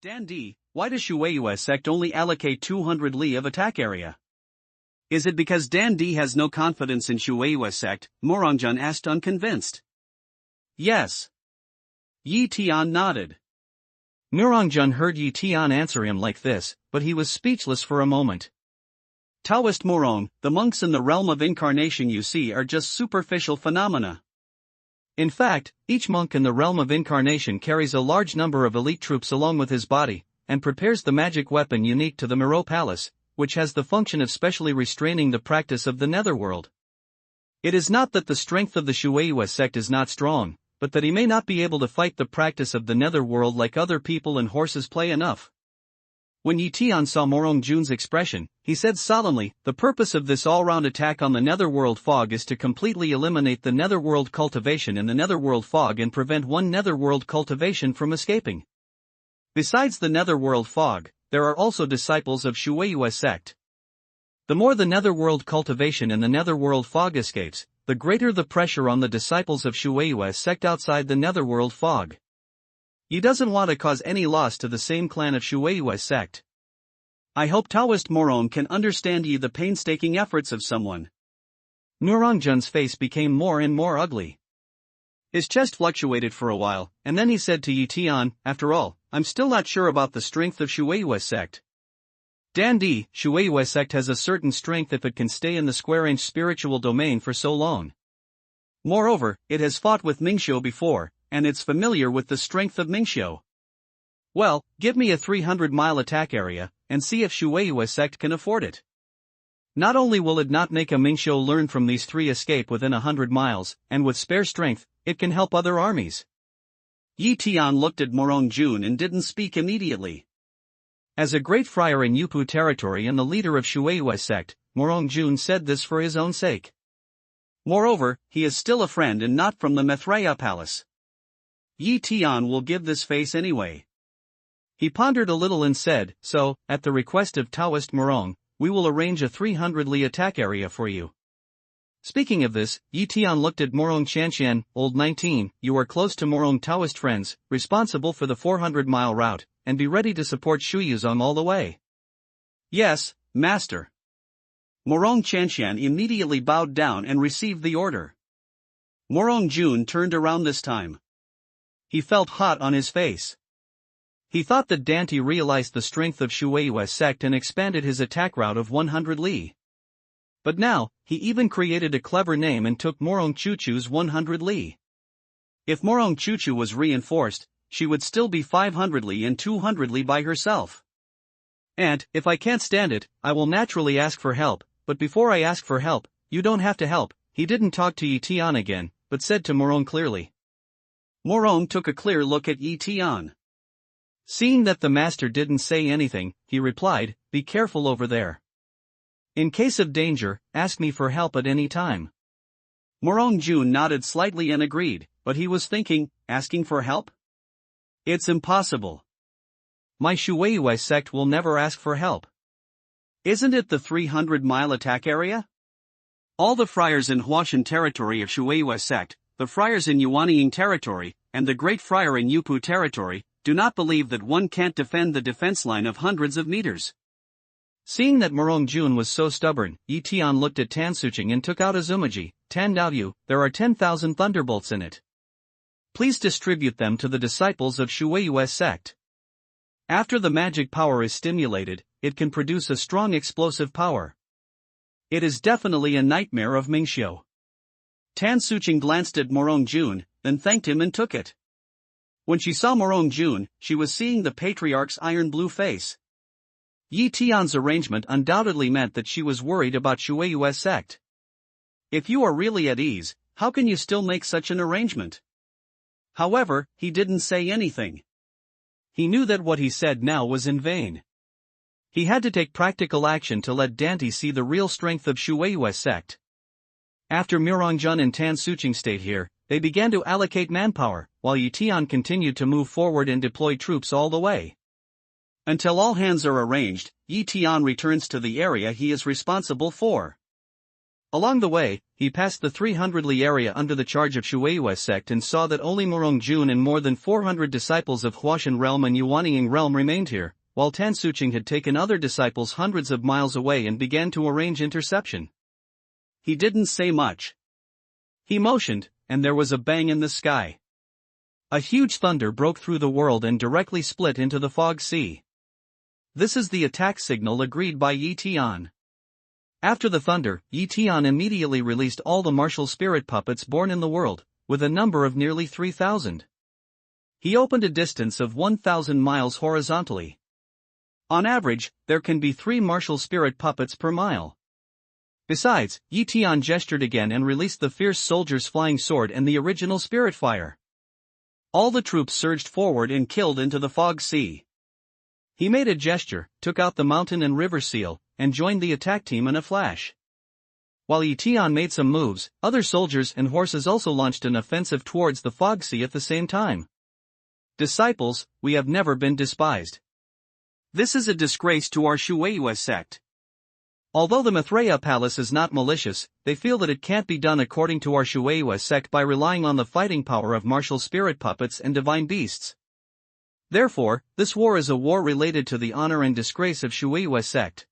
Dan D, why does Shueiyue's sect only allocate 200 li of attack area? Is it because Dan D has no confidence in Shueiyue's sect? Morongjun asked unconvinced. Yes. Yi Tian nodded. Morongjun heard Yi Tian answer him like this, but he was speechless for a moment. Taoist Morong, the monks in the realm of incarnation you see are just superficial phenomena. In fact, each monk in the realm of incarnation carries a large number of elite troops along with his body, and prepares the magic weapon unique to the Miro Palace, which has the function of specially restraining the practice of the netherworld. It is not that the strength of the Shueiyue sect is not strong, but that he may not be able to fight the practice of the netherworld like other people and horses play enough. When Yi Tian saw Morongjun's expression, he said solemnly, "The purpose of this all-round attack on the netherworld fog is to completely eliminate the netherworld cultivation in the netherworld fog and prevent one netherworld cultivation from escaping. Besides the netherworld fog, there are also disciples of Shueiyue sect. The more the netherworld cultivation in the netherworld fog escapes, the greater the pressure on the disciples of Shueiyue sect outside the netherworld fog. He doesn't want to cause any loss to the same clan of Shueiyue sect. I hope Taoist Morong can understand the painstaking efforts of someone." Morongjun's face became more and more ugly. His chest fluctuated for a while, and then he said to Yi Tian, "After all, I'm still not sure about the strength of Shueiyue sect. Dan D, Shueiyue sect has a certain strength if it can stay in the square-inch spiritual domain for so long. Moreover, it has fought with Mingxiu before, and it's familiar with the strength of Mingxiu. Well, give me a 300-mile attack area, and see if Shueiyue sect can afford it. Not only will it not make a Mingxiu learn from these three escape within 100 miles, and with spare strength, it can help other armies." Yi Tian looked at Morongjun and didn't speak immediately. As a great friar in Yupu territory and the leader of Shueiyue sect, Morongjun said this for his own sake. Moreover, he is still a friend and not from the Mithraea palace. Yi Tian will give this face anyway. He pondered a little and said, "So, at the request of Taoist Morong, we will arrange a 300 li attack area for you." Speaking of this, Yi Tian looked at Morong Chanshan, old 19, "You are close to Morong Taoist friends, responsible for the 400-mile route, and be ready to support Shuyuzong all the way." "Yes, master." Morong Chanshan immediately bowed down and received the order. Morongjun turned around this time. He felt hot on his face. He thought that Dante realized the strength of Shueiyue sect and expanded his attack route of 100 li. But now, he even created a clever name and took Morong Chuchu's 100 li. If Morong Chuchu was reinforced, she would still be 500 li and 200 li by herself. "And, if I can't stand it, I will naturally ask for help, but before I ask for help, you don't have to help." He didn't talk to Yi Tian again, but said to Morong clearly. Morong took a clear look at Yi Tian. Seeing that the master didn't say anything, he replied, "Be careful over there. In case of danger, ask me for help at any time." Morongjun nodded slightly and agreed, but he was thinking, asking for help? It's impossible. My Shueiyue sect will never ask for help. Isn't it the 300-mile attack area? All the friars in Huashan territory of Shueiyue sect, the friars in Yuanying territory, and the great friar in Yupu territory, do not believe that one can't defend the defense line of hundreds of meters. Seeing that Morongjun was so stubborn, Yi Tian looked at Tansuching and took out a Zumaji. "Tan Daoyu, there are 10,000 thunderbolts in it. Please distribute them to the disciples of Shueiyue sect. After the magic power is stimulated, it can produce a strong explosive power. It is definitely a nightmare of Mingxiu." Tansuching glanced at Morongjun, then thanked him and took it. When she saw Morongjun, she was seeing the patriarch's iron-blue face. Yi Tian's arrangement undoubtedly meant that she was worried about Shueiyue sect. If you are really at ease, how can you still make such an arrangement? However, he didn't say anything. He knew that what he said now was in vain. He had to take practical action to let Dante see the real strength of Shueiyue sect. After Morongjun and Tansuching stayed here, they began to allocate manpower, while Yi Tian continued to move forward and deploy troops all the way. Until all hands are arranged, Yi Tian returns to the area he is responsible for. Along the way, he passed the 300 li area under the charge of Shueiyue sect and saw that only Murong-jun and more than 400 disciples of Huashan realm and Yuanying realm remained here, while Tan Suching had taken other disciples hundreds of miles away and began to arrange interception. He didn't say much. He motioned, and there was a bang in the sky. A huge thunder broke through the world and directly split into the fog sea. This is the attack signal agreed by Yi Tian. After the thunder, Yi Tian immediately released all the martial spirit puppets born in the world, with a number of nearly 3,000. He opened a distance of 1,000 miles horizontally. On average, there can be 3 martial spirit puppets per mile. Besides, Yi Tian gestured again and released the fierce soldier's flying sword and the original spirit fire. All the troops surged forward and killed into the fog sea. He made a gesture, took out the mountain and river seal, and joined the attack team in a flash. While Yi Tian made some moves, other soldiers and horses also launched an offensive towards the fog sea at the same time. Disciples, we have never been despised. This is a disgrace to our Shueiyue sect. Although the Mithraea Palace is not malicious, they feel that it can't be done according to our Shueiyue sect by relying on the fighting power of martial spirit puppets and divine beasts. Therefore, this war is a war related to the honor and disgrace of Shueiyue sect.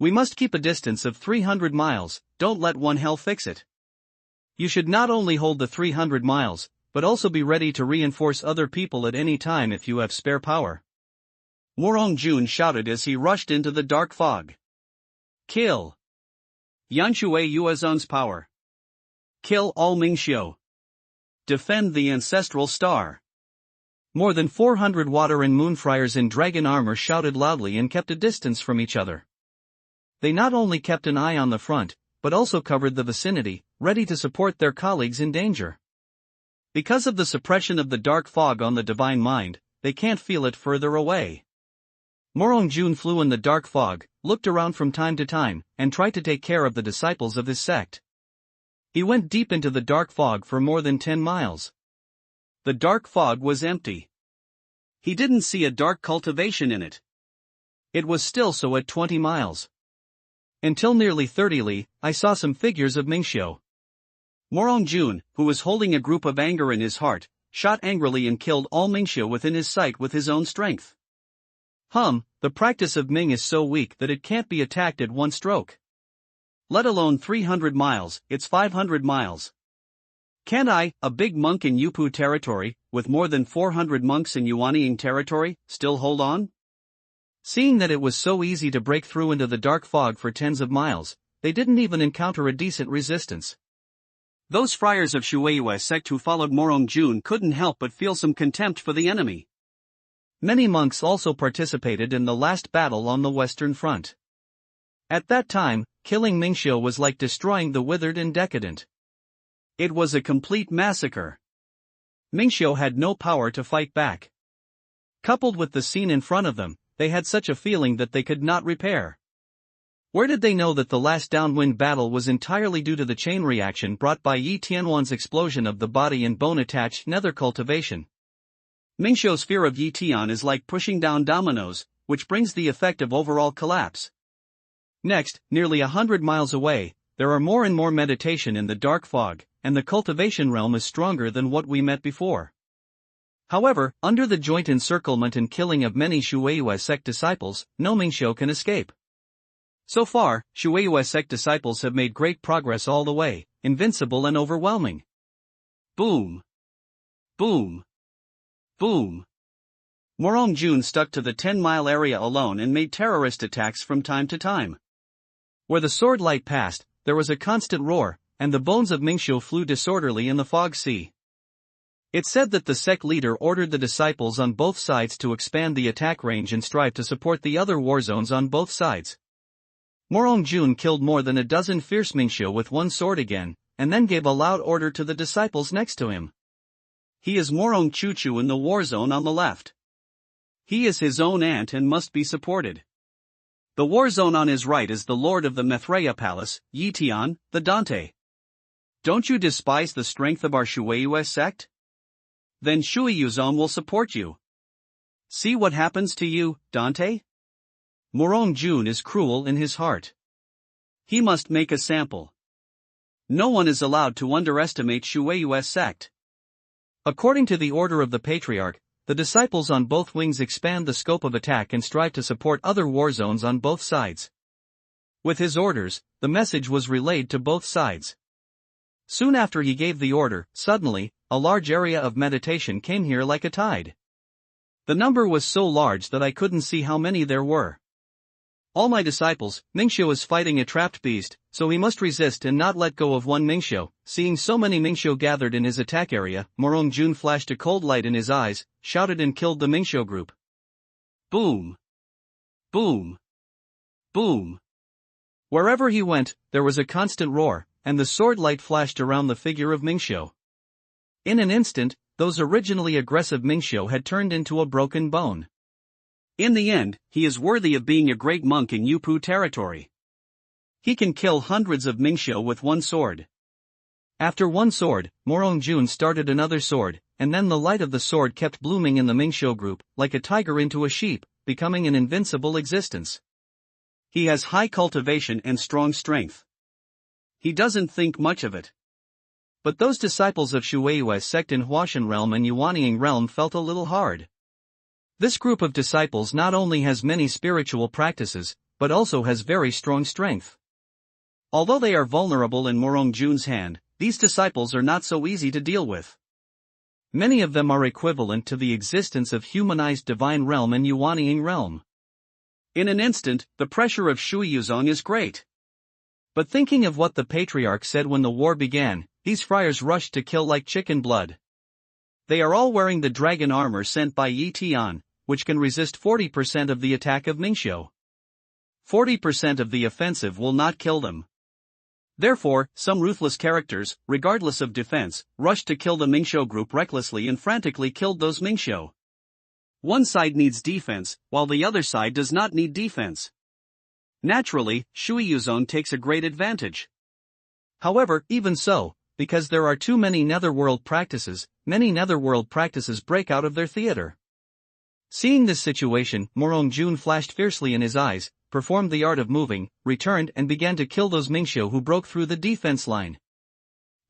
We must keep a distance of 300 miles, don't let one hell fix it. You should not only hold the 300 miles, but also be ready to reinforce other people at any time if you have spare power. Murong-jun shouted as he rushed into the dark fog. Kill! Yanshui Yuezong's power. Kill all Mingxiu. Defend the ancestral star. More than 400 water and moon friars in dragon armor shouted loudly and kept a distance from each other. They not only kept an eye on the front, but also covered the vicinity, ready to support their colleagues in danger. Because of the suppression of the dark fog on the divine mind, they can't feel it further away. Murong-jun flew in the dark fog, looked around from time to time, and tried to take care of the disciples of his sect. He went deep into the dark fog for more than 10 miles. The dark fog was empty. He didn't see a dark cultivation in it. It was still so at 20 miles. Until nearly 30 li, I saw some figures of Mingxiu. Murong-jun, who was holding a group of anger in his heart, shot angrily and killed all Mingxiu within his sight with his own strength. The practice of Ming is so weak that it can't be attacked at one stroke. Let alone 300 miles, it's 500 miles. Can I, a big monk in Yupu territory, with more than 400 monks in Yuanying territory, still hold on? Seeing that it was so easy to break through into the dark fog for tens of miles, they didn't even encounter a decent resistance. Those friars of Shueiyue sect who followed Murong-jun couldn't help but feel some contempt for the enemy. Many monks also participated in the last battle on the Western Front. At that time, killing Mingxiu was like destroying the withered and decadent. It was a complete massacre. Mingxiu had no power to fight back. Coupled with the scene in front of them, they had such a feeling that they could not repair. Where did they know that the last downwind battle was entirely due to the chain reaction brought by Yi Tianwan's explosion of the body and bone-attached nether cultivation? Mingxiu's fear of Yi Tian is like pushing down dominoes, which brings the effect of overall collapse. Next, nearly 100 miles away, there are more and more meditation in the dark fog, and the cultivation realm is stronger than what we met before. However, under the joint encirclement and killing of many Shueiyue sect disciples, no Mingxiu can escape. So far, Shueiyue sect disciples have made great progress all the way, invincible and overwhelming. Boom! Boom! Boom! Murong-jun stuck to the 10-mile area alone and made terrorist attacks from time to time. Where the sword light passed, there was a constant roar, and the bones of Mingxiu flew disorderly in the fog sea. It said that the sect leader ordered the disciples on both sides to expand the attack range and strive to support the other war zones on both sides. Murong-jun killed more than a dozen fierce Mingxiu with one sword again, and then gave a loud order to the disciples next to him. He is Murong-chuchu in the war zone on the left. He is his own ant and must be supported. The war zone on his right is the lord of the Mithraea Palace, Yi Tian, the Dante. Don't you despise the strength of our Shueiyue sect? Then Shui Yuzong will support you. See what happens to you, Dante? Murong-jun is cruel in his heart. He must make a sample. No one is allowed to underestimate Shueiyue's sect. According to the order of the Patriarch, the disciples on both wings expand the scope of attack and strive to support other war zones on both sides. With his orders, the message was relayed to both sides. Soon after he gave the order, suddenly, a large area of meditation came here like a tide. The number was so large that I couldn't see how many there were. All my disciples, Mingxiu is fighting a trapped beast, so he must resist and not let go of one Mingxiu. Seeing so many Mingxiu gathered in his attack area, Morong Jun flashed a cold light in his eyes, shouted and killed the Mingxiu group. Boom! Boom! Boom! Wherever he went, there was a constant roar, and the sword light flashed around the figure of Mingxiu. In an instant, those originally aggressive Mingxiu had turned into a broken bone. In the end, he is worthy of being a great monk in Yupu territory. He can kill hundreds of Mingxiu with one sword. After one sword, Morong Jun started another sword, and then the light of the sword kept blooming in the Mingxiu group, like a tiger into a sheep, becoming an invincible existence. He has high cultivation and strong strength. He doesn't think much of it. But those disciples of Shueiyue's sect in Huashan realm and Yuanying realm felt a little hard. This group of disciples not only has many spiritual practices, but also has very strong strength. Although they are vulnerable in Morong Jun's hand, these disciples are not so easy to deal with. Many of them are equivalent to the existence of humanized divine realm and Yuanying realm. In an instant, the pressure of Shui Yuzong is great. But thinking of what the Patriarch said when the war began, these friars rushed to kill like chicken blood. They are all wearing the dragon armor sent by Yi Tian, which can resist 40% of the attack of Mingxiu. 40% of the offensive will not kill them. Therefore, some ruthless characters, regardless of defense, rushed to kill the Mingxiu group recklessly and frantically killed those Mingxiu. One side needs defense, while the other side does not need defense. Naturally, Shui Yuzong takes a great advantage. However, even so, because there are too many netherworld practices, many netherworld practices break out of their theater. Seeing this situation, Morong Jun flashed fiercely in his eyes, performed the art of moving, returned and began to kill those Mingxiu who broke through the defense line.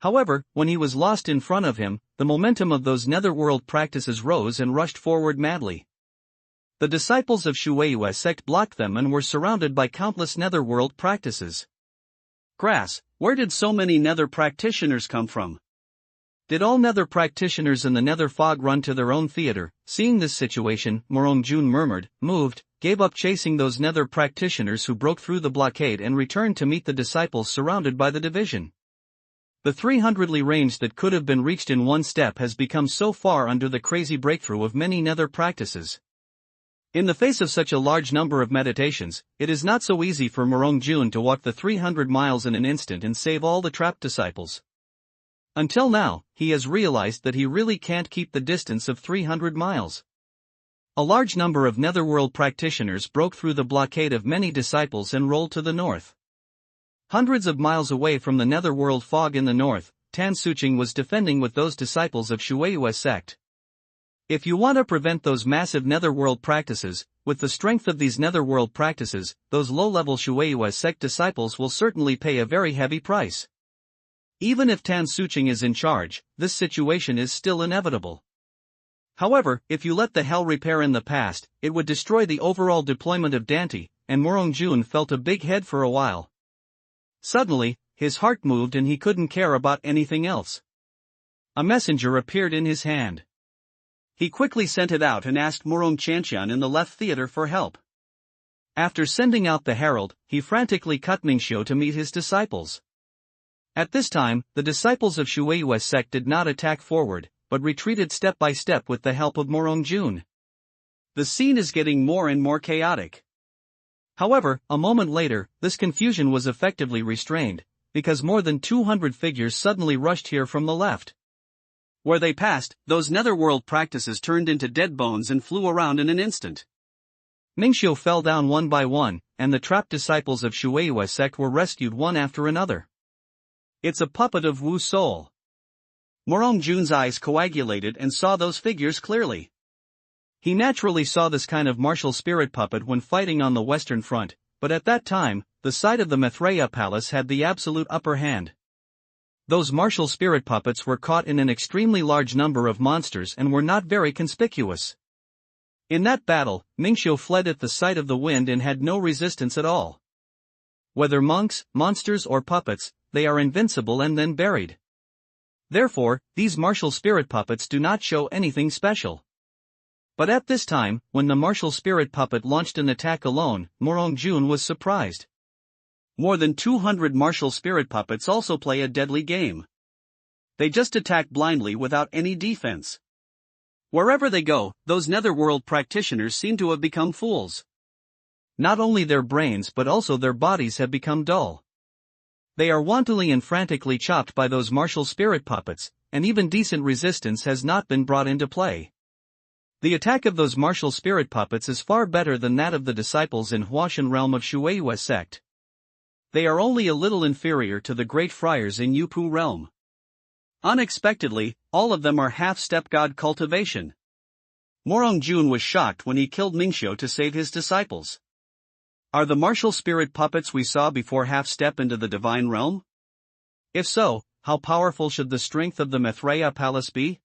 However, when he was lost in front of him, the momentum of those netherworld practices rose and rushed forward madly. The disciples of Shueiyue's sect blocked them and were surrounded by countless netherworld practices. Grass, where did so many nether practitioners come from? Did all nether practitioners in the nether fog run to their own theater? Seeing this situation, Morong Jun murmured, moved, gave up chasing those nether practitioners who broke through the blockade and returned to meet the disciples surrounded by the division. The 300-li range that could have been reached in one step has become so far under the crazy breakthrough of many nether practices. In the face of such a large number of meditations, it is not so easy for Morong Jun to walk the 300 miles in an instant and save all the trapped disciples. Until now, he has realized that he really can't keep the distance of 300 miles. A large number of netherworld practitioners broke through the blockade of many disciples and rolled to the north. Hundreds of miles away from the netherworld fog in the north, Tan Suching was defending with those disciples of Shueiyue's sect. If you want to prevent those massive netherworld practices, with the strength of these netherworld practices, those low-level Shueiyue's sect disciples will certainly pay a very heavy price. Even if Tan Suching is in charge, this situation is still inevitable. However, if you let the hell repair in the past, it would destroy the overall deployment of Dante, and Morong Jun felt a big head for a while. Suddenly, his heart moved and he couldn't care about anything else. A messenger appeared in his hand. He quickly sent it out and asked Morong Chantian in the left theater for help. After sending out the herald, he frantically cut Mingxiu to meet his disciples. At this time, the disciples of Shueiyue's sect did not attack forward, but retreated step by step with the help of Morong Jun. The scene is getting more and more chaotic. However, a moment later, this confusion was effectively restrained, because more than 200 figures suddenly rushed here from the left. Where they passed, those netherworld practices turned into dead bones and flew around in an instant. Mingxiu fell down one by one, and the trapped disciples of Shueiyue's sect were rescued one after another. It's a puppet of Wu Soul. Morong Jun's eyes coagulated and saw those figures clearly. He naturally saw this kind of martial spirit puppet when fighting on the Western Front, but at that time, the side of the Maitreya Palace had the absolute upper hand. Those martial spirit puppets were caught in an extremely large number of monsters and were not very conspicuous. In that battle, Mingxiu fled at the sight of the wind and had no resistance at all. Whether monks, monsters or puppets, they are invincible and then buried. Therefore, these martial spirit puppets do not show anything special. But at this time, when the martial spirit puppet launched an attack alone, Morongjun was surprised. More than 200 martial spirit puppets also play a deadly game. They just attack blindly without any defense. Wherever they go, those netherworld practitioners seem to have become fools. Not only their brains but also their bodies have become dull. They are wantonly and frantically chopped by those martial spirit puppets, and even decent resistance has not been brought into play. The attack of those martial spirit puppets is far better than that of the disciples in Huashan realm of Shueiyue sect. They are only a little inferior to the great friars in Yupu realm. Unexpectedly, all of them are half-step god cultivation. Morongjun was shocked when he killed Mingxiu to save his disciples. Are the martial spirit puppets we saw before half-step into the divine realm? If so, how powerful should the strength of the Maitreya palace be?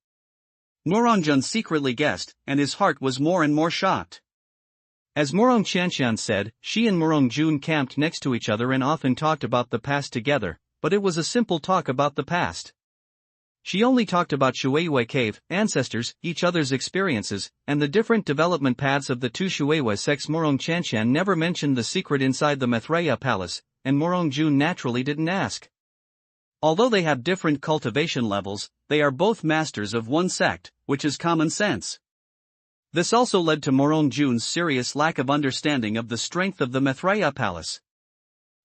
Morongjun secretly guessed, and his heart was more and more shocked. As Morong Qianxian said, she and Morongjun camped next to each other and often talked about the past together, but it was a simple talk about the past. She only talked about Shueiyue cave, ancestors, each other's experiences, and the different development paths of the two Shueiyue sects. Morong Qianxian never mentioned the secret inside the Maitreya palace, and Morongjun naturally didn't ask. Although they have different cultivation levels, they are both masters of one sect, which is common sense. This also led to Morongjun's serious lack of understanding of the strength of the Maitreya palace.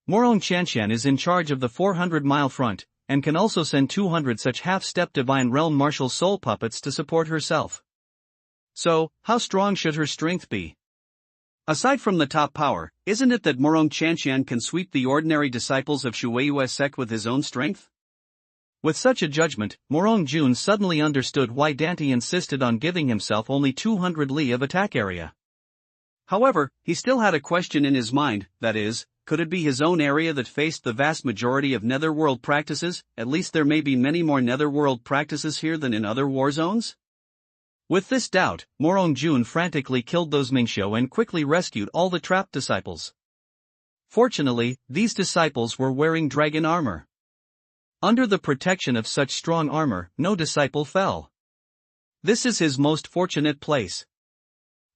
Morong Qianxian is in charge of the 400-mile front, and can also send 200 such half-step divine realm martial soul puppets to support herself. So, how strong should her strength be? Aside from the top power, isn't it that Morong Qianxian can sweep the ordinary disciples of Shueiyue sect with his own strength? With such a judgment, Morongjun suddenly understood why Dante insisted on giving himself only 200 li of attack area. However, he still had a question in his mind, that is, could it be his own area that faced the vast majority of netherworld practices? At least there may be many more netherworld practices here than in other war zones? With this doubt, Morongjun frantically killed those Mingxiu and quickly rescued all the trapped disciples. Fortunately, these disciples were wearing dragon armor. Under the protection of such strong armor, no disciple fell. This is his most fortunate place.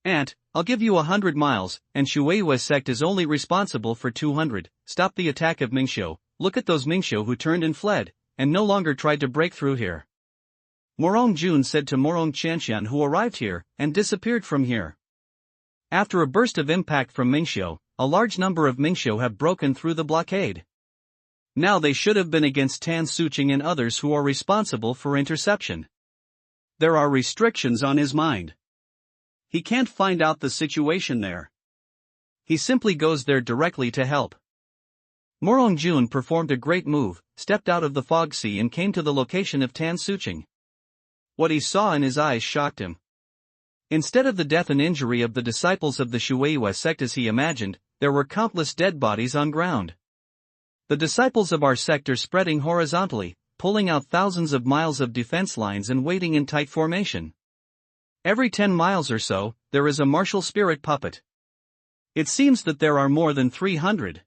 Aunt, I'll give you 100 miles, and Shueiyue sect is only responsible for 200. Stop the attack of Mingxiu. Look at those Mingxiu who turned and fled, and no longer tried to break through here. Morongjun said to Morong Qianxian, who arrived here, and disappeared from here. After a burst of impact from Mingxiu, a large number of Mingxiu have broken through the blockade. Now they should have been against Tan Suqing and others who are responsible for interception. There are restrictions on his mind. He can't find out the situation there. He simply goes there directly to help. Morongjun performed a great move, stepped out of the fog sea and came to the location of Tan Suqing. What he saw in his eyes shocked him. Instead of the death and injury of the disciples of the Shueiyue sect as he imagined, there were countless dead bodies on ground. The disciples of our sect are spreading horizontally, pulling out thousands of miles of defense lines and waiting in tight formation. Every 10 miles or so, there is a martial spirit puppet. It seems that there are more than 300.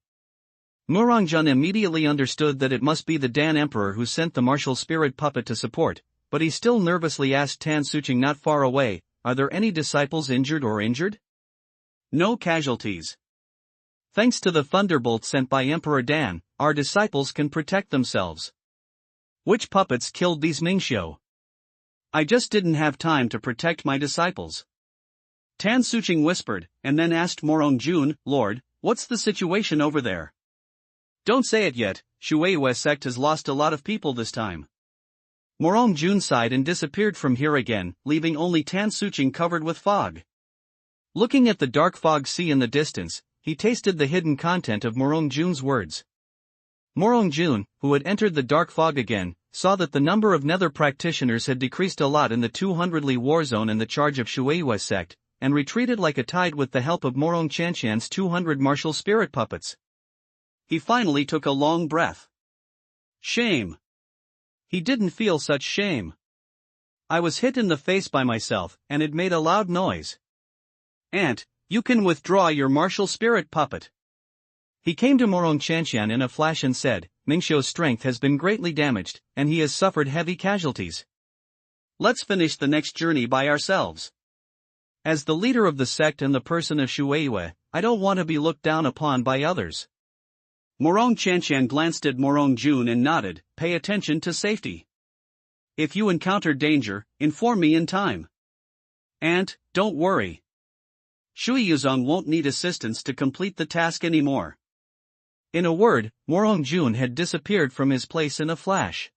Morongjun immediately understood that it must be the Dan Emperor who sent the martial spirit puppet to support, but he still nervously asked Tan Suqing not far away, are there any disciples injured or injured? No casualties. Thanks to the thunderbolt sent by Emperor Dan, our disciples can protect themselves. Which puppets killed these Mingxiu? I just didn't have time to protect my disciples. Tan Suqing whispered, and then asked Morongjun, Lord, what's the situation over there? Don't say it yet, Shueiyue sect has lost a lot of people this time. Morongjun sighed and disappeared from here again, leaving only Tan Suqing covered with fog. Looking at the dark fog sea in the distance, he tasted the hidden content of Morongjun's words. Morongjun, who had entered the dark fog again, saw that the number of nether practitioners had decreased a lot in the 200-li war zone in the charge of Shueiyue sect, and retreated like a tide with the help of Morong Qianxian's 200 martial spirit puppets. He finally took a long breath. Shame. He didn't feel such shame. I was hit in the face by myself, and it made a loud noise. Ant, you can withdraw your martial spirit puppet. He came to Morong Chanqian in a flash and said, Mingxiu's strength has been greatly damaged, and he has suffered heavy casualties. Let's finish the next journey by ourselves. As the leader of the sect and the person of Shueiyue, I don't want to be looked down upon by others. Morong Chanqian glanced at Morong Jun and nodded, pay attention to safety. If you encounter danger, inform me in time. Ant, don't worry. Shui Yuzong won't need assistance to complete the task anymore. In a word, Morong Jun had disappeared from his place in a flash.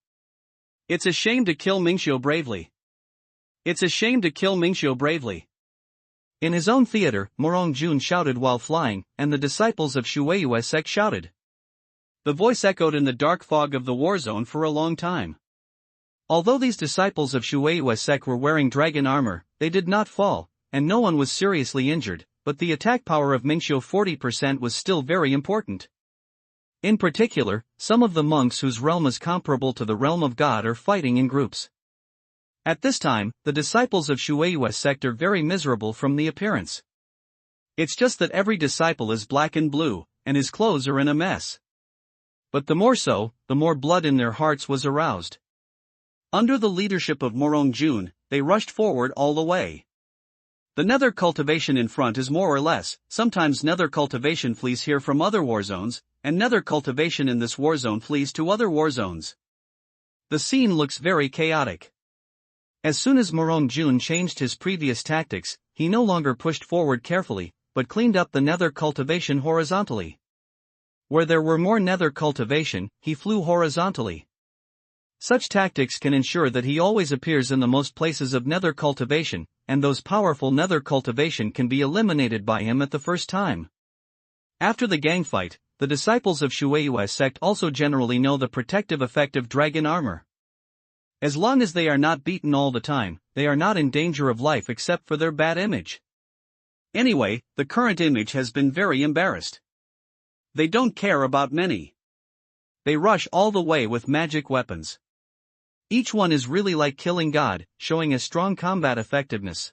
It's a shame to kill Mingxiu bravely. It's a shame to kill Mingxiu bravely. In his own theater, Morong Jun shouted while flying, and the disciples of Shueiyue sect shouted. The voice echoed in the dark fog of the war zone for a long time. Although these disciples of Shueiyue sect were wearing dragon armor, they did not fall, and no one was seriously injured, but the attack power of Mingxiu 40% was still very important. In particular, some of the monks whose realm is comparable to the realm of God are fighting in groups. At this time, the disciples of Shueiyue sect are very miserable from the appearance. It's just that every disciple is black and blue, and his clothes are in a mess. But the more so, the more blood in their hearts was aroused. Under the leadership of Morong Jun, they rushed forward all the way. The nether cultivation in front is more or less, sometimes nether cultivation flees here from other war zones, and nether cultivation in this war zone flees to other war zones. The scene looks very chaotic. As soon as Morong Jun changed his previous tactics, he no longer pushed forward carefully, but cleaned up the nether cultivation horizontally. Where there were more nether cultivation, he flew horizontally. Such tactics can ensure that he always appears in the most places of nether cultivation, and those powerful nether cultivation can be eliminated by him at the first time. After the gang fight, the disciples of Shueiyue sect also generally know the protective effect of dragon armor. As long as they are not beaten all the time, they are not in danger of life except for their bad image. Anyway, the current image has been very embarrassed. They don't care about many. They rush all the way with magic weapons. Each one is really like killing God, showing a strong combat effectiveness.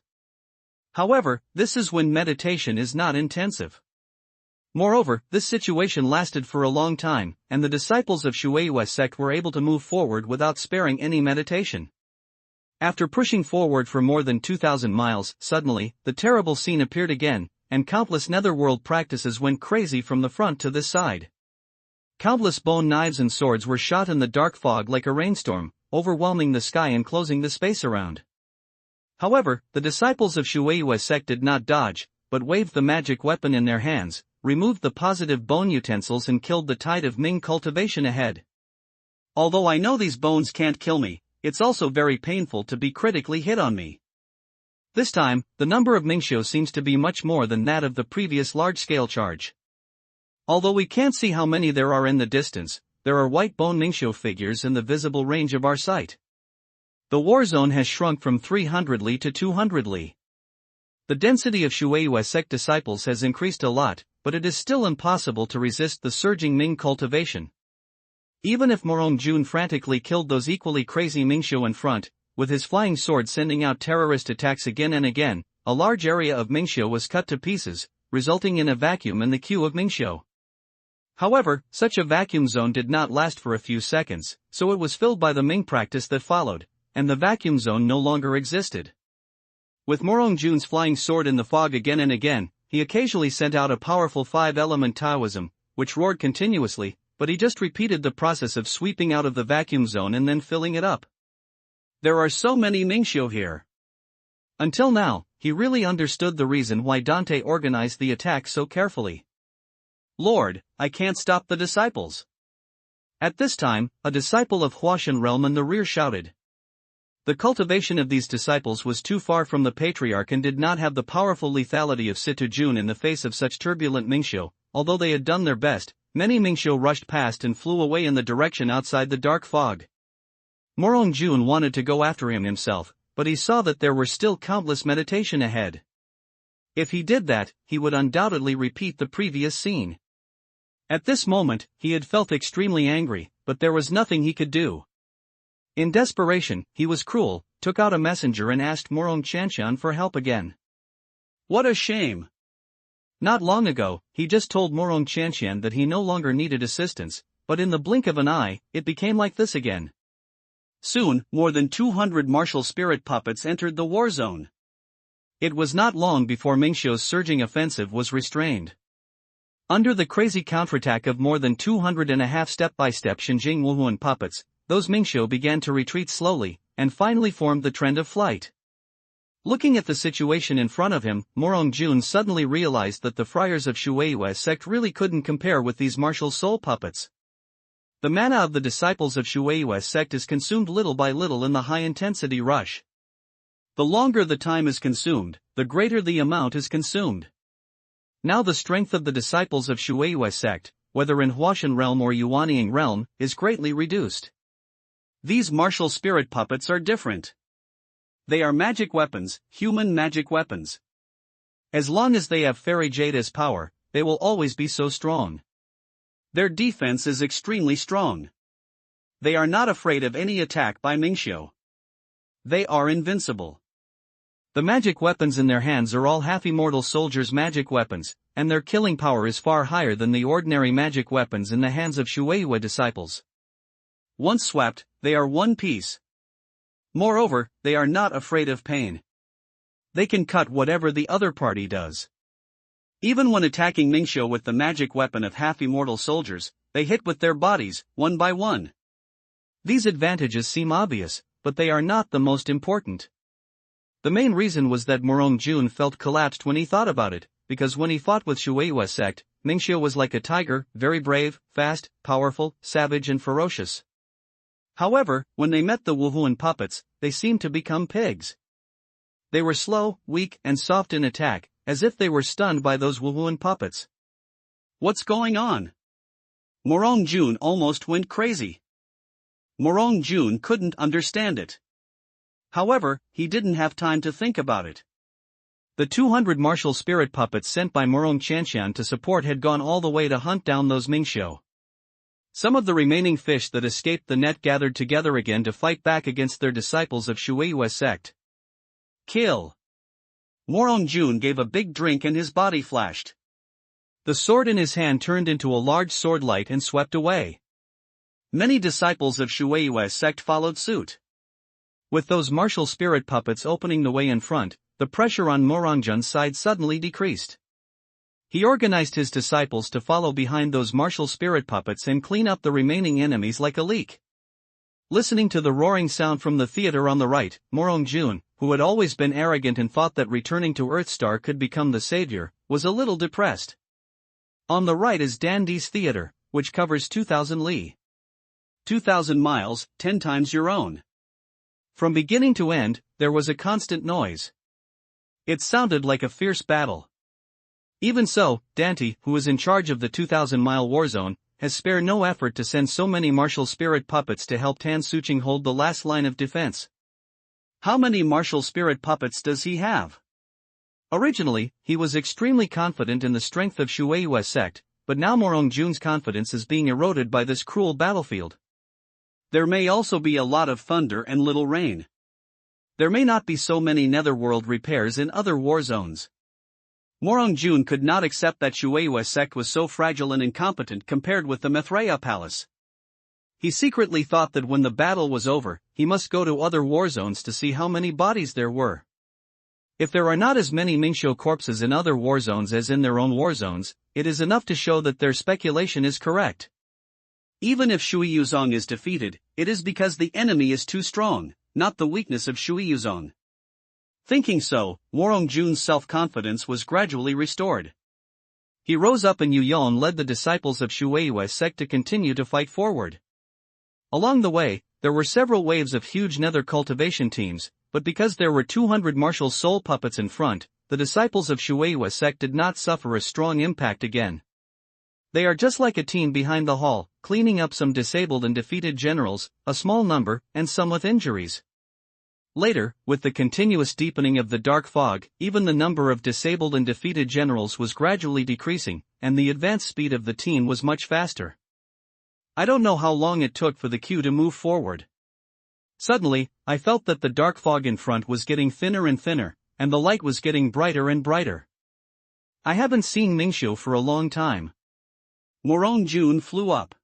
However, this is when meditation is not intensive. Moreover, this situation lasted for a long time, and the disciples of Shueiyue sect were able to move forward without sparing any meditation. After pushing forward for more than 2,000 miles, suddenly, the terrible scene appeared again, and countless netherworld practices went crazy from the front to this side. Countless bone knives and swords were shot in the dark fog like a rainstorm, overwhelming the sky and closing the space around. However, the disciples of Shueiyue sect did not dodge, but waved the magic weapon in their hands, removed the positive bone utensils and killed the tide of Ming cultivation ahead. Although I know these bones can't kill me, it's also very painful to be critically hit on me. This time, the number of Mingxiu seems to be much more than that of the previous large-scale charge. Although we can't see how many there are in the distance, there are white bone Mingxiu figures in the visible range of our sight. The war zone has shrunk from 300 li to 200 li. The density of Shueiyue sect disciples has increased a lot, but it is still impossible to resist the surging Ming cultivation. Even if Morong Jun frantically killed those equally crazy Mingxiu in front, with his flying sword sending out terrorist attacks again and again, a large area of Mingxiu was cut to pieces, resulting in a vacuum in the queue of Mingxiu. However, such a vacuum zone did not last for a few seconds, so it was filled by the Ming practice that followed, and the vacuum zone no longer existed. With Morong Jun's flying sword in the fog again and again, he occasionally sent out a powerful 5-element Taoism, which roared continuously, but he just repeated the process of sweeping out of the vacuum zone and then filling it up. There are so many Mingxiu here. Until now, he really understood the reason why Dante organized the attack so carefully. Lord, I can't stop the disciples. At this time, a disciple of Huashan realm in the rear shouted. The cultivation of these disciples was too far from the patriarch and did not have the powerful lethality of Situ Jun in the face of such turbulent Mingxiu. Although they had done their best, many Mingxiu rushed past and flew away in the direction outside the dark fog. Morong Jun wanted to go after him himself, but he saw that there were still countless meditation ahead. If he did that, he would undoubtedly repeat the previous scene. At this moment, he had felt extremely angry, but there was nothing he could do. In desperation, he was cruel, took out a messenger and asked Morong Chanxian for help again. What a shame! Not long ago, he just told Morong Chanxian that he no longer needed assistance, but in the blink of an eye, it became like this again. Soon, more than 200 martial spirit puppets entered the war zone. It was not long before Mingxiu's surging offensive was restrained. Under the crazy counterattack of more than 200.5 step-by-step Xinjing Wuhuan puppets, those Mingxiu began to retreat slowly, and finally formed the trend of flight. Looking at the situation in front of him, Morong Jun suddenly realized that the friars of Shueiyue's sect really couldn't compare with these martial soul puppets. The mana of the disciples of Shueiyue's sect is consumed little by little in the high-intensity rush. The longer the time is consumed, the greater the amount is consumed. Now the strength of the disciples of Shueiyue's sect, whether in Huashan realm or Yuanying realm, is greatly reduced. These martial spirit puppets are different. They are magic weapons, human magic weapons. As long as they have fairy jade as power, they will always be so strong. Their defense is extremely strong. They are not afraid of any attack by Mingxiu. They are invincible. The magic weapons in their hands are all half-immortal soldiers' magic weapons, and their killing power is far higher than the ordinary magic weapons in the hands of Shueiyue disciples. Once swept, they are one piece. Moreover, they are not afraid of pain. They can cut whatever the other party does. Even when attacking Mingxiu with the magic weapon of half-immortal soldiers, they hit with their bodies, one by one. These advantages seem obvious, but they are not the most important. The main reason was that Morong Jun felt collapsed when he thought about it, because when he fought with Shueiyue's sect, Mingxiu was like a tiger, very brave, fast, powerful, savage and ferocious. However, when they met the Wuhuan puppets, they seemed to become pigs. They were slow, weak, and soft in attack, as if they were stunned by those Wuhuan puppets. What's going on? Morong Jun almost went crazy. Morong Jun couldn't understand it. However, he didn't have time to think about it. The 200 martial spirit puppets sent by Morong Chanxian to support had gone all the way to hunt down those Mingxiu. Some of the remaining fish that escaped the net gathered together again to fight back against their disciples of Shueiyue's sect. Kill! Morong Jun gave a big drink and his body flashed. The sword in his hand turned into a large sword light and swept away. Many disciples of Shueiyue's sect followed suit. With those martial spirit puppets opening the way in front, the pressure on Morong Jun's side suddenly decreased. He organized his disciples to follow behind those martial spirit puppets and clean up the remaining enemies like a leak. Listening to the roaring sound from the theater on the right, Morong Jun, who had always been arrogant and thought that returning to Earthstar could become the savior, was a little depressed. On the right is Dandi's theater, which covers 2,000 li. 2,000 miles, 10 times your own. From beginning to end, there was a constant noise. It sounded like a fierce battle. Even so, Dante, who is in charge of the 2,000-mile war zone, has spared no effort to send so many martial spirit puppets to help Tan Suching hold the last line of defense. How many martial spirit puppets does he have? Originally, he was extremely confident in the strength of Shueiyue's sect, but now Morong Jun's confidence is being eroded by this cruel battlefield. There may also be a lot of thunder and little rain. There may not be so many netherworld repairs in other war zones. Morong Jun could not accept that Shueiyue's sect was so fragile and incompetent compared with the Mithraea Palace. He secretly thought that when the battle was over, he must go to other war zones to see how many bodies there were. If there are not as many Mingxiu corpses in other war zones as in their own war zones, it is enough to show that their speculation is correct. Even if Shui Yuzong is defeated, it is because the enemy is too strong, not the weakness of Shui Yuzong. Thinking so, Morong Jun's self-confidence was gradually restored. He rose up and Yu Yon led the disciples of Shueiyue's sect to continue to fight forward. Along the way, there were several waves of huge nether cultivation teams, but because there were 200 martial soul puppets in front, the disciples of Shueiyue's sect did not suffer a strong impact again. They are just like a team behind the hall, cleaning up some disabled and defeated generals, a small number, and some with injuries. Later, with the continuous deepening of the dark fog, even the number of disabled and defeated generals was gradually decreasing, and the advance speed of the team was much faster. I don't know how long it took for the queue to move forward. Suddenly, I felt that the dark fog in front was getting thinner and thinner, and the light was getting brighter and brighter. I haven't seen Mingxiu for a long time. Morongjun flew up.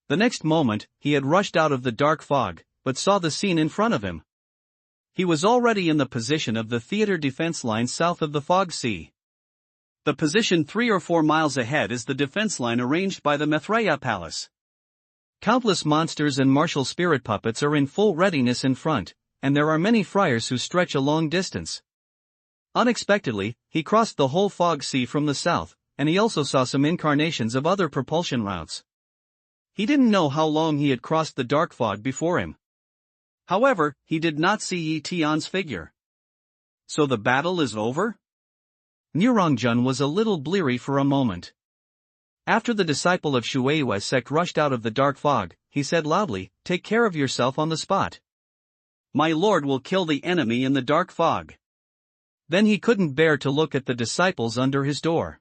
The next moment, he had rushed out of the dark fog, but saw the scene in front of him. He was already in the position of the theater defense line south of the fog sea. The position 3 or 4 miles ahead is the defense line arranged by the Maitreya Palace. Countless monsters and martial spirit puppets are in full readiness in front, and there are many friars who stretch a long distance. Unexpectedly, he crossed the whole fog sea from the south, and he also saw some incarnations of other propulsion routes. He didn't know how long he had crossed the dark fog before him. However, he did not see Yi Tian's figure. So the battle is over? Nirangjun was a little bleary for a moment. After the disciple of Shuei's sect rushed out of the dark fog, he said loudly, "Take care of yourself on the spot. My lord will kill the enemy in the dark fog." Then he couldn't bear to look at the disciples under his door.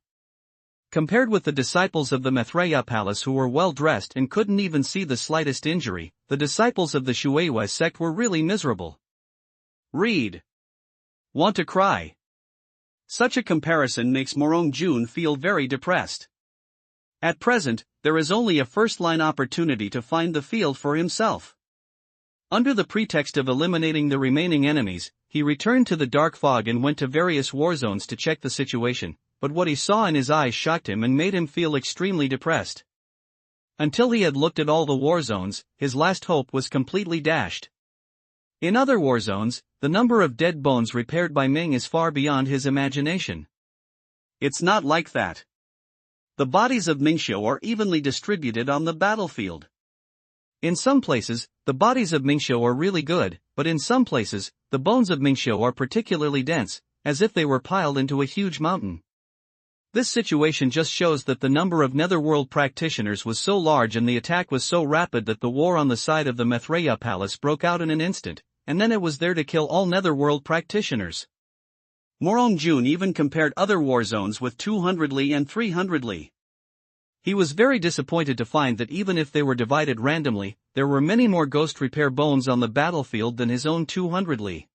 Compared with the disciples of the Maitreya Palace who were well dressed and couldn't even see the slightest injury, the disciples of the Shuei sect were really miserable. Read. Want to cry? Such a comparison makes Morongjun feel very depressed. At present, there is only a first-line opportunity to find the field for himself. Under the pretext of eliminating the remaining enemies, he returned to the dark fog and went to various war zones to check the situation, but what he saw in his eyes shocked him and made him feel extremely depressed. Until he had looked at all the war zones, his last hope was completely dashed. In other war zones, the number of dead bones repaired by Ming is far beyond his imagination. It's not like that. The bodies of Mingxiu are evenly distributed on the battlefield. In some places, the bodies of Mingxiu are really good, but in some places, the bones of Mingxiu are particularly dense, as if they were piled into a huge mountain. This situation just shows that the number of Netherworld practitioners was so large and the attack was so rapid that the war on the side of the Maitreya Palace broke out in an instant, and then it was there to kill all Netherworld practitioners. Morongjun even compared other war zones with 200 Li and 300 Li. He was very disappointed to find that even if they were divided randomly, there were many more ghost repair bones on the battlefield than his own 200 Li.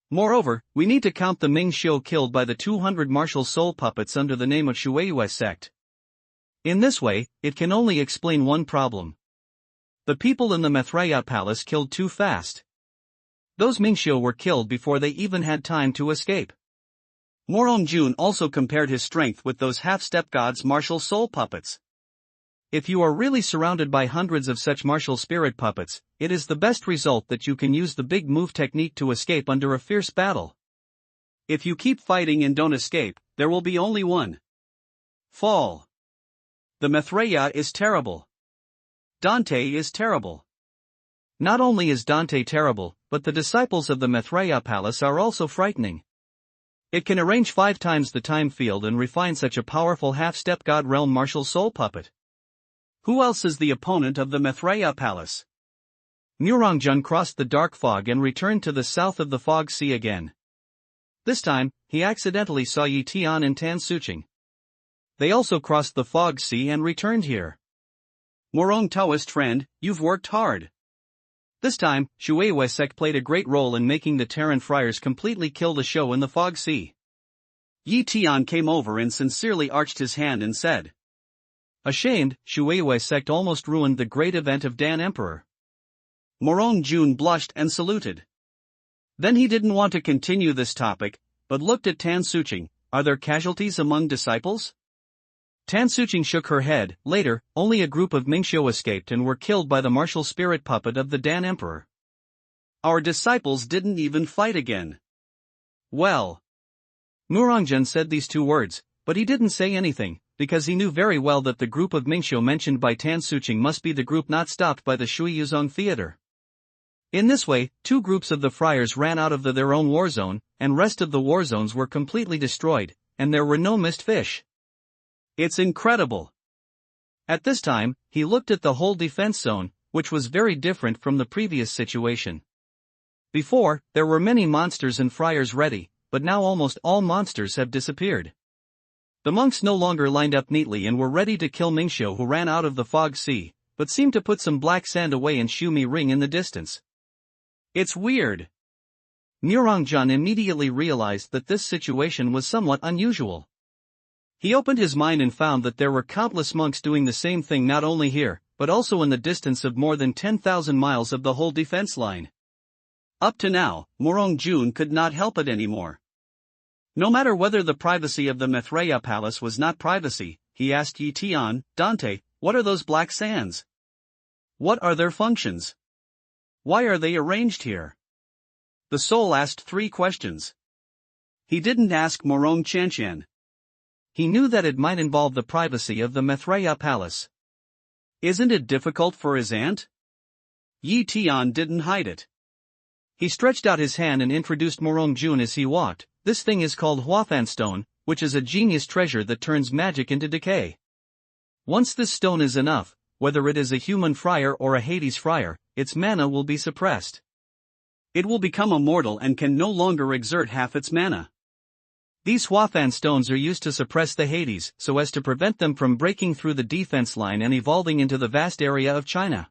Moreover, we need to count the Mingxiu killed by the 200 martial soul puppets under the name of Shuei's sect. In this way, it can only explain one problem. The people in the Maitreya Palace killed too fast. Those Mingxiu were killed before they even had time to escape. Morongjun also compared his strength with those half-step gods' martial soul puppets. If you are really surrounded by hundreds of such martial spirit puppets, it is the best result that you can use the big move technique to escape under a fierce battle. If you keep fighting and don't escape, there will be only one fall. The Maitreya is terrible. Dante is terrible. Not only is Dante terrible, but the disciples of the Maitreya Palace are also frightening. It can arrange 5 times the time field and refine such a powerful half-step god realm martial soul puppet. Who else is the opponent of the Maitreya Palace? Nirangjun crossed the dark fog and returned to the south of the fog sea again. This time, he accidentally saw Yi Tian and Tan Suching. They also crossed the fog sea and returned here. Morong Taoist friend, you've worked hard. This time, Shuei's sect played a great role in making the Terran friars completely kill the show in the fog sea. Yi Tian came over and sincerely arched his hand and said, "Ashamed, Shuei's sect almost ruined the great event of Dan Emperor." Morongjun blushed and saluted. Then he didn't want to continue this topic, but looked at Tan Suching. Are there casualties among disciples? Tan Suching shook her head. Later, only a group of Mingxiu escaped and were killed by the martial spirit puppet of the Dan Emperor. Our disciples didn't even fight again. Well. Nirangjun said these 2 words, but he didn't say anything, because he knew very well that the group of Mingxiu mentioned by Tan Suching must be the group not stopped by the Shui Yuzong theater. In this way, 2 groups of the friars ran out of their own war zone, and rest of the war zones were completely destroyed, and there were no missed fish. It's incredible. At this time, he looked at the whole defense zone, which was very different from the previous situation. Before, there were many monsters and friars ready, but now almost all monsters have disappeared. The monks no longer lined up neatly and were ready to kill Mingxiu who ran out of the fog sea, but seemed to put some black sand away in Xu Mi Ring in the distance. It's weird. Murongjun immediately realized that this situation was somewhat unusual. He opened his mind and found that there were countless monks doing the same thing not only here, but also in the distance of more than 10,000 miles of the whole defense line. Up to now, Murongjun could not help it anymore. No matter whether the privacy of the Maitreya Palace was not privacy, he asked Yi Tian, Dante, what are those black sands? What are their functions? Why are they arranged here? The soul asked 3 questions. He didn't ask Morong Chanchan. He knew that it might involve the privacy of the Maitreya Palace. Isn't it difficult for his aunt? Yi Tian didn't hide it. He stretched out his hand and introduced Murongjun as he walked. This thing is called Huafan Stone, which is a genius treasure that turns magic into decay. Once this stone is enough, whether it is a human friar or a Hades friar, its mana will be suppressed. It will become immortal and can no longer exert half its mana. These Huafan stones are used to suppress the Hades so as to prevent them from breaking through the defense line and evolving into the vast area of China.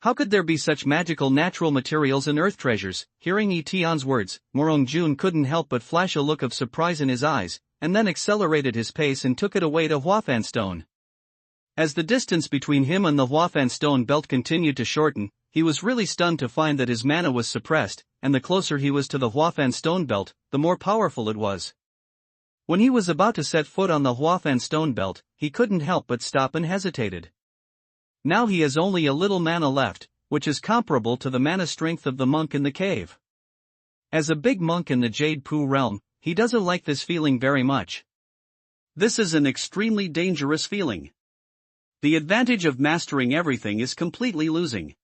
How could there be such magical natural materials and earth treasures? Hearing Yi Tian's words, Murongjun couldn't help but flash a look of surprise in his eyes, and then accelerated his pace and took it away to Huafan Stone. As the distance between him and the Huafan Stone belt continued to shorten, he was really stunned to find that his mana was suppressed, and the closer he was to the Huafan Stone belt, the more powerful it was. When he was about to set foot on the Huafan Stone belt, he couldn't help but stop and hesitated. Now he has only a little mana left, which is comparable to the mana strength of the monk in the cave. As a big monk in the Jade Pu realm, he doesn't like this feeling very much. This is an extremely dangerous feeling. The advantage of mastering everything is completely losing.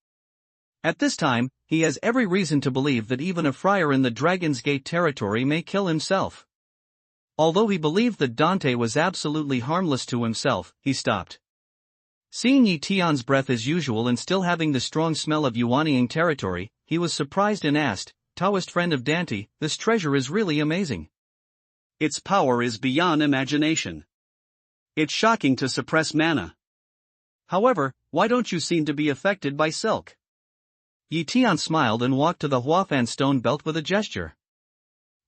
At this time, he has every reason to believe that even a friar in the Dragon's Gate territory may kill himself. Although he believed that Dante was absolutely harmless to himself, he stopped. Seeing Yi Tian's breath as usual and still having the strong smell of Yuanying territory, he was surprised and asked, Taoist friend of Dante, this treasure is really amazing. Its power is beyond imagination. It's shocking to suppress mana. However, why don't you seem to be affected by silk? Yi Tian smiled and walked to the Huafan Stone belt with a gesture.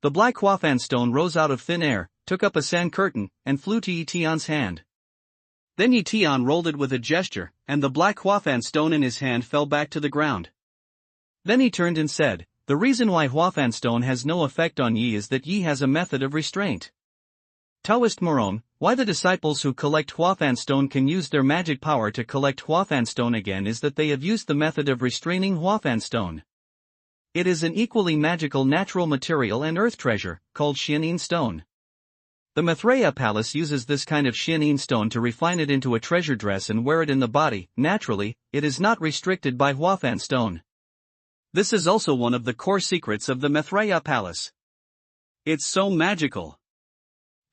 The black Huafan Stone rose out of thin air, took up a sand curtain, and flew to Yi Tian's hand. Then Yi Tian rolled it with a gesture, and the black Huafan Stone in his hand fell back to the ground. Then he turned and said, the reason why Huafan Stone has no effect on Yi is that Yi has a method of restraint. Taoist Morong, why the disciples who collect Huafan Stone can use their magic power to collect Huafan Stone again is that they have used the method of restraining Huafan Stone. It is an equally magical natural material and earth treasure, called Xianin Stone. The Maitreya Palace uses this kind of Xianin stone to refine it into a treasure dress and wear it in the body. Naturally, it is not restricted by Huafan Stone. This is also one of the core secrets of the Maitreya Palace. It's so magical.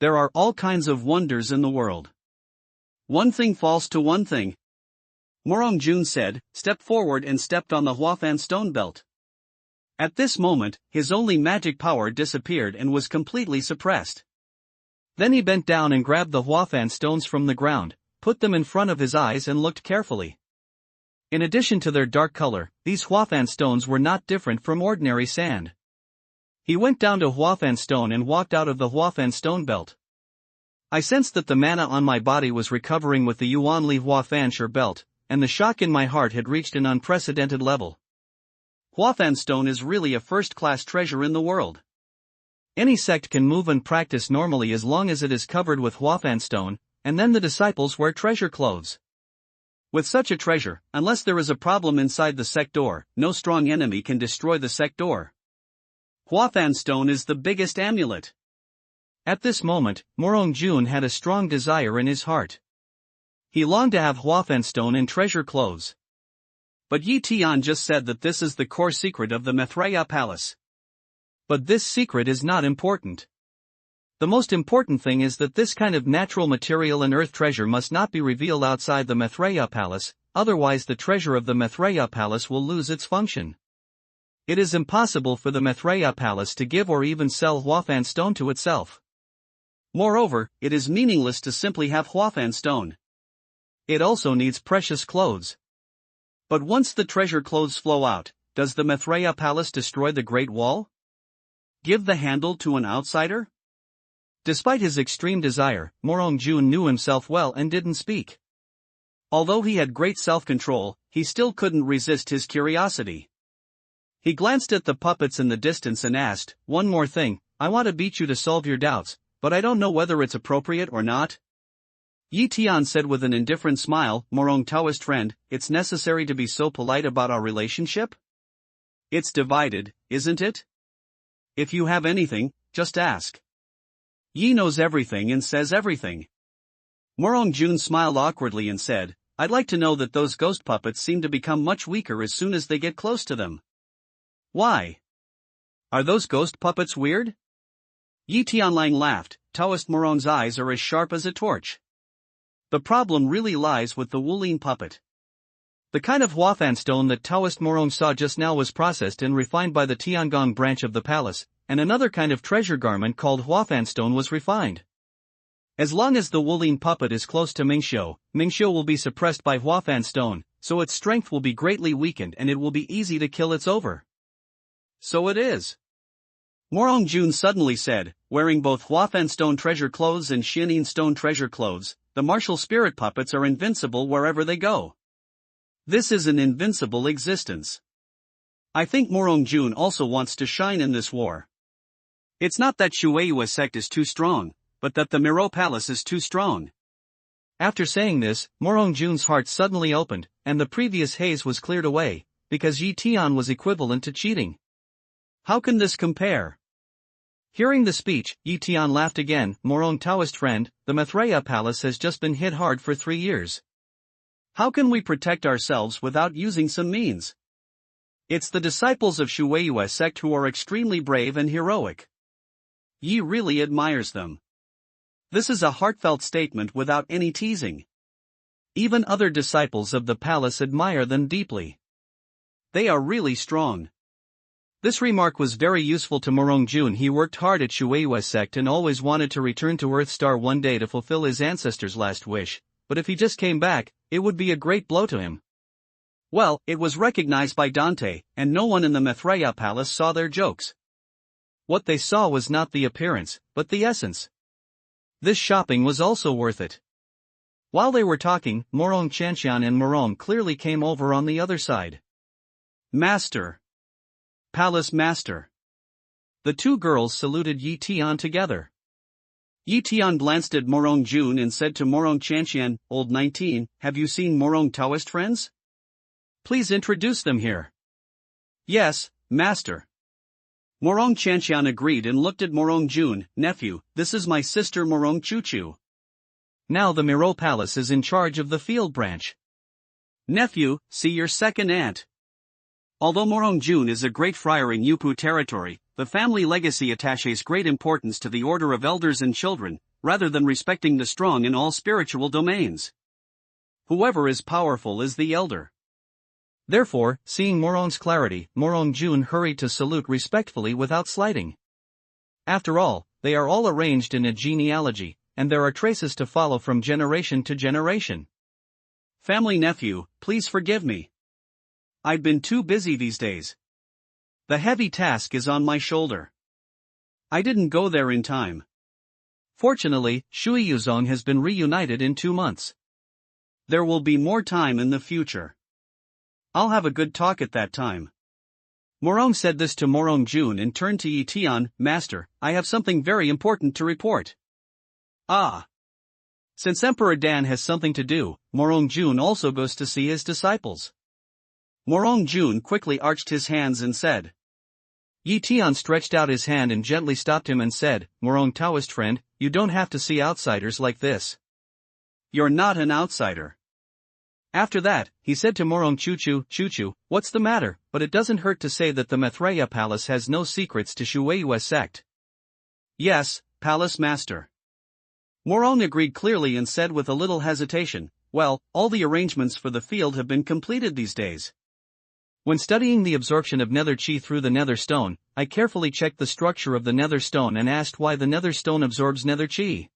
There are all kinds of wonders in the world. One thing falls to one thing. Murongjun said, stepped forward and stepped on the Huafan Stone belt. At this moment, his only magic power disappeared and was completely suppressed. Then he bent down and grabbed the Huafan stones from the ground, put them in front of his eyes and looked carefully. In addition to their dark color, these Huafan stones were not different from ordinary sand. He went down to Huafan Stone and walked out of the Huafan Stone belt. I sensed that the mana on my body was recovering with the Yuanli Huafan Shur belt, and the shock in my heart had reached an unprecedented level. Huafan Stone is really a first-class treasure in the world. Any sect can move and practice normally as long as it is covered with Huafan Stone, and then the disciples wear treasure clothes. With such a treasure, unless there is a problem inside the sect door, no strong enemy can destroy the sect door. Huafan Stone is the biggest amulet. At this moment, Murongjun had a strong desire in his heart. He longed to have Huafan Stone in treasure clothes. But Yi Tian just said that this is the core secret of the Maitreya Palace. But this secret is not important. The most important thing is that this kind of natural material and earth treasure must not be revealed outside the Maitreya Palace, otherwise the treasure of the Maitreya Palace will lose its function. It is impossible for the Maitreya Palace to give or even sell Huafan Stone to itself. Moreover, it is meaningless to simply have Huafan Stone. It also needs precious clothes. But once the treasure clothes flow out, Does the Maitreya Palace destroy the Great Wall? Give the handle to an outsider? Despite his extreme desire, Morongjun knew himself well and didn't speak. Although he had great self-control, he still couldn't resist his curiosity. He glanced at the puppets in the distance and asked, "One more thing, I want to beat you to solve your doubts, but I don't know whether it's appropriate or not." Tian said with an indifferent smile, "Morong Taoist friend, it's necessary to be so polite about our relationship? It's divided, isn't it? If you have anything, just ask." Yi knows everything and says everything. Morongjun smiled awkwardly and said, "I'd like to know that those ghost puppets seem to become much weaker as soon as they get close to them. Why? Are those ghost puppets weird?" Yi Tianlang laughed. "Taoist Morong's eyes are as sharp as a torch. The problem really lies with the Wulin puppet. The kind of Huafan stone that Taoist Morong saw just now was processed and refined by the Tiangong branch of the palace, and another kind of treasure garment called Huafan stone was refined. As long as the Wulin puppet is close to Mingxiu, Mingxiu will be suppressed by Huafan stone, so its strength will be greatly weakened and it will be easy to kill its over." "So it is," Morongjun suddenly said, "wearing both Huafan stone treasure clothes and Xianin stone treasure clothes, the martial spirit puppets are invincible wherever they go. This is an invincible existence. I think Morongjun also wants to shine in this war. It's not that Shueiyue sect is too strong, but that the Miro Palace is too strong." After saying this, Morongjun's heart suddenly opened, and the previous haze was cleared away, because Yi Tian was equivalent to cheating. How can this compare? Hearing the speech, Yi Tian laughed again. "Morong Taoist friend, the Maitreya Palace has just been hit hard for 3 years. How can we protect ourselves without using some means? It's the disciples of Shueiyue sect who are extremely brave and heroic. Yi really admires them. This is a heartfelt statement without any teasing. Even other disciples of the palace admire them deeply. They are really strong." This remark was very useful to Morongjun. He worked hard at Shueiyue sect and always wanted to return to Earth Star one day to fulfill his ancestors' last wish, but if he just came back, it would be a great blow to him. Well, it was recognized by Dante, and no one in the Maitreya Palace saw their jokes. What they saw was not the appearance, but the essence. This shopping was also worth it. While they were talking, Morong Chanxian and Morong clearly came over on the other side. "Master. Palace Master." The two girls saluted Yi Tian together. Yi Tian glanced at Morongjun and said to Morong Chanxian, "Old 19, have you seen Morong Taoist friends? Please introduce them here." "Yes, Master." Morong Chanxian agreed and looked at Morongjun. "Nephew, this is my sister Morong Chuchu. Now the Miro Palace is in charge of the field branch." "Nephew, see your second aunt." Although Morongjun is a great friar in Yupu territory, the family legacy attaches great importance to the order of elders and children, rather than respecting the strong in all spiritual domains. Whoever is powerful is the elder. Therefore, seeing Morong's clarity, Morongjun hurried to salute respectfully without slighting. After all, they are all arranged in a genealogy, and there are traces to follow from generation to generation. "Family nephew, please forgive me. I've been too busy these days. The heavy task is on my shoulder. I didn't go there in time." Fortunately, Shuiyuzong has been reunited in 2 months. There will be more time in the future. I'll have a good talk at that time. Morong said this to Morongjun and turned to Yi Tian. "Master, I have something very important to report." "Ah." Since Emperor Dan has something to do, Morongjun also goes to see his disciples. Morongjun quickly arched his hands and said. Yi Tian stretched out his hand and gently stopped him and said, "Morong Taoist friend, you don't have to see outsiders like this." "You're not an outsider." After that, he said to Morong Chuchu, "What's the matter? But it doesn't hurt to say that the Maitreya Palace has no secrets to Shueiyue sect." "Yes, Palace Master." Morong agreed clearly and said with a little hesitation, "Well, all the arrangements for the field have been completed these days. When studying the absorption of nether chi through the nether stone, I carefully checked the structure of the nether stone and asked why the nether stone absorbs nether chi.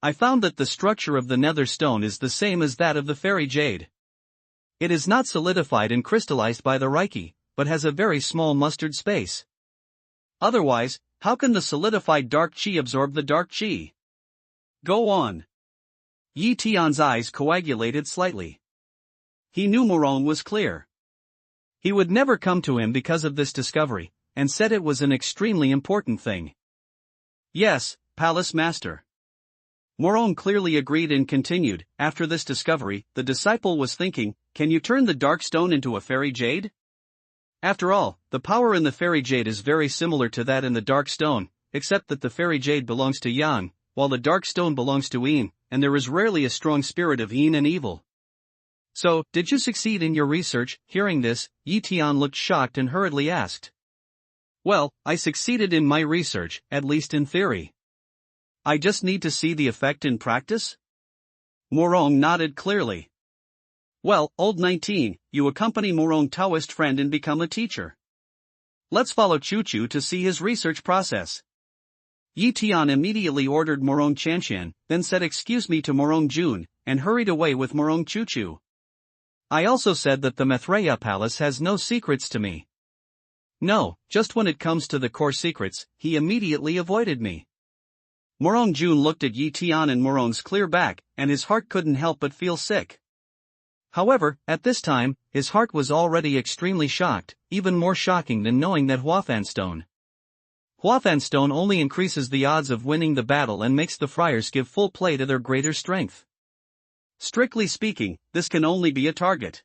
I found that the structure of the nether stone is the same as that of the fairy jade. It is not solidified and crystallized by the Reiki, but has a very small mustard space. Otherwise, how can the solidified dark qi absorb the dark qi? Go on. Yi Tian's eyes coagulated slightly. He knew Morong was clear. He would never come to him because of this discovery, and said it was an extremely important thing. Yes, Palace Master. Morong clearly agreed and continued. After this discovery, the disciple was thinking, can you turn the dark stone into a fairy jade? After all, the power in the fairy jade is very similar to that in the dark stone, except that the fairy jade belongs to Yang, while the dark stone belongs to Yin, and there is rarely a strong spirit of Yin and evil. So, did you succeed in your research? Hearing this, Yi Tian looked shocked and hurriedly asked. Well, I succeeded in my research, at least in theory. I just need to see the effect in practice? Morong nodded clearly. Well, old 19, you accompany Morong Taoist friend and become a teacher. Let's follow Chu-Chu to see his research process. Yi Tian immediately ordered Morong Chanshan, then said excuse me to Morong Jun, and hurried away with Morong Chu-Chu. I also said that the Maitreya Palace has no secrets to me. No, just when it comes to the core secrets, he immediately avoided me. Morong Jun looked at Yi Tian and Morong's clear back, and his heart couldn't help but feel sick. However, at this time, his heart was already extremely shocked, even more shocking than knowing that Huafan Stone. Huafan Stone only increases the odds of winning the battle and makes the friars give full play to their greater strength. Strictly speaking, this can only be a target.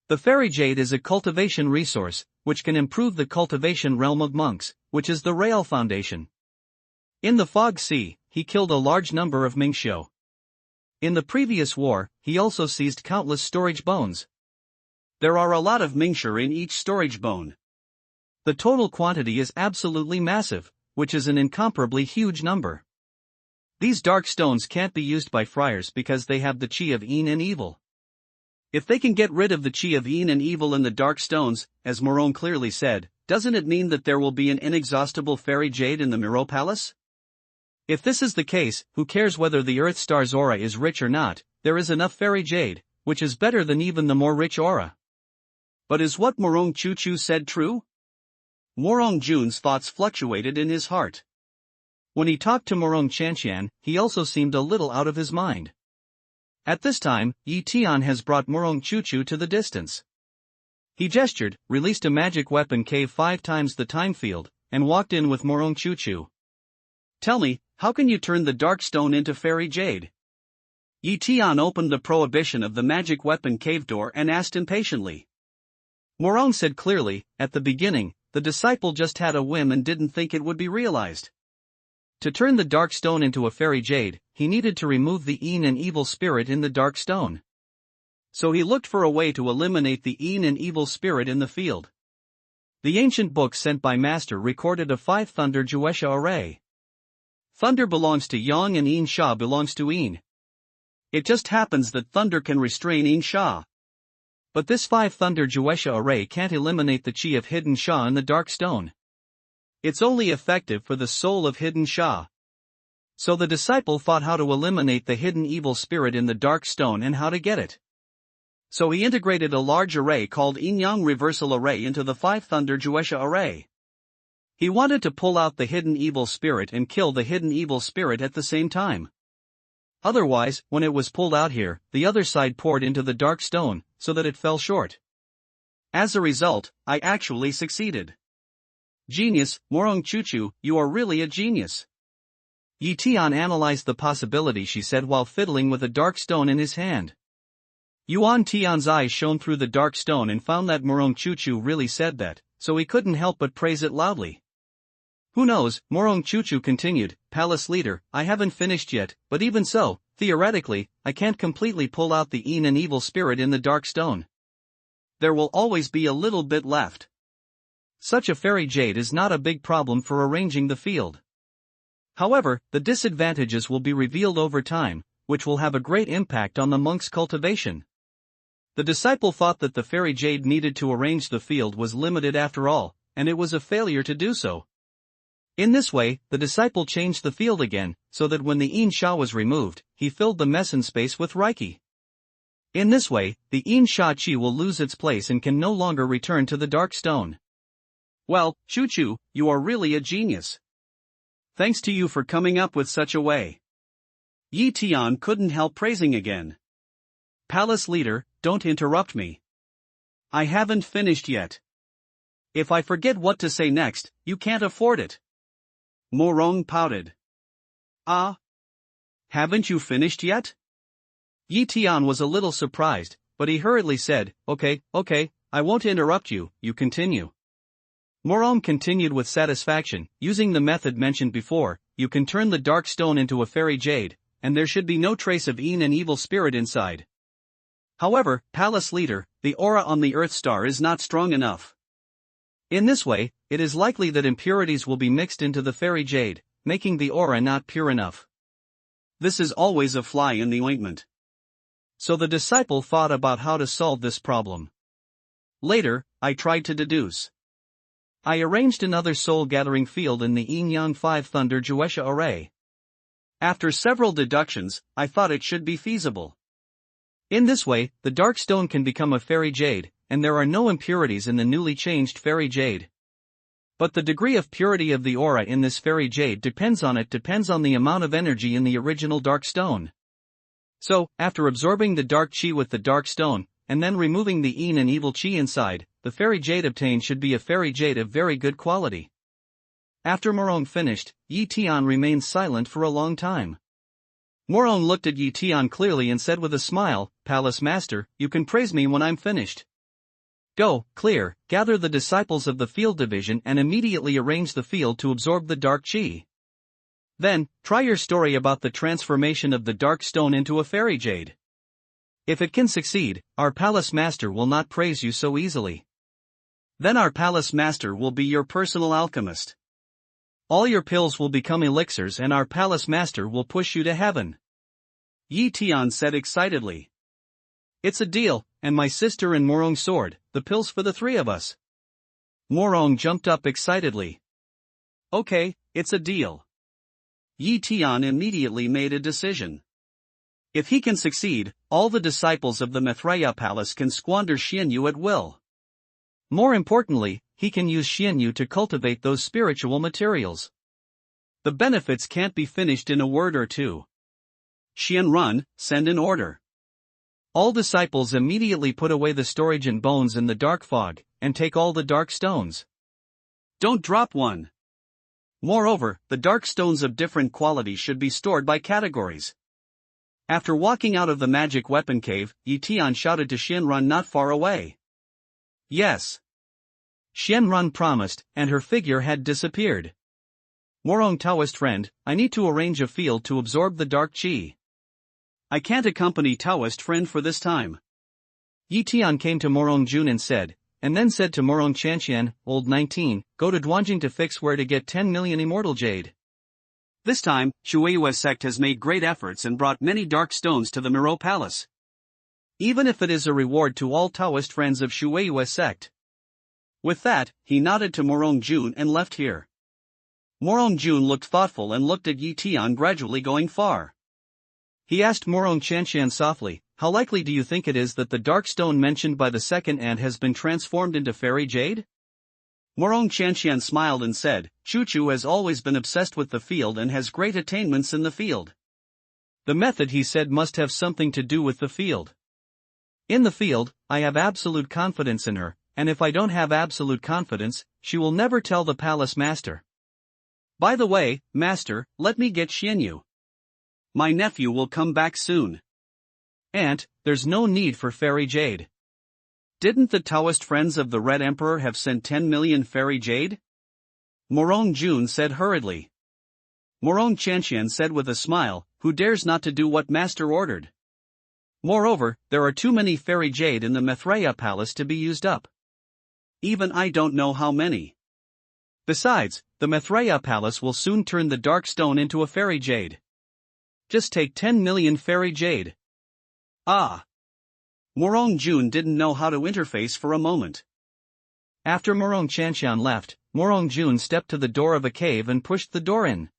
The fairy jade is a cultivation resource, which can improve the cultivation realm of monks, which is the Rael Foundation. In the Fog Sea, he killed a large number of Mingxiu. In the previous war, he also seized countless storage bones. There are a lot of Mingxiu in each storage bone. The total quantity is absolutely massive, which is an incomparably huge number. These dark stones can't be used by friars because they have the qi of Yin and evil. If they can get rid of the qi of Yin and evil in the dark stones, as Morong clearly said, doesn't it mean that there will be an inexhaustible fairy jade in the Miro Palace? If this is the case, who cares whether the Earth Star's aura is rich or not? There is enough fairy jade, which is better than even the more rich aura. But is what Morong Chu-Chu said true? Morong Jun's thoughts fluctuated in his heart. When he talked to Morong Chanshan, he also seemed a little out of his mind. At this time, Yi Tian has brought Morong Chu-Chu to the distance. He gestured, released a magic weapon cave 5 times the time field, and walked in with Morong Chu-Chu. Tell me, how can you turn the dark stone into fairy jade? Yi Tian opened the prohibition of the magic weapon cave door and asked impatiently. Morong said clearly, at the beginning, the disciple just had a whim and didn't think it would be realized. To turn the dark stone into a fairy jade, he needed to remove the Yin and evil spirit in the dark stone. So he looked for a way to eliminate the Yin and evil spirit in the field. The ancient book sent by Master recorded a 5 Thunder Juesha array. Thunder belongs to Yang and Yin Sha belongs to Yin. It just happens that thunder can restrain Yin Sha. But this 5 Thunder Juesha array can't eliminate the qi of hidden Sha in the dark stone. It's only effective for the soul of hidden Sha. So the disciple thought how to eliminate the hidden evil spirit in the dark stone and how to get it. So he integrated a large array called Yin-Yang Reversal Array into the 5 Thunder Juesha array. He wanted to pull out the hidden evil spirit and kill the hidden evil spirit at the same time. Otherwise, when it was pulled out here, the other side poured into the dark stone, so that it fell short. As a result, I actually succeeded. Genius, Morong Chu-Chu, you are really a genius. Yi Tian analyzed the possibility, she said while fiddling with a dark stone in his hand. Yuan Tian's eyes shone through the dark stone and found that Morong Chu-Chu really said that, so he couldn't help but praise it loudly. Who knows, Morong Chu-Chu continued, Palace Leader, I haven't finished yet, but even so, theoretically, I can't completely pull out the Yin and evil spirit in the dark stone. There will always be a little bit left. Such a fairy jade is not a big problem for arranging the field. However, the disadvantages will be revealed over time, which will have a great impact on the monk's cultivation. The disciple thought that the fairy jade needed to arrange the field was limited after all, and it was a failure to do so. In this way, the disciple changed the field again, so that when the Yin Sha was removed, he filled the Messen space with Reiki. In this way, the Yin Sha Qi will lose its place and can no longer return to the dark stone. Well, Chu, you are really a genius. Thanks to you for coming up with such a way. Yi Tian couldn't help praising again. Palace leader, don't interrupt me. I haven't finished yet. If I forget what to say next, you can't afford it. Morong pouted. Ah? Haven't you finished yet? Yi Tian was a little surprised, but he hurriedly said, Okay, I won't interrupt you, you continue. Morong continued with satisfaction, using the method mentioned before, you can turn the dark stone into a fairy jade, and there should be no trace of Yin and evil spirit inside. However, Palace leader, the aura on the Earth star is not strong enough. In this way, it is likely that impurities will be mixed into the fairy jade, making the aura not pure enough. This is always a fly in the ointment. So the disciple thought about how to solve this problem. Later, I tried to deduce. I arranged another soul-gathering field in the Yin-Yang 5 Thunder Juesha array. After several deductions, I thought it should be feasible. In this way, the dark stone can become a fairy jade, and there are no impurities in the newly changed fairy jade. But the degree of purity of the aura in this fairy jade depends on the amount of energy in the original dark stone. So, after absorbing the dark qi with the dark stone, and then removing the yin and evil qi inside, the fairy jade obtained should be a fairy jade of very good quality. After Morong finished, Yi Tian remained silent for a long time. Morong looked at Yi Tian clearly and said with a smile, Palace Master, you can praise me when I'm finished. Go, clear, gather the disciples of the field division and immediately arrange the field to absorb the dark qi. Then, try your story about the transformation of the dark stone into a fairy jade. If it can succeed, our Palace Master will not praise you so easily. Then our Palace Master will be your personal alchemist. All your pills will become elixirs and our Palace Master will push you to heaven. Yi Tian said excitedly. It's a deal, and my sister and Morong's sword, the pills for the three of us. Morong jumped up excitedly. Okay, it's a deal. Yi Tian immediately made a decision. If he can succeed, all the disciples of the Maitreya Palace can squander Xianyu at will. More importantly, he can use Xianyu to cultivate those spiritual materials. The benefits can't be finished in a word or two. Xianrun, send an order. All disciples immediately put away the storage and bones in the dark fog, and take all the dark stones. Don't drop one. Moreover, the dark stones of different quality should be stored by categories. After walking out of the magic weapon cave, Yi Tian shouted to Xianrun not far away. Yes. Xianrun promised, and her figure had disappeared. Morong Taoist friend, I need to arrange a field to absorb the dark qi. I can't accompany Taoist friend for this time. Yi Tian came to Morong Jun and said to Morong Chanxian, old 19, go to Duanjing to fix where to get 10 million immortal jade. This time, Shueiyue sect has made great efforts and brought many dark stones to the Miro Palace. Even if it is a reward to all Taoist friends of Shueiyue sect. With that, he nodded to Morong Jun and left here. Morong Jun looked thoughtful and looked at Yi Tian gradually going far. He asked Morong Chanxian softly, how likely do you think it is that the dark stone mentioned by the second ant has been transformed into fairy jade? Morong Chanxian smiled and said, Chu has always been obsessed with the field and has great attainments in the field. The method, he said, must have something to do with the field. In the field, I have absolute confidence in her, and if I don't have absolute confidence, she will never tell the Palace Master. By the way, Master, let me get Xianyu. My nephew will come back soon. Aunt, there's no need for fairy jade. Didn't the Taoist friends of the Red Emperor have sent 10 million fairy jade? Morong Jun said hurriedly. Morong Chanxian said with a smile, who dares not to do what Master ordered? Moreover, there are too many fairy jade in the Maitreya Palace to be used up. Even I don't know how many. Besides, the Maitreya Palace will soon turn the dark stone into a fairy jade. Just take 10 million fairy jade. Ah. Morong Jun didn't know how to interface for a moment. After Morong Chanxian left, Morong Jun stepped to the door of a cave and pushed the door in.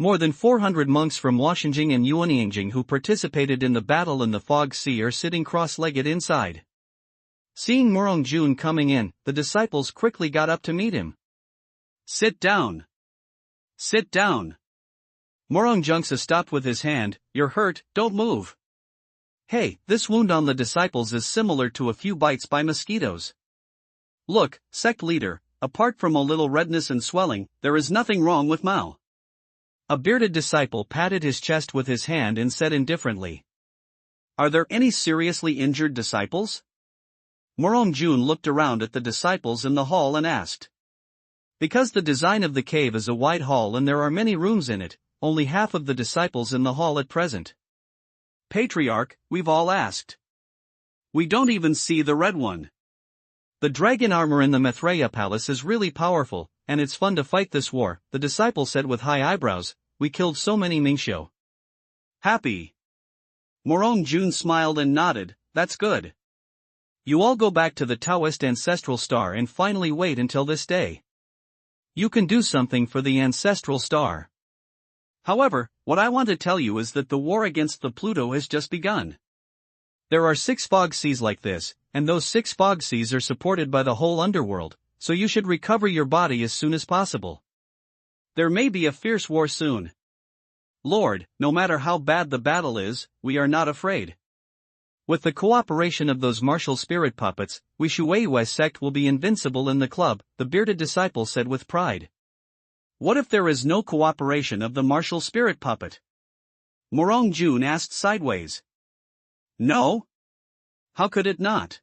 More than 400 monks from Washinjing and Yuanyingjing who participated in the battle in the Fog Sea are sitting cross-legged inside. Seeing Murong Jun coming in, the disciples quickly got up to meet him. Sit down. Sit down. Murong Jungsa stopped with his hand. You're hurt, don't move. Hey, this wound on the disciples is similar to a few bites by mosquitoes. Look, sect leader, apart from a little redness and swelling, there is nothing wrong with Mao. A bearded disciple patted his chest with his hand and said indifferently. Are there any seriously injured disciples? Murong Jun looked around at the disciples in the hall and asked. Because the design of the cave is a wide hall and there are many rooms in it, only half of the disciples in the hall at present. Patriarch, we've all asked. We don't even see the red one. The dragon armor in the Maitreya Palace is really powerful, and it's fun to fight this war, the disciple said with high eyebrows. We killed so many Mingxiu. Happy. Murong Jun smiled and nodded, that's good. You all go back to the Taoist ancestral star and finally wait until this day. You can do something for the ancestral star. However, what I want to tell you is that the war against the Pluto has just begun. There are 6 fog seas like this, and those 6 fog seas are supported by the whole underworld, so you should recover your body as soon as possible. There may be a fierce war soon. Lord, no matter how bad the battle is, we are not afraid. With the cooperation of those martial spirit puppets, we Shueiyue sect will be invincible in the club, the bearded disciple said with pride. What if there is no cooperation of the martial spirit puppet? Murong Jun asked sideways. No? How could it not?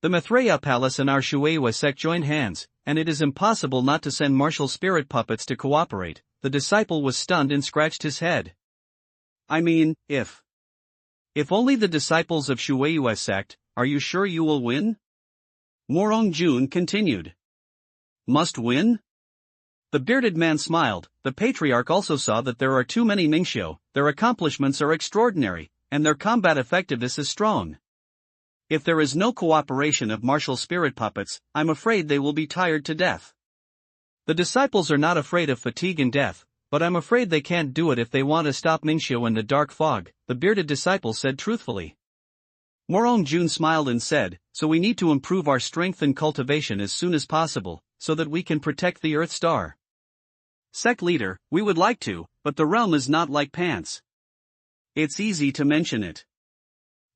The Maitreya Palace and our Shueiyue sect join hands, and it is impossible not to send martial spirit puppets to cooperate. The disciple was stunned and scratched his head. I mean, if only the disciples of Shueiyue sect, are you sure you will win? Murong Jun continued. Must win? The bearded man smiled. The patriarch also saw that there are too many Mingxiu, their accomplishments are extraordinary, and their combat effectiveness is strong. If there is no cooperation of martial spirit puppets, I'm afraid they will be tired to death. The disciples are not afraid of fatigue and death, but I'm afraid they can't do it if they want to stop Mingxiu in the dark fog, the bearded disciple said truthfully. Murong Jun smiled and said, so we need to improve our strength and cultivation as soon as possible, so that we can protect the Earth Star. Sect leader, we would like to, but the realm is not like pants. It's easy to mention it.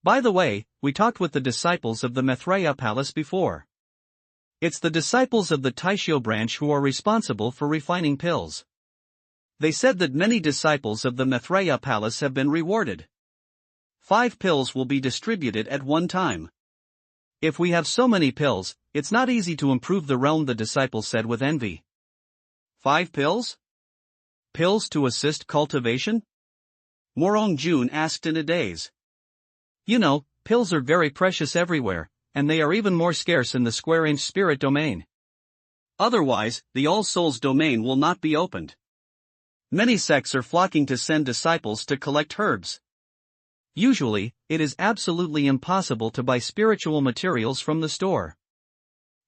By the way, we talked with the disciples of the Maitreya Palace before. It's the disciples of the Taisho branch who are responsible for refining pills. They said that many disciples of the Maitreya Palace have been rewarded. 5 pills will be distributed at one time. If we have so many pills, it's not easy to improve the realm, the disciple said with envy. 5 pills? Pills to assist cultivation? Murong Jun asked in a daze. You know, pills are very precious everywhere, and they are even more scarce in the square-inch spirit domain. Otherwise, the All Souls domain will not be opened. Many sects are flocking to send disciples to collect herbs. Usually, it is absolutely impossible to buy spiritual materials from the store.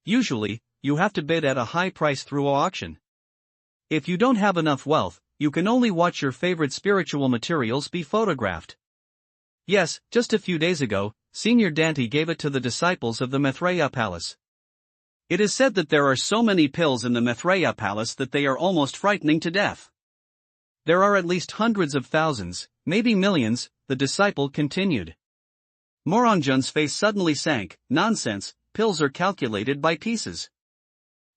Usually, you have to bid at a high price through auction. If you don't have enough wealth, you can only watch your favorite spiritual materials be photographed. Yes, just a few days ago, Senior Dante gave it to the disciples of the Maitreya Palace. It is said that there are so many pills in the Maitreya Palace that they are almost frightening to death. There are at least hundreds of thousands, maybe millions, the disciple continued. Murong Jun's face suddenly sank. Nonsense, pills are calculated by pieces.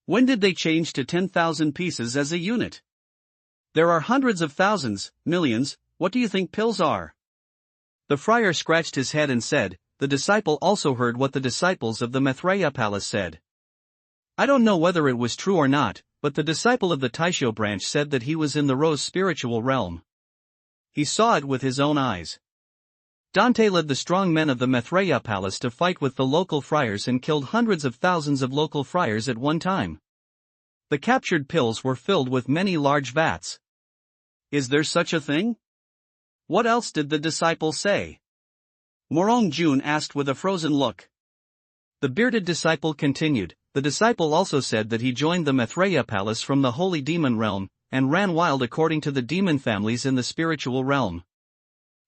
When did they change to 10,000 pieces as a unit? There are hundreds of thousands, millions, what do you think pills are? The friar scratched his head and said, the disciple also heard what the disciples of the Maitreya Palace said. I don't know whether it was true or not, but the disciple of the Taisho branch said that he was in the Rose spiritual realm. He saw it with his own eyes. Dante led the strong men of the Maitreya Palace to fight with the local friars and killed hundreds of thousands of local friars at one time. The captured pills were filled with many large vats. Is there such a thing? What else did the disciple say? Murong Jun asked with a frozen look. The bearded disciple continued. The disciple also said that he joined the Maitreya Palace from the Holy Demon Realm, and ran wild according to the demon families in the spiritual realm.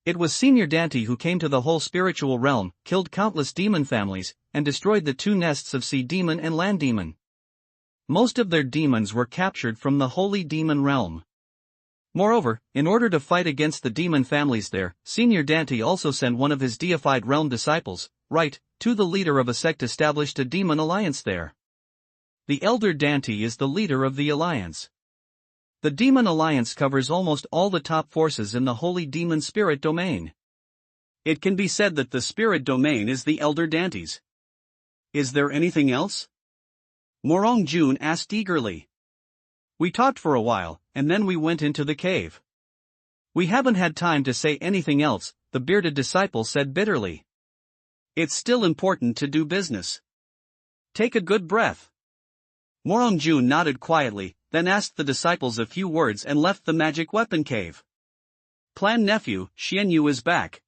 It was Senior Dante who came to the whole spiritual realm, killed countless demon families, and destroyed the two nests of sea demon and land demon. Most of their demons were captured from the holy demon realm. Moreover, in order to fight against the demon families there, Senior Dante also sent one of his deified realm disciples, right, to the leader of a sect established a demon alliance there. The Elder Dante is the leader of the alliance. The demon alliance covers almost all the top forces in the holy demon spirit domain. It can be said that the spirit domain is the Elder Dante's. Is there anything else? Morong Jun asked eagerly. We talked for a while, and then we went into the cave. We haven't had time to say anything else, the bearded disciple said bitterly. It's still important to do business. Take a good breath. Morong Jun nodded quietly, then asked the disciples a few words and left the magic weapon cave. Clan nephew, Xian Yu is back.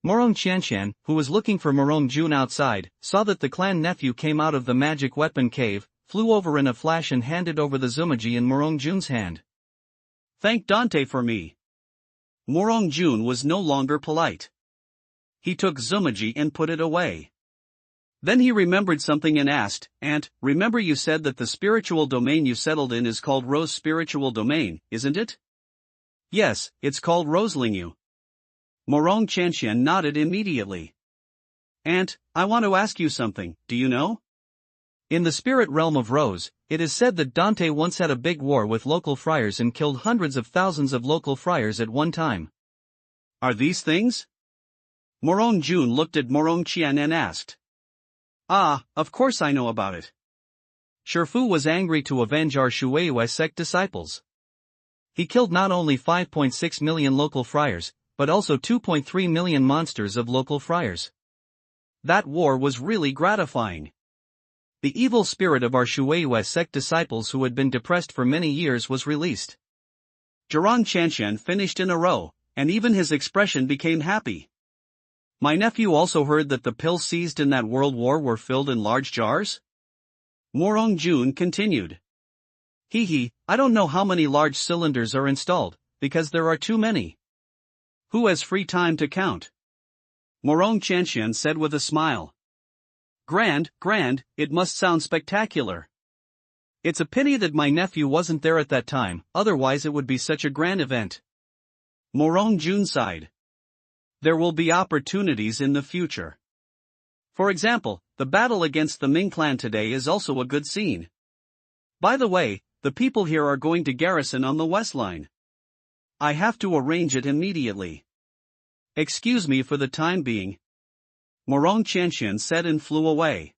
Morong Qianshan, who was looking for Morong Jun outside, saw that the clan nephew came out of the magic weapon cave, flew over in a flash and handed over the Zumaji in Morong Jun's hand. Thank Dante for me. Morong Jun was no longer polite. He took Zumaji and put it away. Then he remembered something and asked, Aunt, remember you said that the spiritual domain you settled in is called Rose Spiritual Domain, isn't it? Yes, it's called Roselingyu. Morong Qianshan nodded immediately. Aunt, I want to ask you something, do you know? In the spirit realm of Rose, it is said that Dante once had a big war with local friars and killed hundreds of thousands of local friars at one time. Are these things? Morong Jun looked at Morong Qian and asked. Ah, of course I know about it. Shifu was angry to avenge our Shueiyue sect disciples. He killed not only 5.6 million local friars, but also 2.3 million monsters of local friars. That war was really gratifying. The evil spirit of our Shueiyue sect disciples who had been depressed for many years was released. Jiran Chanshan finished in a row, and even his expression became happy. My nephew also heard that the pills seized in that world war were filled in large jars? Morong Jun continued. I don't know how many large cylinders are installed, because there are too many. Who has free time to count? Morong Chanshan said with a smile. Grand, it must sound spectacular. It's a pity that my nephew wasn't there at that time, otherwise it would be such a grand event. Morong Jun sighed. There will be opportunities in the future. For example, the battle against the Ming clan today is also a good scene. By the way, the people here are going to garrison on the west line. I have to arrange it immediately. Excuse me for the time being. Morong Qianshan said and flew away.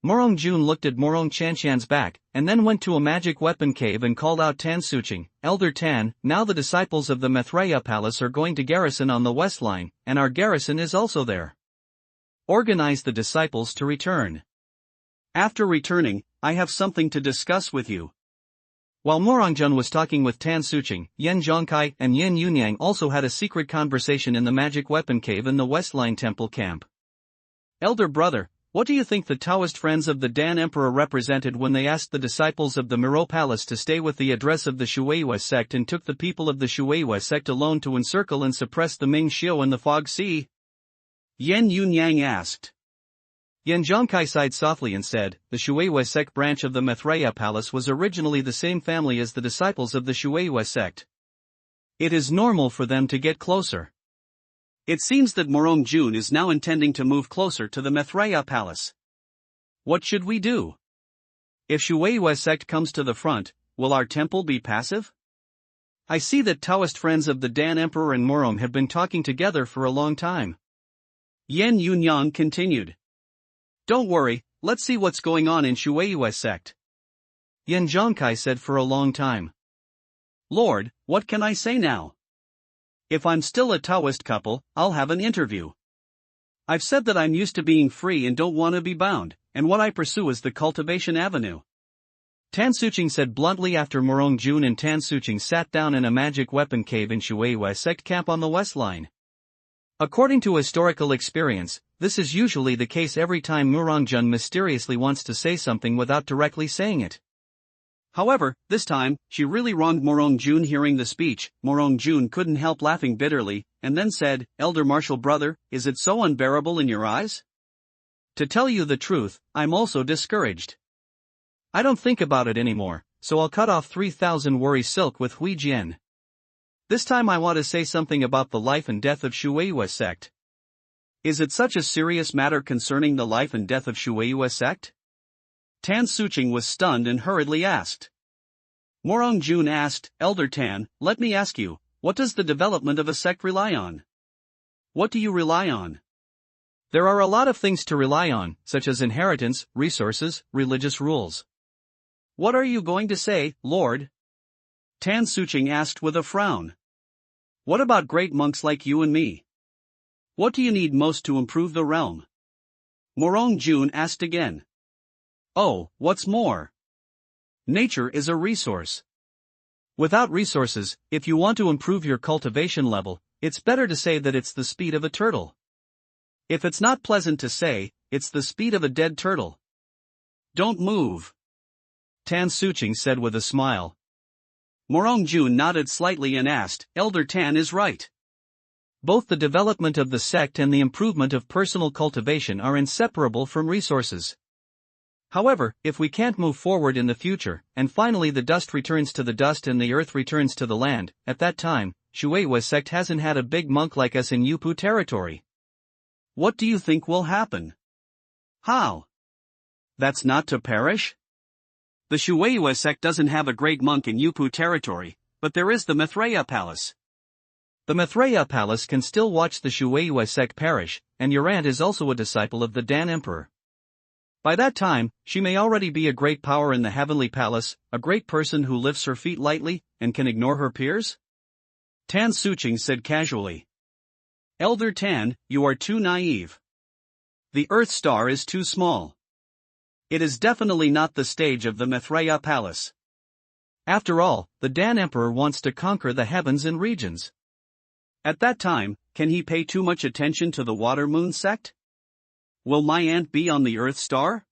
Morong Jun looked at Morong Qianshan's back, and then went to a magic weapon cave and called out Tan Suching, Elder Tan, now the disciples of the Maitreya Palace are going to garrison on the west line, and our garrison is also there. Organize the disciples to return. After returning, I have something to discuss with you. While Morongjun was talking with Tan Suching, Yen Zhongkai and Yen Yunyang also had a secret conversation in the magic weapon cave in the Westline Temple camp. Elder brother, what do you think the Taoist friends of the Dan Emperor represented when they asked the disciples of the Miro Palace to stay with the address of the Shueiyue sect and took the people of the Shueiyue sect alone to encircle and suppress the Ming Xiu in the Fog Sea? Yen Yunyang asked. Yen Zhongkai sighed softly and said, the Shueiyue sect branch of the Maitreya Palace was originally the same family as the disciples of the Shueiyue sect. It is normal for them to get closer. It seems that Morong Jun is now intending to move closer to the Maitreya Palace. What should we do? If Shueiyue sect comes to the front, will our temple be passive? I see that Taoist friends of the Dan Emperor and Morong have been talking together for a long time. Yen Yunyang continued. Don't worry, let's see what's going on in Shueiyue sect. Yen Zhongkai said for a long time. Lord, what can I say now? If I'm still a Taoist couple, I'll have an interview. I've said that I'm used to being free and don't want to be bound, and what I pursue is the cultivation avenue. Tan Suching said bluntly after Morong Jun and Tan Suching sat down in a magic weapon cave in Shueiyue sect camp on the west line. According to historical experience, this is usually the case every time Morongjun mysteriously wants to say something without directly saying it. However, this time, she really wronged Morong Jun. Hearing the speech, Morong Jun couldn't help laughing bitterly, and then said, "Elder Martial brother, is it so unbearable in your eyes? To tell you the truth, I'm also discouraged. I don't think about it anymore, so I'll cut off 3,000 worry silk with Hui Jian. This time I want to say something about the life and death of Shueiyue sect. Is it such a serious matter concerning the life and death of Shueiyue sect?" Tan Suching was stunned and hurriedly asked. Morong Jun asked, "Elder Tan, let me ask you, what does the development of a sect rely on? What do you rely on?" There are a lot of things to rely on, such as inheritance, resources, religious rules. What are you going to say, Lord? Tan Suching asked with a frown. What about great monks like you and me? What do you need most to improve the realm? Morong Jun asked again. Oh, what's more? Nature is a resource. Without resources, if you want to improve your cultivation level, it's better to say that it's the speed of a turtle. If it's not pleasant to say, it's the speed of a dead turtle. Don't move, Tan Suching said with a smile. Morong Jun nodded slightly and asked, "Elder Tan is right. Both the development of the sect and the improvement of personal cultivation are inseparable from resources. However, if we can't move forward in the future, and finally the dust returns to the dust and the earth returns to the land, at that time, Shueiyue sect hasn't had a big monk like us in Yupu territory. What do you think will happen? How? That's not to perish? The Shueiyue sect doesn't have a great monk in Yupu territory, but there is the Mithraea Palace. The Mithraea Palace can still watch the Shueiyue sect perish, and your aunt is also a disciple of the Dan Emperor. By that time, she may already be a great power in the Heavenly Palace, a great person who lifts her feet lightly, and can ignore her peers?" Tan Suching said casually. "Elder Tan, you are too naive. The Earth Star is too small. It is definitely not the stage of the Mithraea Palace. After all, the Dan Emperor wants to conquer the heavens and regions. At that time, can he pay too much attention to the Water Moon sect? Will my aunt be on the Earth Star?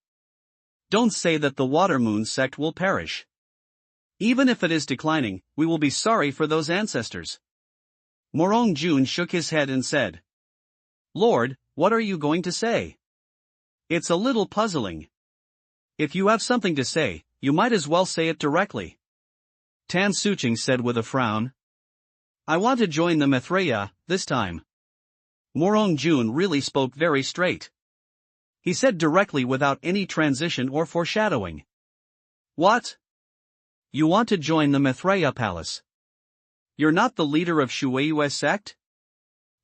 Don't say that the Water Moon sect will perish. Even if it is declining, we will be sorry for those ancestors." Morong Jun shook his head and said, "Lord, what are you going to say? It's a little puzzling. If you have something to say, you might as well say it directly." Tan Suching said with a frown. "I want to join the Mithraea, this time." Morong Jun really spoke very straight. He said directly without any transition or foreshadowing. "What? You want to join the Mithraea Palace? You're not the leader of Shueiyue sect?"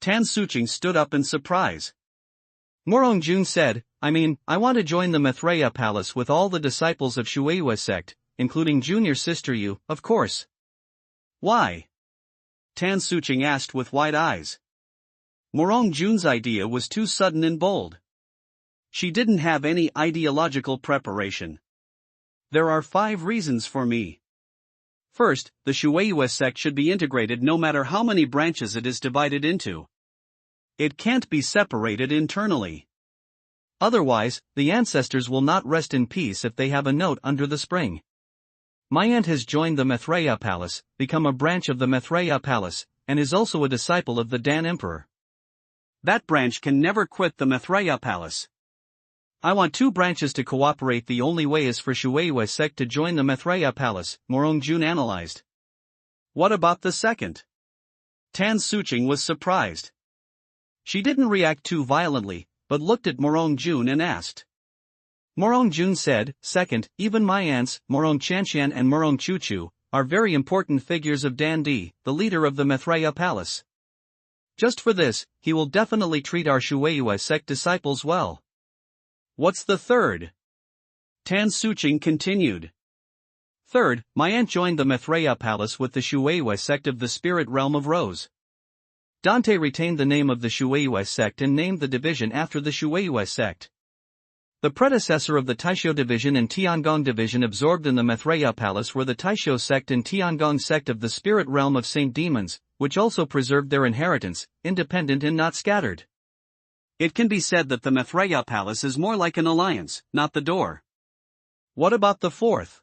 Tan Suching stood up in surprise. Morong Jun said, I want to join the Mithraea Palace with all the disciples of Shueiyue sect, including junior sister Yu, of course." "Why?" Tan Suching asked with wide eyes. Morong Jun's idea was too sudden and bold. She didn't have any ideological preparation. "There are 5 reasons for me. First, the Shueiyue sect should be integrated no matter how many branches it is divided into. It can't be separated internally. Otherwise, the ancestors will not rest in peace if they have a note under the spring. My aunt has joined the Mithraea Palace, become a branch of the Mithraea Palace, and is also a disciple of the Dan Emperor. That branch can never quit the Mithraea Palace. I want 2 branches to cooperate. The only way is for Shueiyue sect to join the Mithraea Palace," Morong Jun analyzed. "What about the second?" Tan Suching was surprised. She didn't react too violently, but looked at Morong Jun and asked. Morong Jun said, "Second, even my aunts, Morong Chanshan and Morong Chuchu, are very important figures of Dan Di, the leader of the Mithraea Palace. Just for this, he will definitely treat our Shueiyue sect disciples well." "What's the third?" Tan Suching continued. "Third, my aunt joined the Mithraea Palace with the Shueiyue sect of the spirit realm of Rose. Dante retained the name of the Shueiyue sect and named the division after the Shueiyue sect. The predecessor of the Taisho division and Tiangong division absorbed in the Mithraea Palace were the Taisho sect and Tiangong sect of the spirit realm of Saint Demons, which also preserved their inheritance, independent and not scattered. It can be said that the Mithraea Palace is more like an alliance, not the door." "What about the fourth?"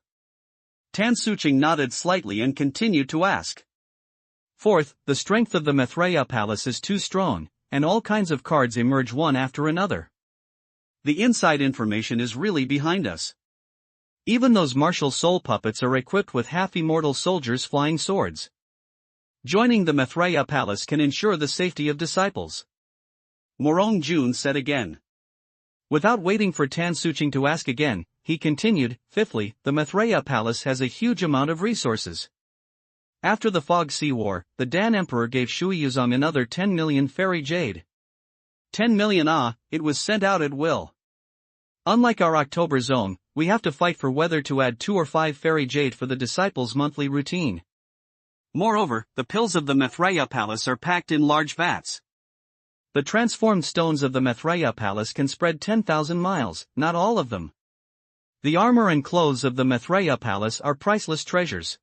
Tan Suching nodded slightly and continued to ask. Fourth, the strength of the Maitreya Palace is too strong, and all kinds of cards emerge one after another. The inside information is really behind us. Even those martial soul puppets are equipped with half-immortal soldiers flying swords. Joining the Maitreya Palace can ensure the safety of disciples. Morong Jun said again. Without waiting for Tan Suching to ask again, he continued, fifthly, the Maitreya Palace has a huge amount of resources. After the Fog Sea War, the Dan Emperor gave Shui Yuzong another 10 million fairy jade. 10 million it was sent out at will. Unlike our October zone, we have to fight for whether to add 2 or 5 fairy jade for the disciples' monthly routine. Moreover, the pills of the Maitreya Palace are packed in large vats. The transformed stones of the Maitreya Palace can spread 10,000 miles, not all of them. The armor and clothes of the Maitreya Palace are priceless treasures.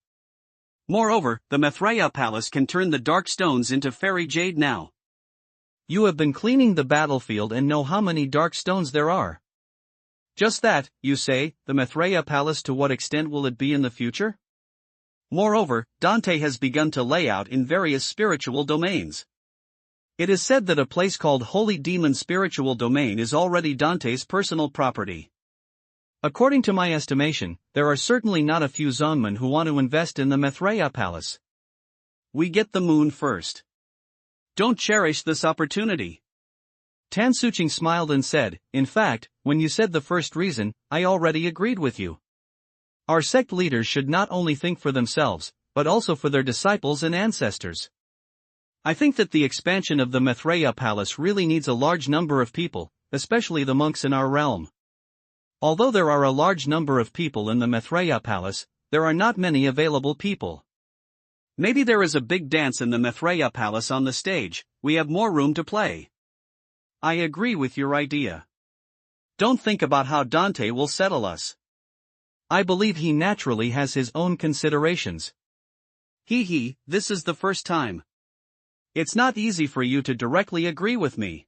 Moreover, the Maitreya Palace can turn the dark stones into fairy jade now. You have been cleaning the battlefield and know how many dark stones there are. Just that, you say, the Maitreya Palace, to what extent will it be in the future? Moreover, Dante has begun to lay out in various spiritual domains. It is said that a place called Holy Demon Spiritual Domain is already Dante's personal property. According to my estimation, there are certainly not a few Zonmen who want to invest in the Maitreya Palace. We get the moon first. Don't cherish this opportunity. Tan Suching smiled and said, in fact, when you said the first reason, I already agreed with you. Our sect leaders should not only think for themselves, but also for their disciples and ancestors. I think that the expansion of the Maitreya Palace really needs a large number of people, especially the monks in our realm. Although there are a large number of people in the Maitreya Palace, there are not many available people. Maybe there is a big dance in the Maitreya Palace on the stage, we have more room to play. I agree with your idea. Don't think about how Dante will settle us. I believe he naturally has his own considerations. This is the first time. It's not easy for you to directly agree with me.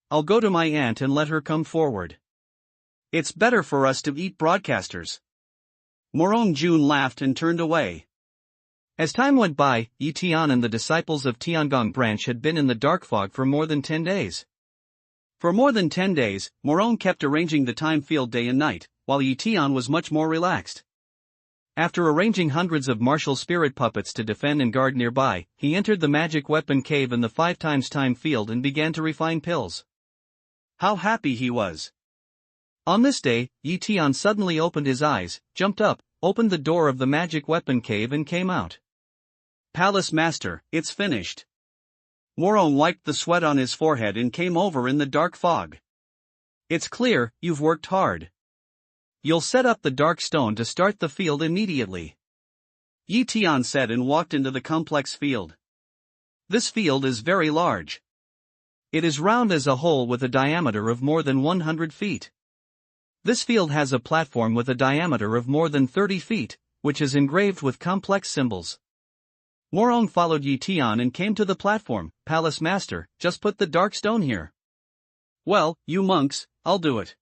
I'll go to my aunt and let her come forward. It's better for us to eat broadcasters. Morong Jun laughed and turned away. As time went by, Tian and the disciples of Tiangong branch had been in the dark fog for more than 10 days. For more than 10 days, Morong kept arranging the time field day and night, while Tian was much more relaxed. After arranging hundreds of martial spirit puppets to defend and guard nearby, he entered the magic weapon cave in the 5 times time field and began to refine pills. How happy he was. On this day, Tian suddenly opened his eyes, jumped up, opened the door of the magic weapon cave and came out. Palace Master, it's finished. Morong wiped the sweat on his forehead and came over in the dark fog. It's clear, you've worked hard. You'll set up the dark stone to start the field immediately. Tian said and walked into the complex field. This field is very large. It is round as a hole with a diameter of more than 100 feet. This field has a platform with a diameter of more than 30 feet, which is engraved with complex symbols. Morong followed Tian and came to the platform. Palace Master, just put the dark stone here. Well, you monks, I'll do it.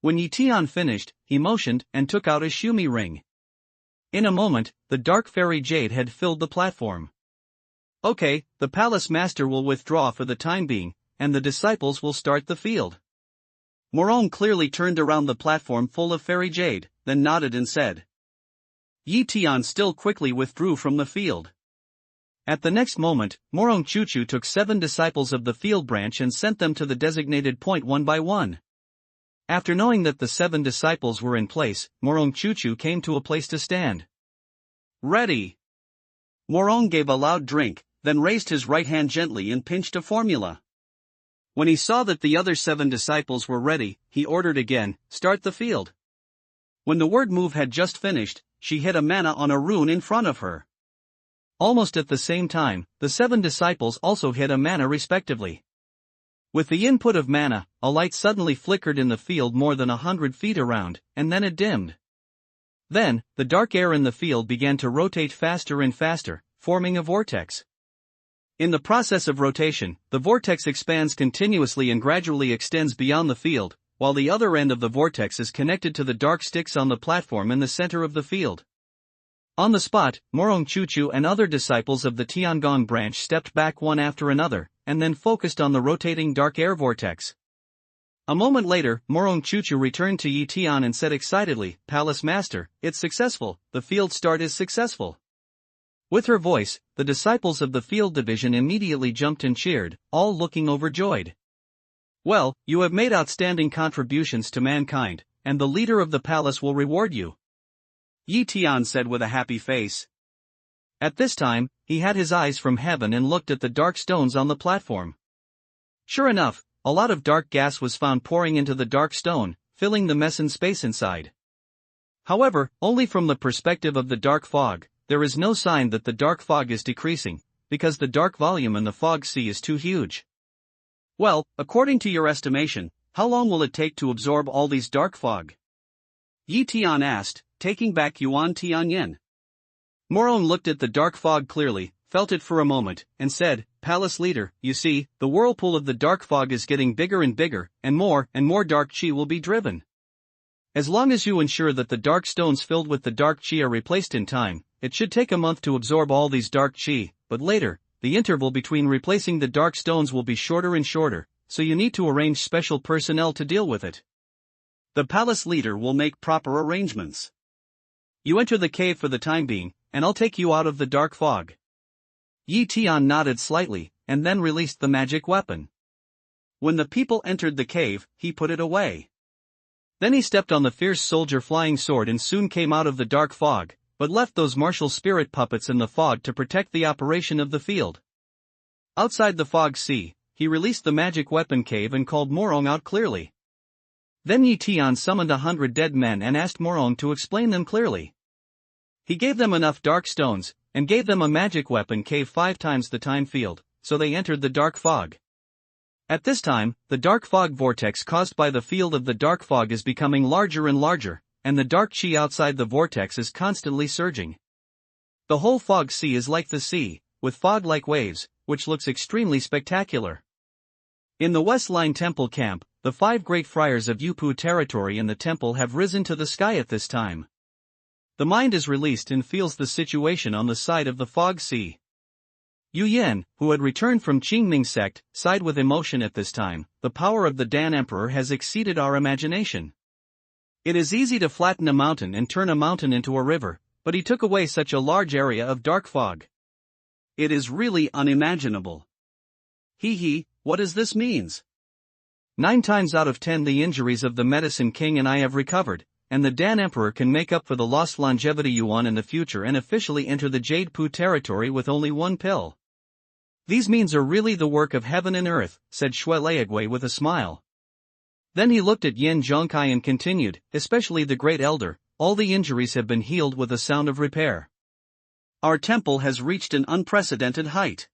When Tian finished, he motioned and took out a shumi ring. In a moment, the dark fairy jade had filled the platform. Okay, the Palace Master will withdraw for the time being, and the disciples will start the field. Morong clearly turned around the platform full of fairy jade, then nodded and said. Tian still quickly withdrew from the field. At the next moment, Morong Chuchu took 7 disciples of the field branch and sent them to the designated point one by one. After knowing that the 7 disciples were in place, Morong Chuchu came to a place to stand. Ready. Morong gave a loud drink, then raised his right hand gently and pinched a formula. When he saw that the other 7 disciples were ready, he ordered again, start the field. When the word move had just finished, she hit a mana on a rune in front of her. Almost at the same time, the 7 disciples also hit a mana respectively. With the input of mana, a light suddenly flickered in the field more than 100 feet around, and then it dimmed. Then, the dark air in the field began to rotate faster and faster, forming a vortex. In the process of rotation, the vortex expands continuously and gradually extends beyond the field, while the other end of the vortex is connected to the dark sticks on the platform in the center of the field. On the spot, Morong Chuchu and other disciples of the Tiangong branch stepped back one after another, and then focused on the rotating dark air vortex. A moment later, Morong Chuchu returned to Yi Tian and said excitedly, "Palace Master, it's successful, the field start is successful." With her voice, the disciples of the field division immediately jumped and cheered, all looking overjoyed. "Well, you have made outstanding contributions to mankind, and the leader of the palace will reward you," Yi Tian said with a happy face. At this time, he had his eyes from heaven and looked at the dark stones on the platform. Sure enough, a lot of dark gas was found pouring into the dark stone, filling the meson space inside. However, only from the perspective of the dark fog, there is no sign that the dark fog is decreasing, because the dark volume in the fog sea is too huge. "Well, according to your estimation, how long will it take to absorb all these dark fog?" Yi Tian asked, taking back Yuan Tianyin. Morong looked at the dark fog clearly, felt it for a moment, and said, "Palace leader, you see, the whirlpool of the dark fog is getting bigger and bigger, and more dark chi will be driven. As long as you ensure that the dark stones filled with the dark chi are replaced in time, it should take a month to absorb all these dark chi, but later, the interval between replacing the dark stones will be shorter and shorter, so you need to arrange special personnel to deal with it. The palace leader will make proper arrangements. You enter the cave for the time being, and I'll take you out of the dark fog." Yi Tian nodded slightly, and then released the magic weapon. When the people entered the cave, he put it away. Then he stepped on the fierce soldier flying sword and soon came out of the dark fog, but left those martial spirit puppets in the fog to protect the operation of the field. Outside the fog sea, he released the magic weapon cave and called Morong out clearly. Then Yi Tian summoned 100 dead men and asked Morong to explain them clearly. He gave them enough dark stones, and gave them a magic weapon cave 5 times the time field, so they entered the dark fog. At this time, the dark fog vortex caused by the field of the dark fog is becoming larger and larger, and the dark chi outside the vortex is constantly surging. The whole fog sea is like the sea, with fog-like waves, which looks extremely spectacular. In the West Line Temple camp, the 5 great friars of Yupu territory in the temple have risen to the sky at this time. The mind is released and feels the situation on the side of the fog sea. Yu Yan, who had returned from Qingming sect, sighed with emotion at this time. "The power of the Dan Emperor has exceeded our imagination. It is easy to flatten a mountain and turn a mountain into a river, but he took away such a large area of dark fog. It is really unimaginable. What does this means? 9 times out of 10 the injuries of the Medicine King and I have recovered, and the Dan Emperor can make up for the lost longevity Yuan in the future and officially enter the Jade Pu territory with only 1 pill. These means are really the work of heaven and earth," said Shui Leagui with a smile. Then he looked at Yin Zhongkai and continued, "Especially the Great Elder, all the injuries have been healed with a sound of repair. Our temple has reached an unprecedented height.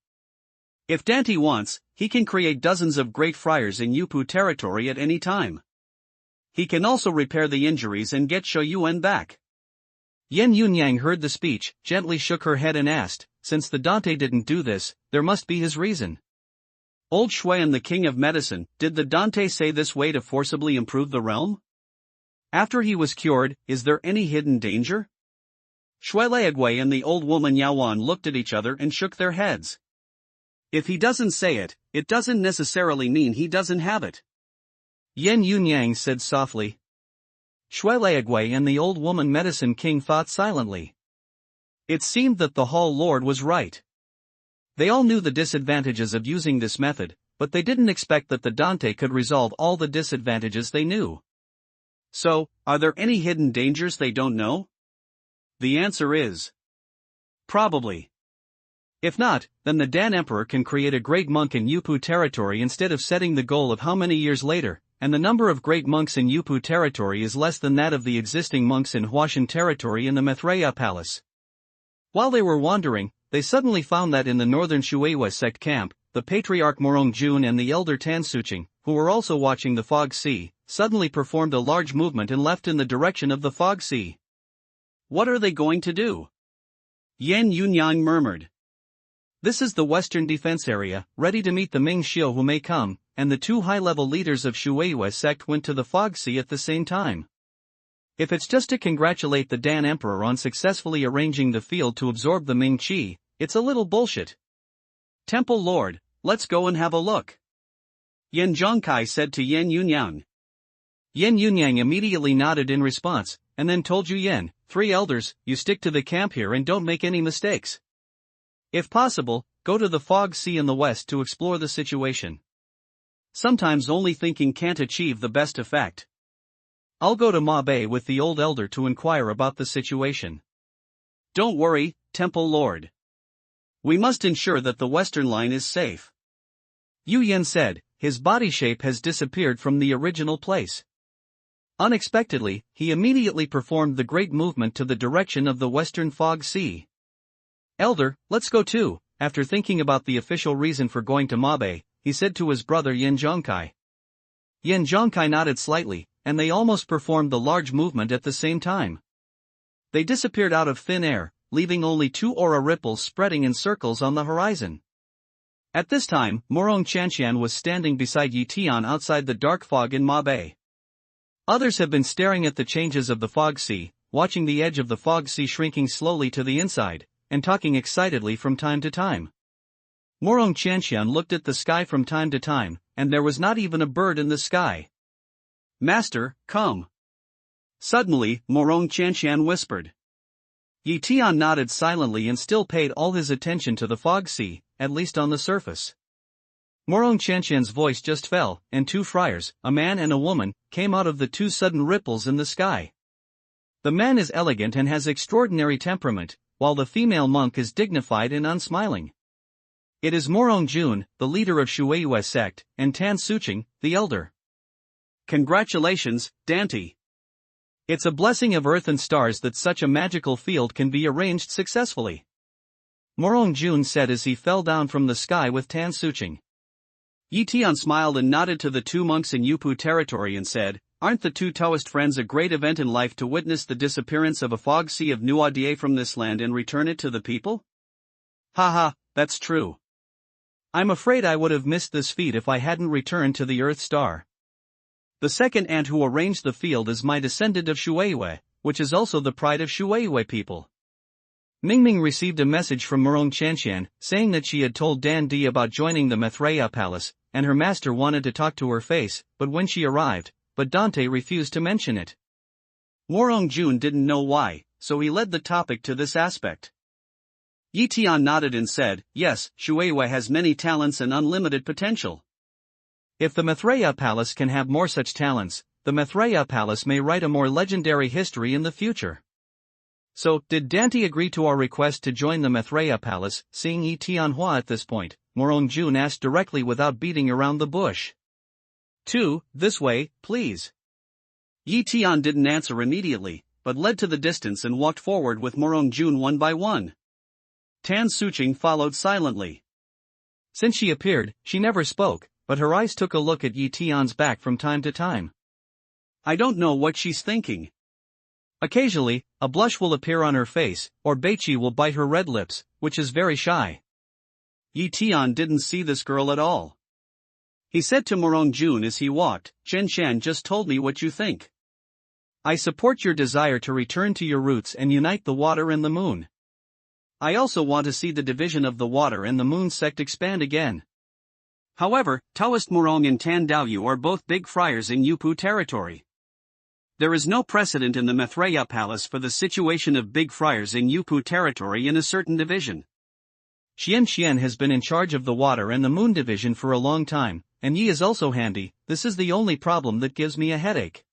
If Dante wants, he can create dozens of great friars in Yupu territory at any time. He can also repair the injuries and get Shou Yuan back." Yen Yunyang heard the speech, gently shook her head and asked, "Since the Dante didn't do this, there must be his reason. Old Shui and the King of Medicine, did the Dante say this way to forcibly improve the realm? After he was cured, is there any hidden danger?" Shui Leagui and the old woman Yaowan looked at each other and shook their heads. If he doesn't say it, it doesn't necessarily mean he doesn't have it. Yen Yunyang said softly. Shui Leagui and the old woman Medicine King thought silently. It seemed that the Hall Lord was right. They all knew the disadvantages of using this method, but they didn't expect that the Dante could resolve all the disadvantages they knew. So, are there any hidden dangers they don't know? The answer is probably. If not, then the Dan Emperor can create a great monk in Yupu territory instead of setting the goal of how many years later, and the number of great monks in Yupu territory is less than that of the existing monks in Huashan territory in the Maitreya Palace. While they were wandering, they suddenly found that in the northern Shueihua sect camp, the Patriarch Morong Jun and the Elder Tan Suching, who were also watching the fog sea, suddenly performed a large movement and left in the direction of the fog sea. What are they going to do? Yan Yunyang murmured. This is the western defense area, ready to meet the Ming Xiu who may come, and the two high-level leaders of Shui sect went to the Fog Sea at the same time. If it's just to congratulate the Dan Emperor on successfully arranging the field to absorb the Ming Qi, it's a little bullshit. Temple Lord, let's go and have a look, Yan Zhongkai said to Yan Yunyang. Yan Yunyang immediately nodded in response, and then told Yu Yan, 3 elders, you stick to the camp here and don't make any mistakes. If possible, go to the Fog Sea in the west to explore the situation. Sometimes only thinking can't achieve the best effect. I'll go to Ma Bei with the old elder to inquire about the situation. Don't worry, Temple Lord. We must ensure that the western line is safe, Yu Yan said. His body shape has disappeared from the original place. Unexpectedly, he immediately performed the great movement to the direction of the western Fog Sea. Elder, let's go too. After thinking about the official reason for going to Ma Bei, he said to his brother Yan Zhongkai. Yan Zhongkai nodded slightly, and they almost performed the large movement at the same time. They disappeared out of thin air, leaving only 2 aura ripples spreading in circles on the horizon. At this time, Morong Chanshan was standing beside Yi Tian outside the dark fog in Ma Bei. Others have been staring at the changes of the Fog Sea, watching the edge of the Fog Sea shrinking slowly to the inside, and talking excitedly from time to time. Morong Chanshan looked at the sky from time to time, and there was not even a bird in the sky. Master, come. Suddenly, Morong Chanshan whispered. Yi Tian nodded silently and still paid all his attention to the Fog Sea, at least on the surface. Morong Chanshan's voice just fell, and 2 friars, a man and a woman, came out of the 2 sudden ripples in the sky. The man is elegant and has extraordinary temperament, while the female monk is dignified and unsmiling. It is Morong Jun, the leader of Shui sect, and Tan Suching, the elder. Congratulations, Dante. It's a blessing of earth and stars that such a magical field can be arranged successfully, Morong Jun said as he fell down from the sky with Tan Suching. Yi Tian smiled and nodded to the 2 monks in Yupu territory and said, aren't the 2 Taoist friends a great event in life to witness the disappearance of a Fog Sea of Nuadie from this land and return it to the people? Haha, that's true. I'm afraid I would have missed this feat if I hadn't returned to the Earth Star. The second ant who arranged the field is my descendant of Shuiwei, which is also the pride of Shuiwei people. Mingming received a message from Morong Chanshan, saying that she had told Dan Di about joining the Maitreya Palace, and her master wanted to talk to her face, but when she arrived, but Dante refused to mention it. Morong Jun didn't know why, so he led the topic to this aspect. Yi Tian nodded and said, yes, Shuiwei has many talents and unlimited potential. If the Maitreya Palace can have more such talents, the Maitreya Palace may write a more legendary history in the future. So, did Dante agree to our request to join the Maitreya Palace? Seeing Yi Tianhua at this point, Morong Jun asked directly without beating around the bush. 2, this way, please. Yi Tian didn't answer immediately, but led to the distance and walked forward with Morong Jun one by one. Tan Suching followed silently. Since she appeared, she never spoke, but her eyes took a look at Yi Tian's back from time to time. I don't know what she's thinking. Occasionally, a blush will appear on her face, or Beiqi will bite her red lips, which is very shy. Yi Tian didn't see this girl at all. He said to Morong Jun as he walked, Chen Shan just told me what you think. I support your desire to return to your roots and unite the water and the moon. I also want to see the division of the water and the moon sect expand again. However, Taoist Morong and Tan Daoyu are both big friars in Yupu territory. There is no precedent in the Maitreya Palace for the situation of big friars in Yupu territory in a certain division. Xian has been in charge of the water and the moon division for a long time, and Yi is also handy. This is the only problem that gives me a headache.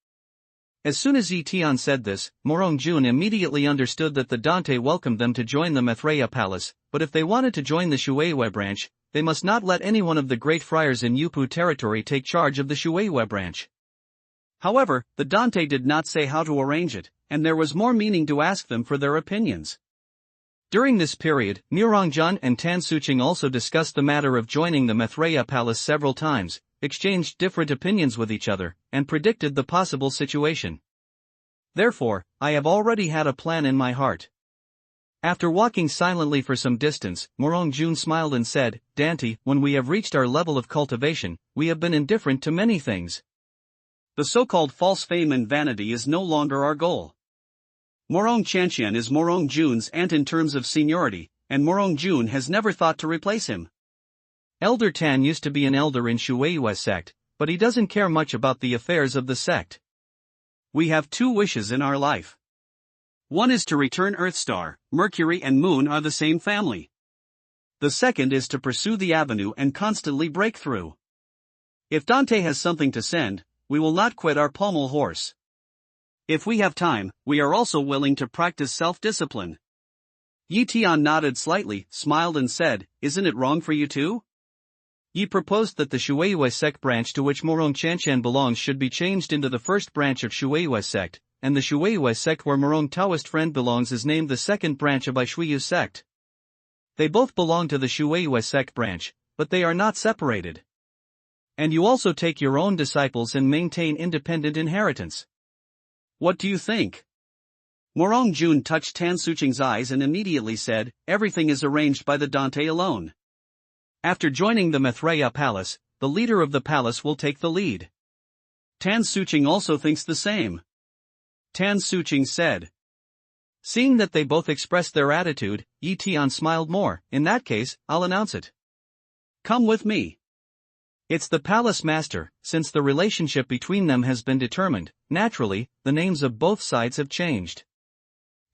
As soon as Yi Tian said this, Morong Jun immediately understood that the Dante welcomed them to join the Maitreya Palace, but if they wanted to join the Shuiwei branch, they must not let any one of the great friars in Yupu territory take charge of the Shuiwei branch. However, the Dante did not say how to arrange it, and there was more meaning to ask them for their opinions. During this period, Morong and Tan Suching also discussed the matter of joining the Maitreya Palace several times, exchanged different opinions with each other, and predicted the possible situation. Therefore, I have already had a plan in my heart. After walking silently for some distance, Morong Jun smiled and said, Dante, when we have reached our level of cultivation, we have been indifferent to many things. The so-called false fame and vanity is no longer our goal. Morong Chantian is Morong Jun's aunt in terms of seniority, and Morong Jun has never thought to replace him. Elder Tan used to be an elder in Shueiyue's sect, but he doesn't care much about the affairs of the sect. We have two wishes in our life. One is to return Earthstar. Mercury and Moon are the same family. The second is to pursue the avenue and constantly break through. If Dante has something to send, we will not quit our pommel horse. If we have time, we are also willing to practice self-discipline. Yi Tian nodded slightly, smiled and said, Isn't it wrong for you too? Yi proposed that the Shueiyue sect branch to which Morong Chantian belongs should be changed into the first branch of Shueiyue sect, and the Shueiyue sect where Morong Taoist friend belongs is named the second branch of Ishuiyu sect. They both belong to the Shueiyue sect branch, but they are not separated. And you also take your own disciples and maintain independent inheritance. What do you think? Morong Jun touched Tan Suching's eyes and immediately said, Everything is arranged by the Dante alone. After joining the Maitreya palace, the leader of the palace will take the lead. Tan Suching also thinks the same. Tan Suching said. Seeing that they both expressed their attitude, Yi Tian smiled more. In that case, I'll announce it. Come with me. It's the palace master. Since the relationship between them has been determined, naturally, the names of both sides have changed.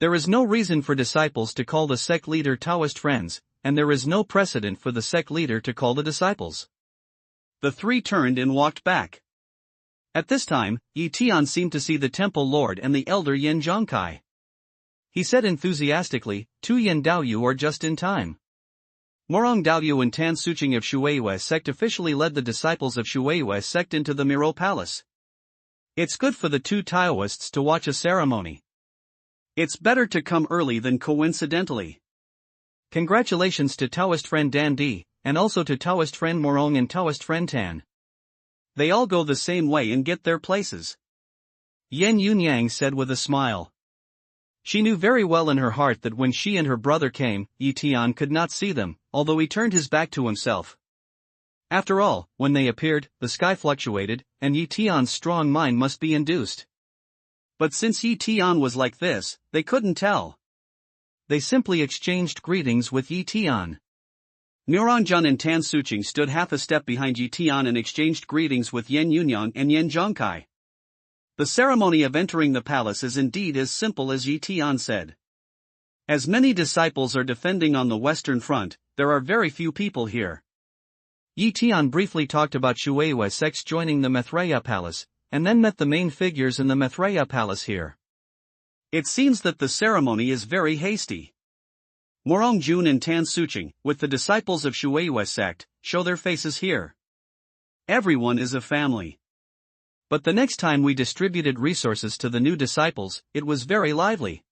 There is no reason for disciples to call the sect leader Taoist friends, and there is no precedent for the sect leader to call the disciples. The three turned and walked back. At this time, Yi Tian seemed to see the temple lord and the elder Yen Zhongkai. He said enthusiastically, 2 Yen Daoyu are just in time. Morong Daoyu and Tan Suching of Shueiyue sect officially led the disciples of Shueiyue sect into the Miro Palace. It's good for the two Taoists to watch a ceremony. It's better to come early than coincidentally. Congratulations to Taoist friend Dan Di, and also to Taoist friend Morong and Taoist friend Tan. They all go the same way and get their places. Yen Yunyang said with a smile. She knew very well in her heart that when she and her brother came, Yi Tian could not see them, although he turned his back to himself. After all, when they appeared, the sky fluctuated, and Yi Tian's strong mind must be induced. But since Yi Tian was like this, they couldn't tell. They simply exchanged greetings with Yi Tian. Mirangjun and Tan Suching stood half a step behind Yi Tian and exchanged greetings with Yen Yunyang and Yen Zhongkai. The ceremony of entering the palace is indeed as simple as Yi Tian said. As many disciples are defending on the western front, there are very few people here. Yi Tian briefly talked about Shueiyue sects joining the Maitreya palace, and then met the main figures in the Maitreya palace here. It seems that the ceremony is very hasty. Morong Jun and Tan Suching, with the disciples of Shueiyue sect, show their faces here. Everyone is a family. But the next time we distributed resources to the new disciples, it was very lively.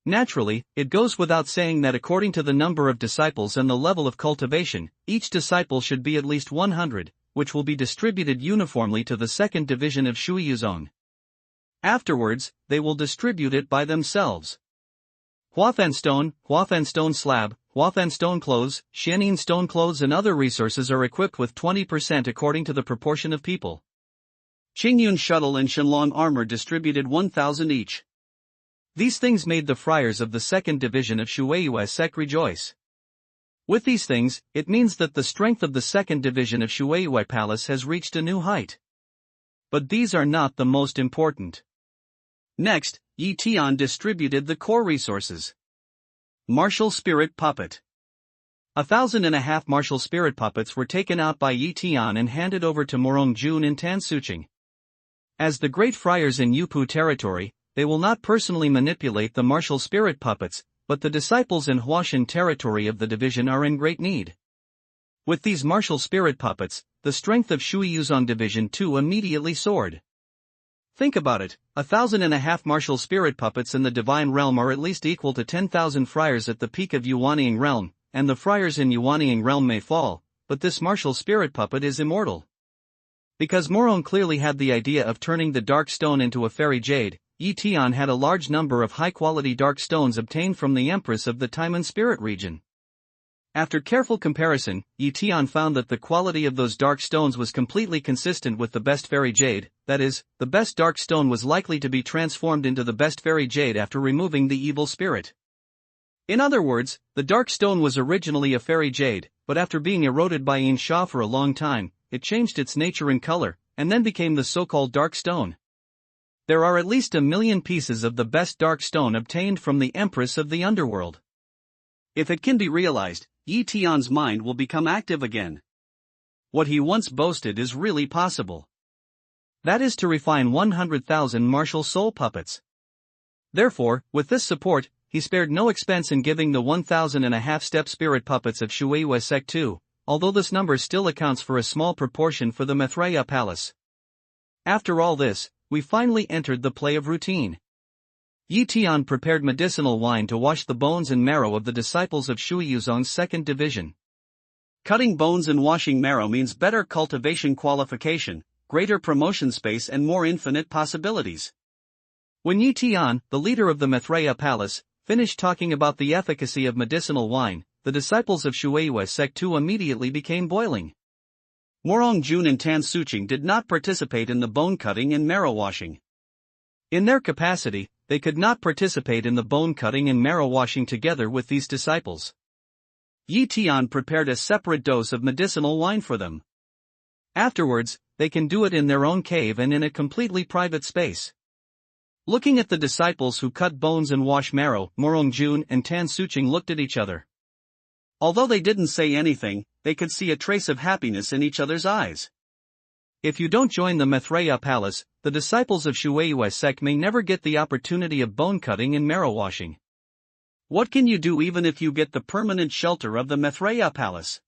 Naturally, it goes without saying that according to the number of disciples and the level of cultivation, each disciple should be at least 100, which will be distributed uniformly to the second division of Shuiyu zone. Afterwards, they will distribute it by themselves. Huathan stone slab, Huathan stone clothes, Xianin stone clothes and other resources are equipped with 20% according to the proportion of people. Qingyun shuttle and Shenlong armor distributed 1,000 each. These things made the friars of the second division of Shueiyue sect rejoice. With these things, it means that the strength of the second division of Shueiyue palace has reached a new height. But these are not the most important. Next, Yi Tian distributed the core resources. Martial Spirit Puppet. 1,500 martial spirit puppets were taken out by Yi Tian and handed over to Morong Jun and Tan Suching. As the great friars in Yupu territory, they will not personally manipulate the martial spirit puppets, but the disciples in Huashan territory of the division are in great need. With these martial spirit puppets, the strength of Shuiyuzong Division 2 immediately soared. Think about it, 1,500 martial spirit puppets in the divine realm are at least equal to 10,000 friars at the peak of Yuanying realm, and the friars in Yuanying realm may fall, but this martial spirit puppet is immortal. Because Morong clearly had the idea of turning the dark stone into a fairy jade, Yi Tian had a large number of high-quality dark stones obtained from the Empress of the Time and Spirit region. After careful comparison, Yi Tian found that the quality of those dark stones was completely consistent with the best fairy jade, that is, the best dark stone was likely to be transformed into the best fairy jade after removing the evil spirit. In other words, the dark stone was originally a fairy jade, but after being eroded by Yin Sha for a long time, it changed its nature and color, and then became the so-called dark stone. There are at least 1 million pieces of the best dark stone obtained from the Empress of the Underworld. If it can be realized, Yi Tian's mind will become active again. What he once boasted is really possible. That is to refine 100,000 martial soul puppets. Therefore, with this support, he spared no expense in giving the 1,500 step spirit puppets of Shueiyue Sect 2, although this number still accounts for a small proportion for the Maitreya Palace. After all this, we finally entered the play of routine. Yi Tian prepared medicinal wine to wash the bones and marrow of the disciples of Shui Yuzong's second division. Cutting bones and washing marrow means better cultivation qualification, greater promotion space and more infinite possibilities. When Yi Tian, the leader of the Maitreya Palace, finished talking about the efficacy of medicinal wine, the disciples of Shueiyue Sect 2 immediately became boiling. Morong Jun and Tan Suqing did not participate in the bone cutting and marrow washing. In their capacity, they could not participate in the bone cutting and marrow washing together with these disciples. Yi Tian prepared a separate dose of medicinal wine for them. Afterwards, they can do it in their own cave and in a completely private space. Looking at the disciples who cut bones and wash marrow, Morong Jun and Tan Suqing looked at each other. Although they didn't say anything, they could see a trace of happiness in each other's eyes. If you don't join the Maitreya Palace, the disciples of Shueiyue Sect may never get the opportunity of bone cutting and marrow washing. What can you do even if you get the permanent shelter of the Maitreya Palace?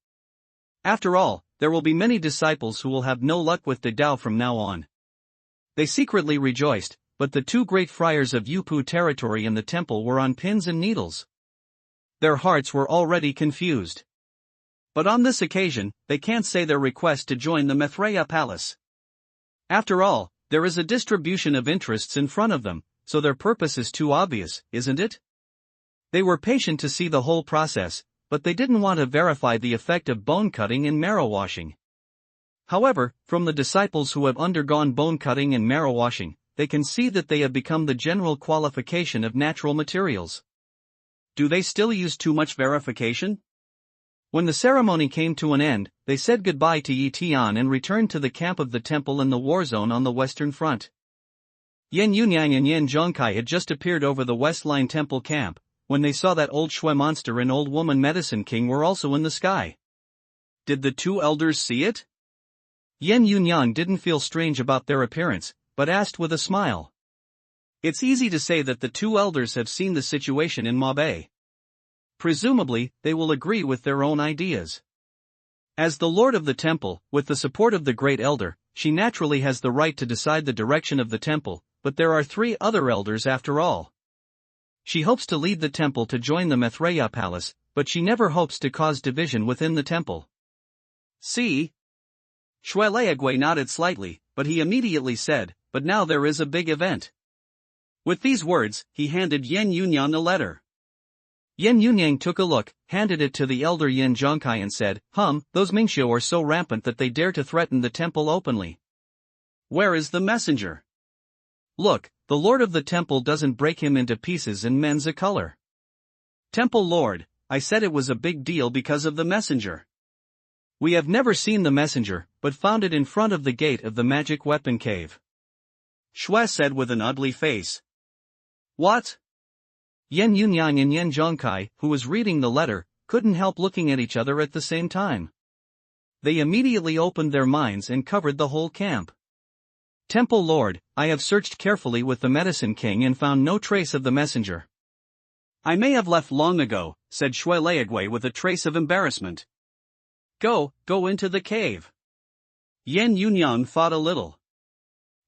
After all, there will be many disciples who will have no luck with the Dao from now on. They secretly rejoiced, but the two great friars of Yupu territory and the temple were on pins and needles. Their hearts were already confused. But on this occasion, they can't say their request to join the Maitreya Palace. After all, there is a distribution of interests in front of them, so their purpose is too obvious, isn't it? They were patient to see the whole process, but they didn't want to verify the effect of bone cutting and marrow washing. However, from the disciples who have undergone bone cutting and marrow washing, they can see that they have become the general qualification of natural materials. Do they still use too much verification? When the ceremony came to an end, they said goodbye to Yi Tian and returned to the camp of the temple in the war zone on the western front. Yan Yunyang and Yan Zhongkai had just appeared over the West Line temple camp, when they saw that old Shui monster and old woman Medicine King were also in the sky. Did the two elders see it? Yan Yunyang didn't feel strange about their appearance, but asked with a smile. It's easy to say that the two elders have seen the situation in Mabe. Presumably, they will agree with their own ideas. As the Lord of the Temple, with the support of the Great Elder, she naturally has the right to decide the direction of the temple, but there are 3 other elders after all. She hopes to lead the temple to join the Maitreya Palace, but she never hopes to cause division within the temple. See? Shui Leagui nodded slightly, but he immediately said, but now there is a big event. With these words, he handed Yan Yunyang the letter. Yan Yunyang took a look, handed it to the elder Yan Zhongkai and said, those Mingxiu are so rampant that they dare to threaten the temple openly. Where is the messenger? Look, the Lord of the temple doesn't break him into pieces and mends a color. Temple Lord, I said it was a big deal because of the messenger. We have never seen the messenger, but found it in front of the gate of the magic weapon cave. Shui said with an ugly face. What? Yan Yunyang and Yan Zhongkai, who was reading the letter, couldn't help looking at each other at the same time. They immediately opened their minds and covered the whole camp. Temple Lord, I have searched carefully with the Medicine King and found no trace of the messenger. I may have left long ago, said Shui Leagui with a trace of embarrassment. Go into the cave. Yan Yunyang thought a little.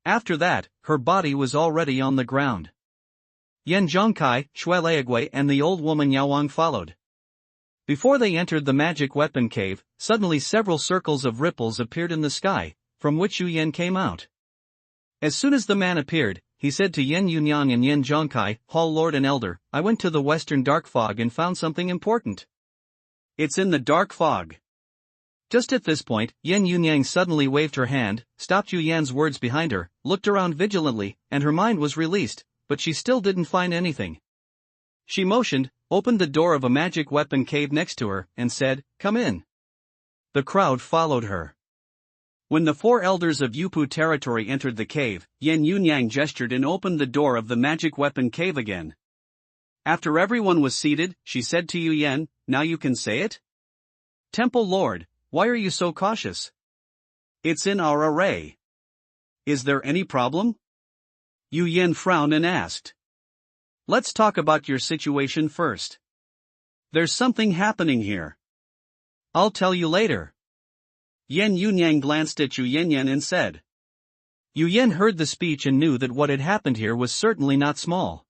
After that, her body was already on the ground. Yan Zhongkai, Shui Leagui and the old woman Yaowang followed. Before they entered the magic weapon cave, suddenly several circles of ripples appeared in the sky, from which Yu Yan came out. As soon as the man appeared, he said to Yen Yunyang and Yen Zhongkai, Hall Lord and Elder, I went to the western dark fog and found something important. It's in the dark fog. Just at this point, Yen Yunyang suddenly waved her hand, stopped Yu Yan's words behind her, looked around vigilantly, and her mind was released, but she still didn't find anything. She motioned, opened the door of a magic weapon cave next to her, and said, Come in. The crowd followed her. When the 4 elders of Yupu territory entered the cave, Yen Yunyang gestured and opened the door of the magic weapon cave again. After everyone was seated, she said to Yu Yan, Now you can say it? Temple Lord, why are you so cautious? It's in our array. Is there any problem? Yu Yan frowned and asked. Let's talk about your situation first. There's something happening here. I'll tell you later. Yen Yunyang glanced at Yu Yan and said. Yu Yan heard the speech and knew that what had happened here was certainly not small.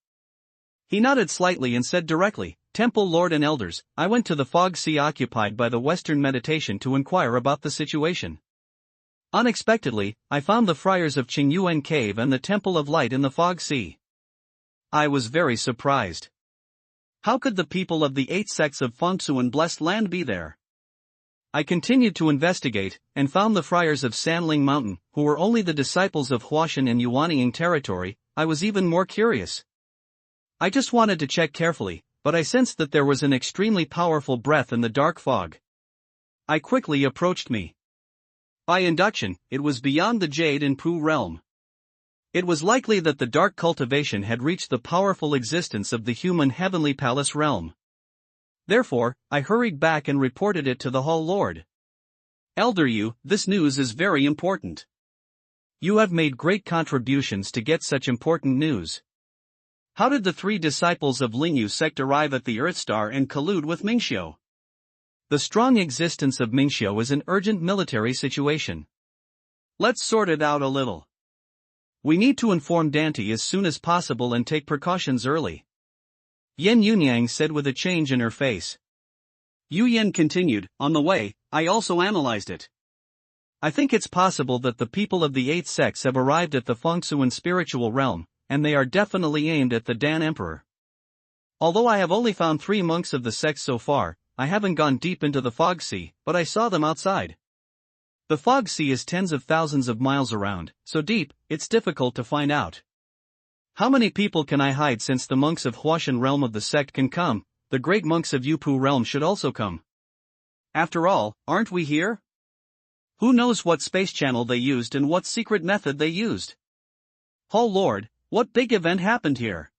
He nodded slightly and said directly, Temple Lord and Elders, I went to the fog sea occupied by the Western meditation to inquire about the situation. Unexpectedly, I found the friars of Qingyuan Cave and the Temple of Light in the fog sea. I was very surprised. How could the people of the 8 sects of Fengsuan blessed land be there? I continued to investigate, and found the friars of Sanling Mountain, who were only the disciples of Huashan and Yuanying territory. I was even more curious. I just wanted to check carefully, but I sensed that there was an extremely powerful breath in the dark fog. I quickly approached me. By induction, it was beyond the Jade and Pu realm. It was likely that the dark cultivation had reached the powerful existence of the human heavenly palace realm. Therefore, I hurried back and reported it to the Hall Lord. Elder Yu, this news is very important. You have made great contributions to get such important news. How did the 3 disciples of Lingyu sect arrive at the Earth Star and collude with Mingxiu? The strong existence of Mingxiu is an urgent military situation. Let's sort it out a little. We need to inform Dante as soon as possible and take precautions early. Yen Yunyang said with a change in her face. Yu Yan continued, On the way, I also analyzed it. I think it's possible that the people of the 8 sects have arrived at the Fengsuan spiritual realm, and they are definitely aimed at the Dan Emperor. Although I have only found 3 monks of the sects so far, I haven't gone deep into the fog sea, but I saw them outside. The fog sea is tens of thousands of miles around, so deep, it's difficult to find out. How many people can I hide since the monks of Huashan realm of the sect can come, the great monks of Yupu realm should also come. After all, aren't we here? Who knows what space channel they used and what secret method they used? Hall Lord, what big event happened here?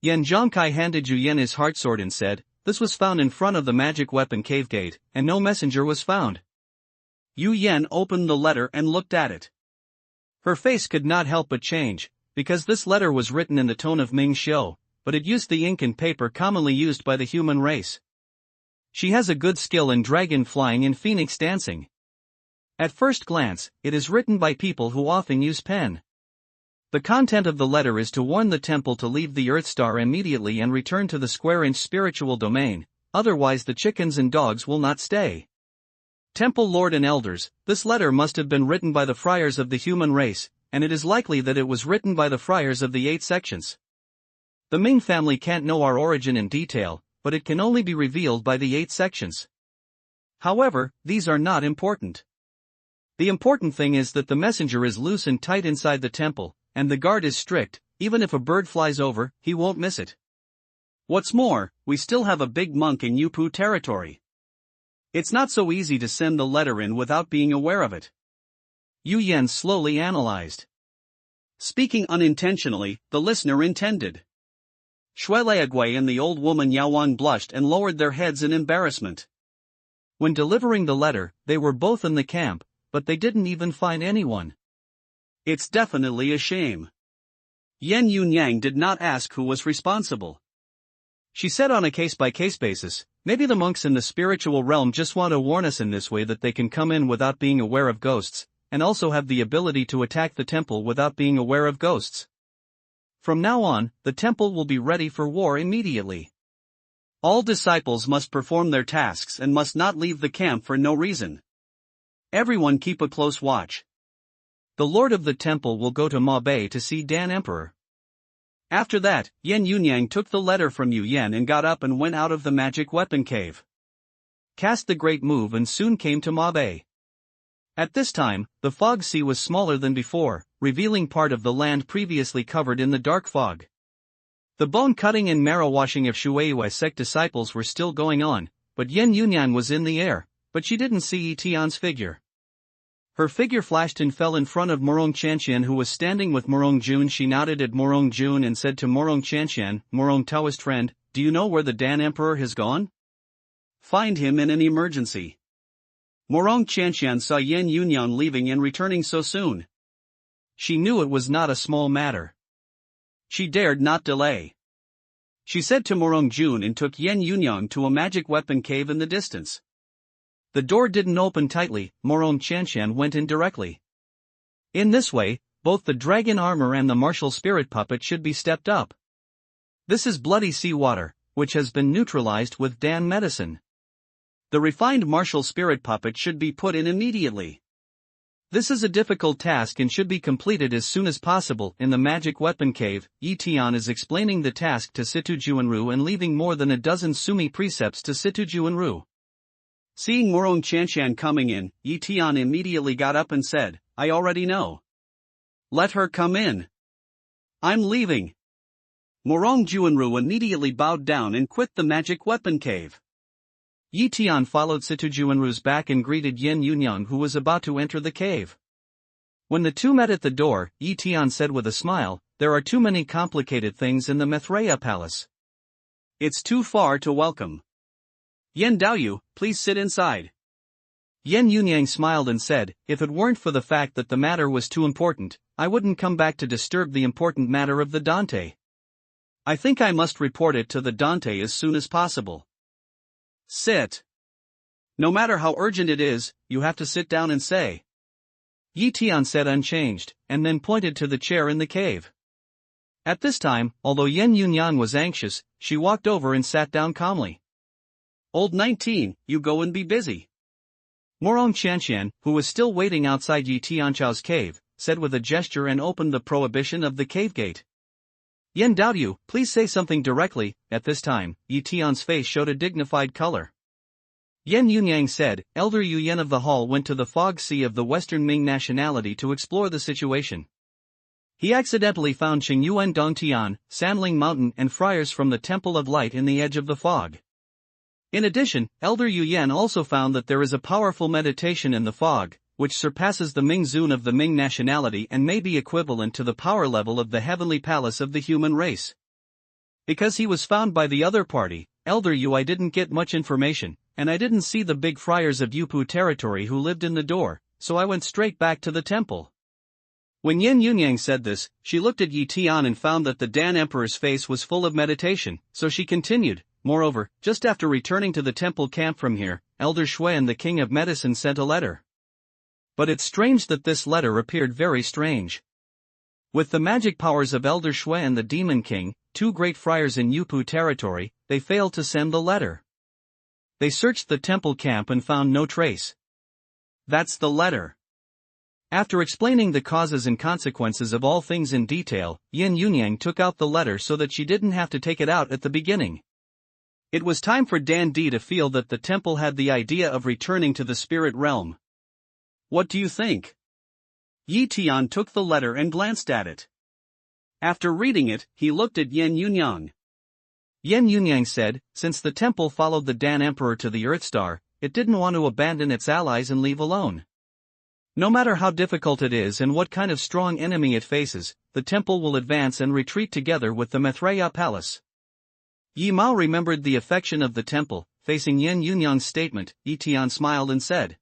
Yen Zhongkai handed Yu Yan his heart sword and said, This was found in front of the magic weapon cave gate, and no messenger was found. Yu Yan opened the letter and looked at it. Her face could not help but change, because this letter was written in the tone of Mingxiu, but it used the ink and paper commonly used by the human race. She has a good skill in dragon flying and phoenix dancing. At first glance, it is written by people who often use pen. The content of the letter is to warn the temple to leave the Earth Star immediately and return to the square-inch spiritual domain, otherwise the chickens and dogs will not stay. Temple Lord and Elders, this letter must have been written by the friars of the human race, and it is likely that it was written by the friars of the 8 sections. The Ming family can't know our origin in detail, but it can only be revealed by the 8 sections. However, these are not important. The important thing is that the messenger is loose and tight inside the temple, and the guard is strict. Even if a bird flies over, he won't miss it. What's more, we still have a big monk in Yupu territory. It's not so easy to send the letter in without being aware of it. Yu Yan slowly analyzed. Speaking unintentionally, the listener intended. Shui Leagui and the old woman Yao Wang blushed and lowered their heads in embarrassment. When delivering the letter, they were both in the camp, but they didn't even find anyone. It's definitely a shame. Yen Yunyang did not ask who was responsible. She said on a case-by-case basis, maybe the monks in the spiritual realm just want to warn us in this way that they can come in without being aware of ghosts, and also have the ability to attack the temple without being aware of ghosts. From now on, the temple will be ready for war immediately. All disciples must perform their tasks and must not leave the camp for no reason. Everyone keep a close watch. The lord of the temple will go to Ma Bei to see Dan Emperor. After that, Yan Yunyang took the letter from Yu Yan and got up and went out of the magic weapon cave. Cast the great move and soon came to Ma Bei. At this time, the fog sea was smaller than before, revealing part of the land previously covered in the dark fog. The bone-cutting and marrow-washing of Shui sect disciples were still going on, but Yan Yunyang was in the air, but she didn't see Tian's figure. Her figure flashed and fell in front of Morong Chanqian, who was standing with Morong Jun. She nodded at Morong Jun and said to Morong Chanqian, "Morong Taoist friend, do you know where the Dan Emperor has gone? Find him in an emergency." Morong Chanqian saw Yan Yunyang leaving and returning so soon. She knew it was not a small matter. She dared not delay. She said to Morong Jun and took Yan Yunyang to a magic weapon cave in the distance. The door didn't open tightly, Morong Chanqian went in directly. In this way, both the dragon armor and the martial spirit puppet should be stepped up. This is bloody seawater, which has been neutralized with Dan medicine. The refined martial spirit puppet should be put in immediately. This is a difficult task and should be completed as soon as possible. In the magic weapon cave, Tian is explaining the task to Situ Juanru and leaving more than a dozen Sumi precepts to Situ Juanru. Seeing Morong Chanqian coming in, Tian immediately got up and said, "I already know. Let her come in. I'm leaving." Morong Juanru immediately bowed down and quit the magic weapon cave. Tian followed Situ Juanru's back and greeted Yan Yunyang, who was about to enter the cave. When the two met at the door, Tian said with a smile, "There are too many complicated things in the Maitreya Palace. It's too far to welcome. Yan Daoyu, please sit inside." Yan Yunyang smiled and said, "If it weren't for the fact that the matter was too important, I wouldn't come back to disturb the important matter of the Dante. I think I must report it to the Dante as soon as possible." "Sit. No matter how urgent it is, you have to sit down and say." Tian said unchanged, and then pointed to the chair in the cave. At this time, although Yan Yunyang was anxious, she walked over and sat down calmly. "Old 19, you go and be busy." Morong Chanqian, who was still waiting outside Tianchao's cave, said with a gesture and opened the prohibition of the cave gate. "Yan Daoyu, please say something directly." At this time, Tian's face showed a dignified color. Yan Yunyang said, "Elder Yu Yan of the Hall went to the fog sea of the Western Ming nationality to explore the situation. He accidentally found Qingyuan Dong Tian, Sanling Mountain and friars from the Temple of Light in the edge of the fog. In addition, Elder Yu Yan also found that there is a powerful meditation in the fog, which surpasses the Ming Zun of the Ming nationality and may be equivalent to the power level of the heavenly palace of the human race. Because he was found by the other party, Elder Yu, I didn't get much information, and I didn't see the big friars of Yupu territory who lived in the door, so I went straight back to the temple." When Yan Yunyang said this, she looked at Tian and found that the Dan Emperor's face was full of meditation, so she continued, "Moreover, just after returning to the temple camp from here, Elder Xuan, the king of medicine, sent a letter. But it's strange that this letter appeared very strange. With the magic powers of Elder Xuan the Demon King, two great friars in Yupu territory, they failed to send the letter. They searched the temple camp and found no trace. That's the letter." After explaining the causes and consequences of all things in detail, Yan Yunyang took out the letter so that she didn't have to take it out at the beginning. It was time for Dan Di to feel that the temple had the idea of returning to the spirit realm. "What do you think?" Tian took the letter and glanced at it. After reading it, he looked at Yan Yunyang. Yan Yunyang said, "Since the temple followed the Dan Emperor to the Earth Star, it didn't want to abandon its allies and leave alone. No matter how difficult it is and what kind of strong enemy it faces, the temple will advance and retreat together with the Maitreya Palace." Yi Mao remembered the affection of the temple. Facing Yan Yunyang's statement, Tian smiled and said.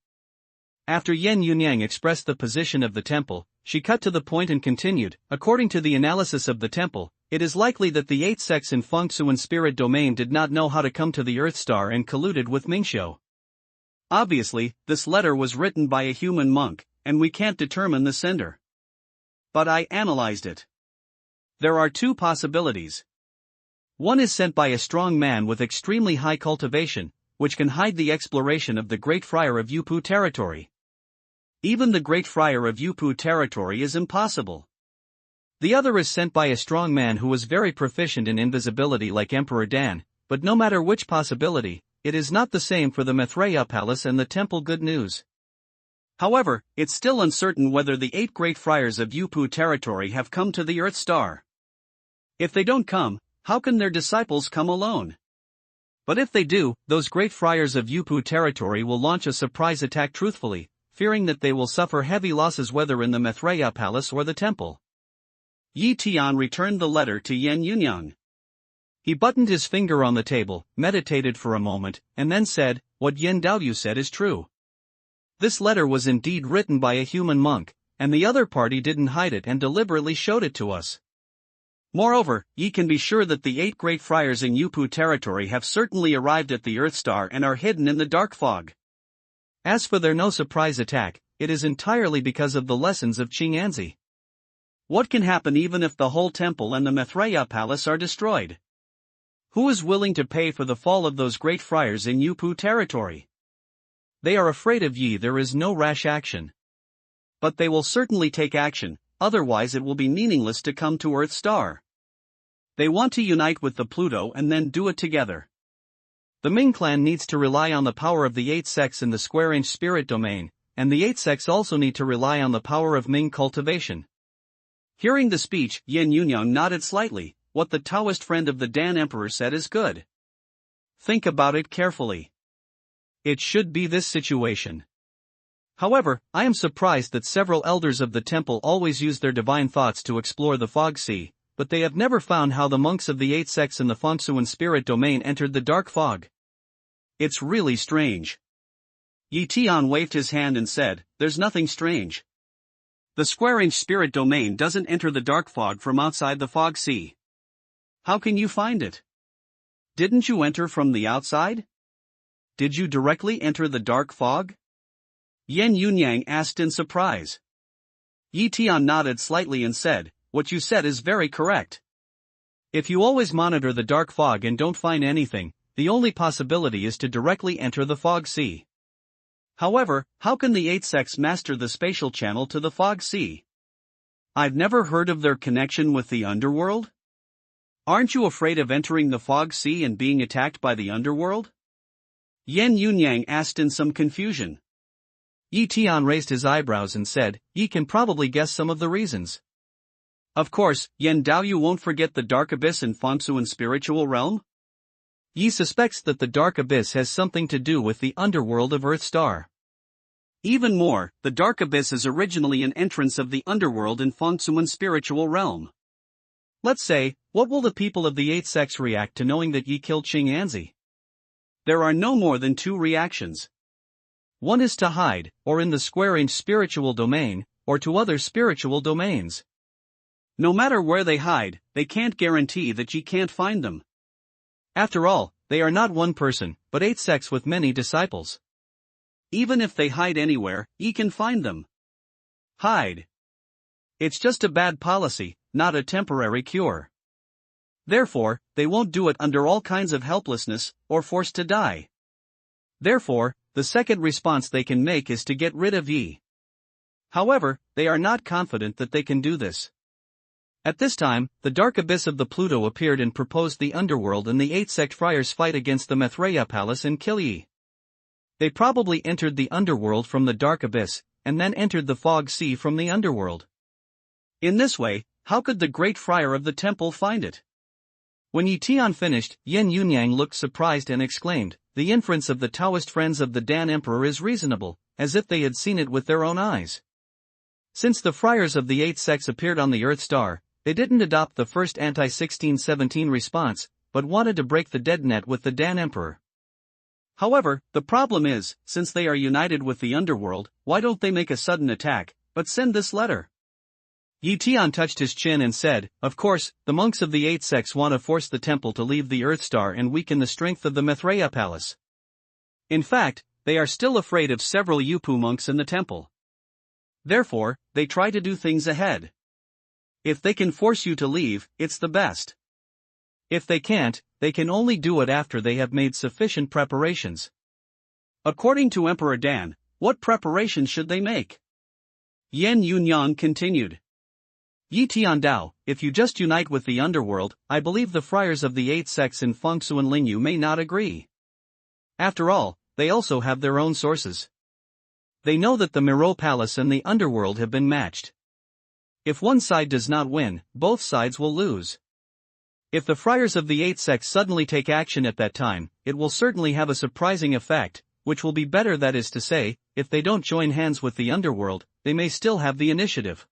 After Yan Yunyang expressed the position of the temple, she cut to the point and continued, "According to the analysis of the temple, it is likely that the 8 sects in Fengsuan spirit domain did not know how to come to the Earth Star and colluded with Mingxiu. Obviously, this letter was written by a human monk, and we can't determine the sender. But I analyzed it. There are 2 possibilities. One is sent by a strong man with extremely high cultivation, which can hide the exploration of the great friar of Yupu territory. Even the Great Friar of Yupu territory is impossible. The other is sent by a strong man who was very proficient in invisibility like Emperor Dan, but no matter which possibility, it is not the same for the Maitreya Palace and the temple. Good news. However, it's still uncertain whether the 8 Great Friars of Yupu territory have come to the Earth Star. If they don't come, how can their disciples come alone? But if they do, those Great Friars of Yupu territory will launch a surprise attack truthfully, fearing that they will suffer heavy losses whether in the Maitreya Palace or the temple. Yi Tian returned the letter to Yan Yunyang. He buttoned his finger on the table, meditated for a moment, and then said, "What Yen Daoyu said is true. This letter was indeed written by a human monk, and the other party didn't hide it and deliberately showed it to us. Moreover, ye can be sure that the 8 Great Friars in Yupu territory have certainly arrived at the Earth Star and are hidden in the dark fog. As for their no surprise attack, it is entirely because of the lessons of Qing'anzi. What can happen even if the whole temple and the Maitreya Palace are destroyed? Who is willing to pay for the fall of those Great Friars in Yupu territory? They are afraid of ye. There is no rash action. But they will certainly take action, otherwise it will be meaningless to come to Earth Star. They want to unite with the Pluto and then do it together. The Ming clan needs to rely on the power of the 8 sects in the square-inch spirit domain, and the 8 sects also need to rely on the power of Ming cultivation." Hearing the speech, Yan Yunyang nodded slightly. What the Taoist friend of the Dan Emperor said is good. Think about it carefully. It should be this situation. However, I am surprised that several elders of the temple always use their divine thoughts to explore the fog sea, but they have never found how the monks of the 8 sects in the Fengsuan spirit domain entered the dark fog. It's really strange. Yi Tian waved his hand and said, "There's nothing strange. The square-inch spirit domain doesn't enter the dark fog from outside the fog sea. How can you find it? Didn't you enter from the outside? Did you directly enter the dark fog?" Yan Yunyang asked in surprise. Yi Tian nodded slightly and said, "What you said is very correct. If you always monitor the dark fog and don't find anything, the only possibility is to directly enter the fog sea. However, how can the 8 sects master the spatial channel to the fog sea? I've never heard of their connection with the underworld. Aren't you afraid of entering the fog sea and being attacked by the underworld?" Yan Yunyang asked in some confusion. Yi Tian raised his eyebrows and said, "Ye can probably guess some of the reasons. Of course, Yen Daoyu won't forget the dark abyss in Fengsuan spiritual realm. Yi suspects that the dark abyss has something to do with the underworld of Earth Star. Even more, the dark abyss is originally an entrance of the underworld in Fengsuan spiritual realm. Let's say, what will the people of the 8 sects react to knowing that ye killed Qing'anzi? There are no more than 2 reactions. One is to hide, or in the square-inch spiritual domain, or to other spiritual domains. No matter where they hide, they can't guarantee that ye can't find them. After all, they are not one person, but 8 sects with many disciples. Even if they hide anywhere, ye can find them. Hide. It's just a bad policy, not a temporary cure. Therefore, they won't do it under all kinds of helplessness, or forced to die. Therefore, the second response they can make is to get rid of ye. However, they are not confident that they can do this. At this time, the dark abyss of the Pluto appeared and proposed the underworld, and the 8 sect friars fight against the Maitreya Palace and kill ye. They probably entered the underworld from the dark abyss, and then entered the fog sea from the underworld. In this way, how could the great friar of the temple find it? When Yi Tian finished, Yan Yunyang looked surprised and exclaimed, "The inference of the Taoist friends of the Dan Emperor is reasonable," as if they had seen it with their own eyes. Since the friars of the 8 sects appeared on the Earth Star, they didn't adopt the first anti-1617 response, but wanted to break the dead net with the Dan Emperor. However, the problem is, since they are united with the underworld, why don't they make a sudden attack, but send this letter? Yi Tian touched his chin and said, "Of course, the monks of the 8 sects want to force the temple to leave the Earth Star and weaken the strength of the Maitreya Palace. In fact, they are still afraid of several Yupu monks in the temple. Therefore, they try to do things ahead. If they can force you to leave, it's the best. If they can't, they can only do it after they have made sufficient preparations." According to Emperor Dan, what preparations should they make? Yan Yunyang continued. Yi Tian Dao, if you just unite with the underworld, I believe the friars of the 8 sects in Fengsu and Lingyu may not agree. After all, they also have their own sources. They know that the Miro Palace and the underworld have been matched. If one side does not win, both sides will lose. If the friars of the 8 sects suddenly take action at that time, it will certainly have a surprising effect, which will be better, that is to say, if they don't join hands with the underworld, they may still have the initiative.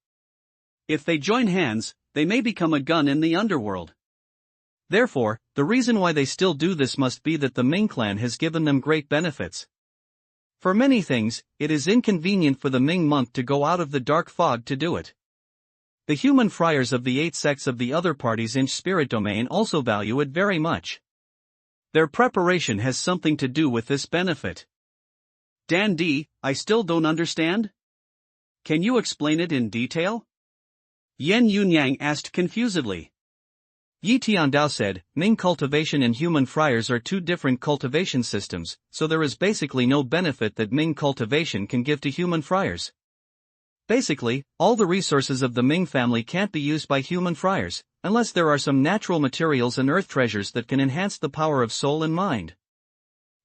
If they join hands, they may become a gun in the underworld. Therefore, the reason why they still do this must be that the Ming clan has given them great benefits. For many things, it is inconvenient for the Ming monk to go out of the dark fog to do it. The human friars of the 8 sects of the other parties in spirit domain also value it very much. Their preparation has something to do with this benefit. Dan D, I still don't understand? Can you explain it in detail? Yan Yunyang asked confusedly. Yi Tiandao said, Ming cultivation and human friars are two different cultivation systems, so there is basically no benefit that Ming cultivation can give to human friars. Basically, all the resources of the Ming family can't be used by human friars, unless there are some natural materials and earth treasures that can enhance the power of soul and mind.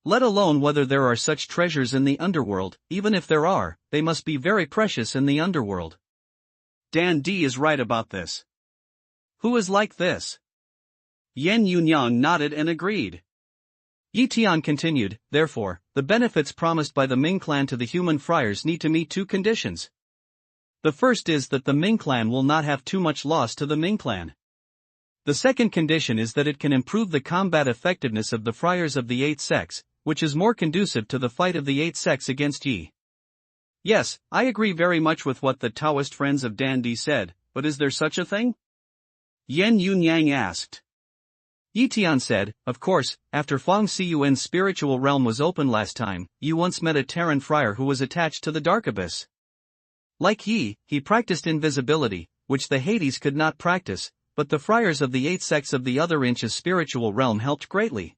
Let alone whether there are such treasures in the underworld. Even if there are, they must be very precious in the underworld. Dan D is right about this. Who is like this? Yan Yunyang nodded and agreed. Yi Tian continued, therefore, the benefits promised by the Ming clan to the human friars need to meet two conditions. The first is that the Ming clan will not have too much loss to the Ming clan. The second condition is that it can improve the combat effectiveness of the friars of the 8 sects, which is more conducive to the fight of the 8 sects against Yi. Yes, I agree very much with what the Taoist friends of Dan D said, but is there such a thing? Yan Yunyang asked. Yi Tian said, of course, after Feng Siyuan's spiritual realm was opened last time, you once met a Terran friar who was attached to the Dark Abyss. Like Yi, he practiced invisibility, which the Hades could not practice, but the friars of the 8 sects of the other inch's spiritual realm helped greatly.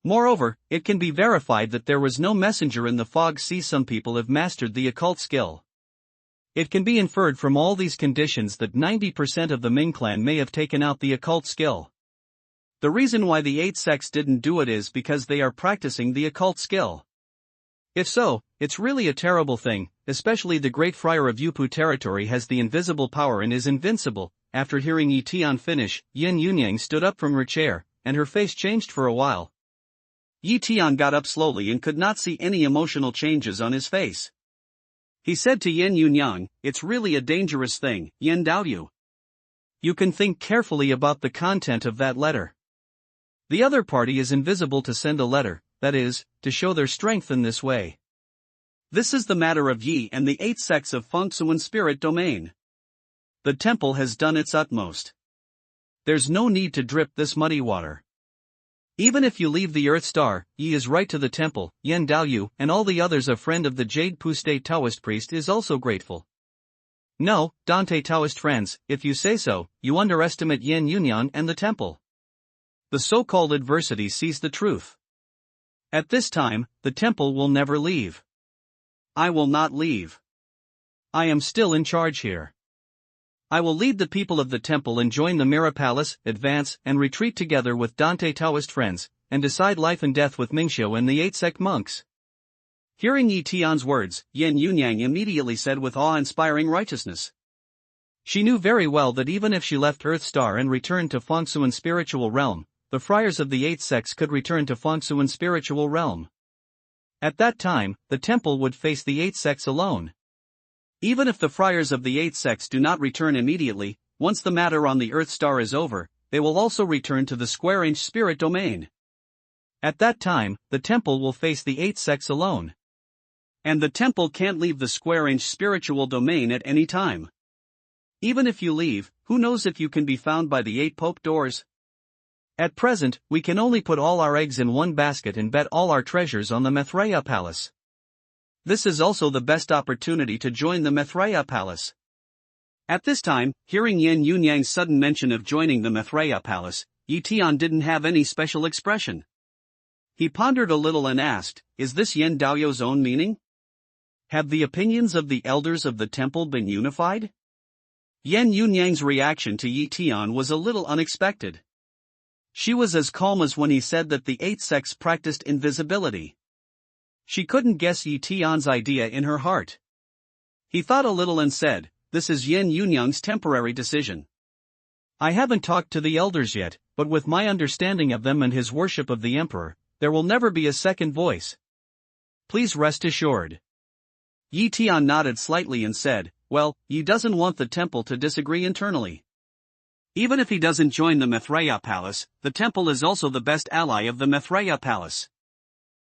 Moreover, it can be verified that there was no messenger in the fog sea. Some people have mastered the occult skill. It can be inferred from all these conditions that 90% of the Ming clan may have taken out the occult skill. The reason why the 8 sects didn't do it is because they are practicing the occult skill. If so, it's really a terrible thing, especially the great friar of Yupu territory has the invisible power and is invincible. After hearing Yi Tian finish, Yan Yunyang stood up from her chair, and her face changed for a while. Yi Tian got up slowly and could not see any emotional changes on his face. He said to Yan Yunyang, it's really a dangerous thing, Yan Daoyu. You can think carefully about the content of that letter. The other party is invisible to send a letter, that is, to show their strength in this way. This is the matter of Yi and the 8 sects of Fengsuan spirit domain. The temple has done its utmost. There's no need to drip this muddy water. Even if you leave the Earth Star, Yi is right to the temple. Yan Daoyu and all the others. A friend of the Jade Puste Taoist priest is also grateful. No, Dante Taoist friends, if you say so, you underestimate Yan Yunyang and the temple. The so-called adversity sees the truth. At this time, the temple will never leave. I will not leave. I am still in charge here. I will lead the people of the temple and join the Mira Palace, advance and retreat together with Dante Taoist friends, and decide life and death with Mingxiu and the 8 sect monks. Hearing Yi Tian's words, Yan Yunyang immediately said with awe-inspiring righteousness. She knew very well that even if she left Earth Star and returned to Fengsuan spiritual realm, the friars of the 8 sects could return to Fengsuan spiritual realm. At that time, the temple would face the 8 sects alone. Even if the friars of the 8 sects do not return immediately, once the matter on the Earth Star is over, they will also return to the square-inch spirit domain. At that time, the temple will face the 8 sects alone. And the temple can't leave the square-inch spiritual domain at any time. Even if you leave, who knows if you can be found by the 8 pope doors? At present, we can only put all our eggs in one basket and bet all our treasures on the Maitreya Palace. This is also the best opportunity to join the Maitreya Palace. At this time, hearing Yan Yunyang's sudden mention of joining the Maitreya Palace, Yi Tian didn't have any special expression. He pondered a little and asked, is this Yan Daoyu's own meaning? Have the opinions of the elders of the temple been unified? Yan Yunyang's reaction to Yi Tian was a little unexpected. She was as calm as when he said that the 8 sects practiced invisibility. She couldn't guess Yi Tian's idea in her heart. He thought a little and said, "This is Yan Yunyang's temporary decision. I haven't talked to the elders yet, but with my understanding of them and his worship of the emperor, there will never be a second voice. Please rest assured." Yi Tian nodded slightly and said, "Well, Yi doesn't want the temple to disagree internally. Even if he doesn't join the Maitreya Palace, the temple is also the best ally of the Maitreya Palace."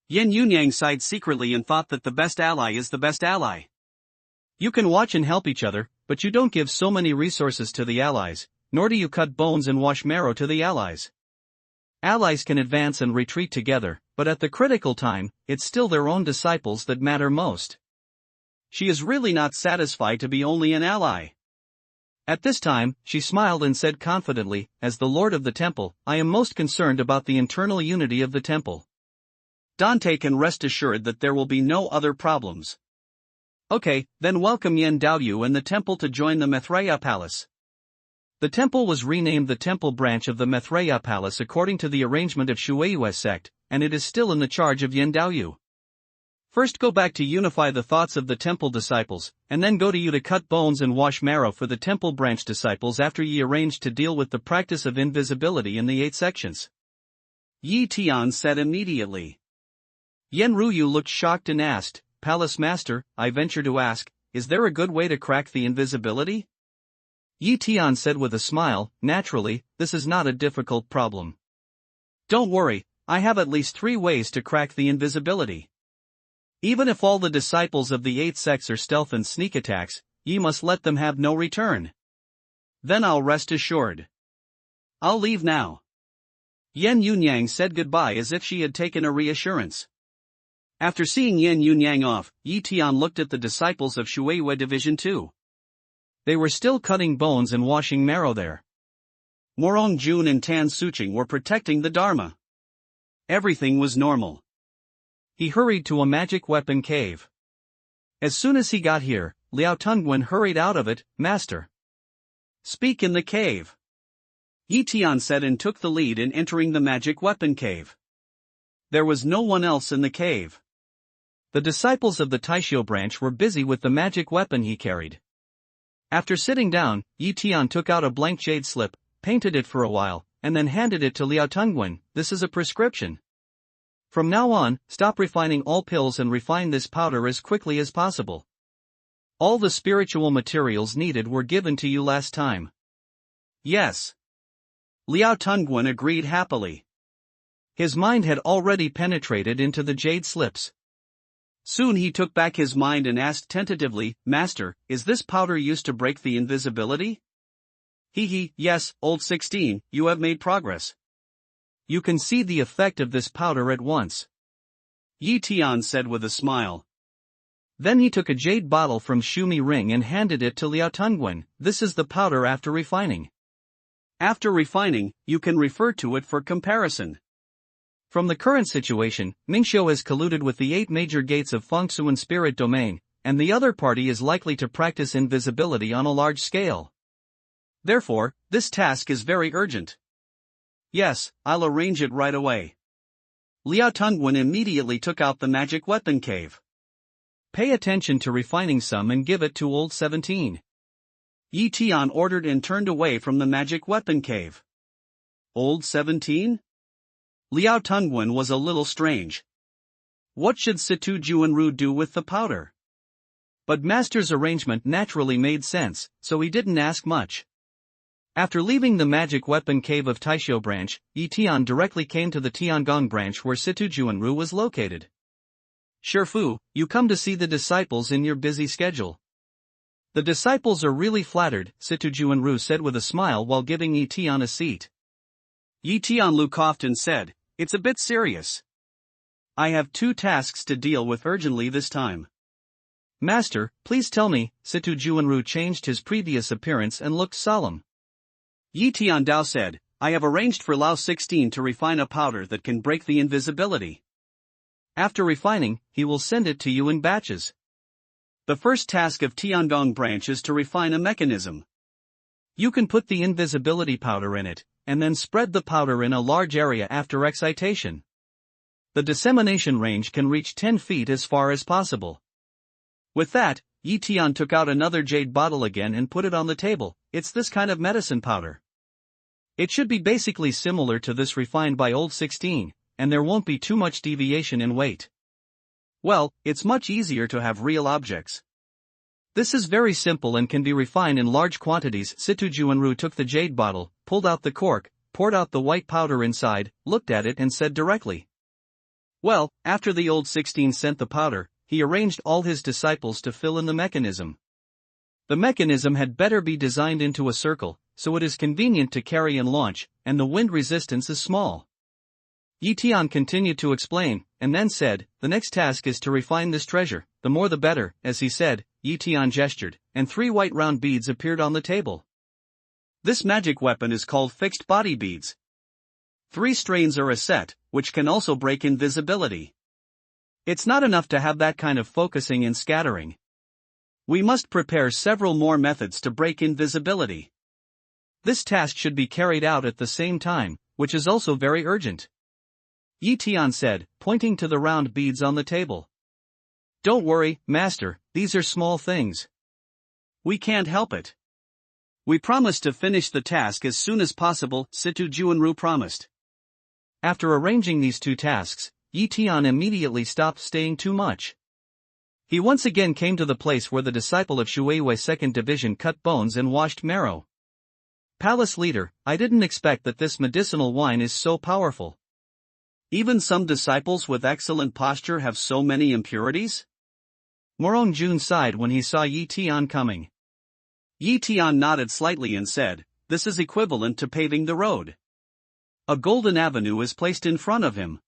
Yan Yunyang sighed secretly and thought that the best ally is the best ally. You can watch and help each other, but you don't give so many resources to the allies, nor do you cut bones and wash marrow to the allies. Allies can advance and retreat together, but at the critical time, it's still their own disciples that matter most. She is really not satisfied to be only an ally. At this time, she smiled and said confidently, "As the Lord of the temple, I am most concerned about the internal unity of the temple. Dante can rest assured that there will be no other problems." Okay, then welcome Yan Daoyu and the temple to join the Maitreya Palace. The temple was renamed the Temple Branch of the Maitreya Palace according to the arrangement of Shueiyue sect, and it is still in the charge of Yan Daoyu. First go back to unify the thoughts of the temple disciples, and then go to you to cut bones and wash marrow for the temple branch disciples after ye arranged to deal with the practice of invisibility in the 8 sections. Yi Tian said immediately. Yen Ruyu looked shocked and asked, "Palace Master, I venture to ask, is there a good way to crack the invisibility?" Yi Tian said with a smile, "Naturally, this is not a difficult problem. Don't worry, I have at least 3 ways to crack the invisibility. Even if all the disciples of the 8 sects are stealth and sneak attacks, ye must let them have no return. Then I'll rest assured. I'll leave now." Yan Yunyang said goodbye as if she had taken a reassurance. After seeing Yan Yunyang off, Yi Tian looked at the disciples of Shueiyue Division 2. They were still cutting bones and washing marrow there. Morong Jun and Tan Suching were protecting the Dharma. Everything was normal. He hurried to a magic weapon cave. As soon as he got here, Liao Tungwen hurried out of it. "Master, speak in the cave," Yi Tian said and took the lead in entering the magic weapon cave. There was no one else in the cave. The disciples of the Taishio branch were busy with the magic weapon he carried. After sitting down, Yi Tian took out a blank jade slip, painted it for a while, and then handed it to Liao Tungwen. "This is a prescription. From now on, stop refining all pills and refine this powder as quickly as possible. All the spiritual materials needed were given to you last time." "Yes." Liao Tungwen agreed happily. His mind had already penetrated into the jade slips. Soon he took back his mind and asked tentatively, "Master, is this powder used to break the invisibility?" Yes, old 16, you have made progress. You can see the effect of this powder at once," Yi Tian said with a smile. Then he took a jade bottle from Shumi Ring and handed it to Liao Tungwen. "This is the powder after refining. After refining, you can refer to it for comparison. From the current situation, Mingxiu has colluded with the 8 major gates of Fengsuan spirit domain, and the other party is likely to practice invisibility on a large scale. Therefore, this task is very urgent." "Yes, I'll arrange it right away." Liao Tungwen immediately took out the magic weapon cave. "Pay attention to refining some and give it to old 17. Yi Tian ordered and turned away from the magic weapon cave. Old 17? Liao Tungwen was a little strange. What should Situ Juanru do with the powder? But Master's arrangement naturally made sense, so he didn't ask much. After leaving the magic weapon cave of Taishio branch, Yi Tian directly came to the Tiangong branch where Situ Juanru was located. "Shifu, you come to see the disciples in your busy schedule." "The disciples are really flattered," Situ Juanru said with a smile while giving Yi Tian a seat. Yi Tianlu coughed and said, "It's a bit serious. I have 2 tasks to deal with urgently this time." "Master, please tell me." Situ Juanru changed his previous appearance and looked solemn. Yi Tiandao said, "I have arranged for Lao 16 to refine a powder that can break the invisibility. After refining, he will send it to you in batches. The first task of Tiangong branch is to refine a mechanism. You can put the invisibility powder in it, and then spread the powder in a large area after excitation. The dissemination range can reach 10 feet as far as possible. With that, Tian took out another jade bottle again and put it on the table. It's this kind of medicine powder. It should be basically similar to this refined by Old 16, and there won't be too much deviation in weight. Well, it's much easier to have real objects. This is very simple and can be refined in large quantities. Situ Juanru took the jade bottle, pulled out the cork, poured out the white powder inside, looked at it and said directly. Well, after the Old 16 sent the powder, he arranged all his disciples to fill in the mechanism. The mechanism had better be designed into a circle, so it is convenient to carry and launch, and the wind resistance is small. Tian continued to explain, and then said, the next task is to refine this treasure, the more the better. As he said, Tian gestured, and 3 white round beads appeared on the table. This magic weapon is called fixed body beads. 3 strains are a set, which can also break invisibility. It's not enough to have that kind of focusing and scattering. We must prepare several more methods to break invisibility. This task should be carried out at the same time, which is also very urgent. Tian said, pointing to the round beads on the table. Don't worry, master, these are small things. We can't help it. We promise to finish the task as soon as possible, Situ Juanru promised. After arranging these 2 tasks, Tian immediately stopped staying too much. He once again came to the place where the disciple of Shuiwei's 2nd division cut bones and washed marrow. Palace leader, I didn't expect that this medicinal wine is so powerful. Even some disciples with excellent posture have so many impurities? Morong Jun sighed when he saw Tian coming. Tian nodded slightly and said, this is equivalent to paving the road. A golden avenue is placed in front of him.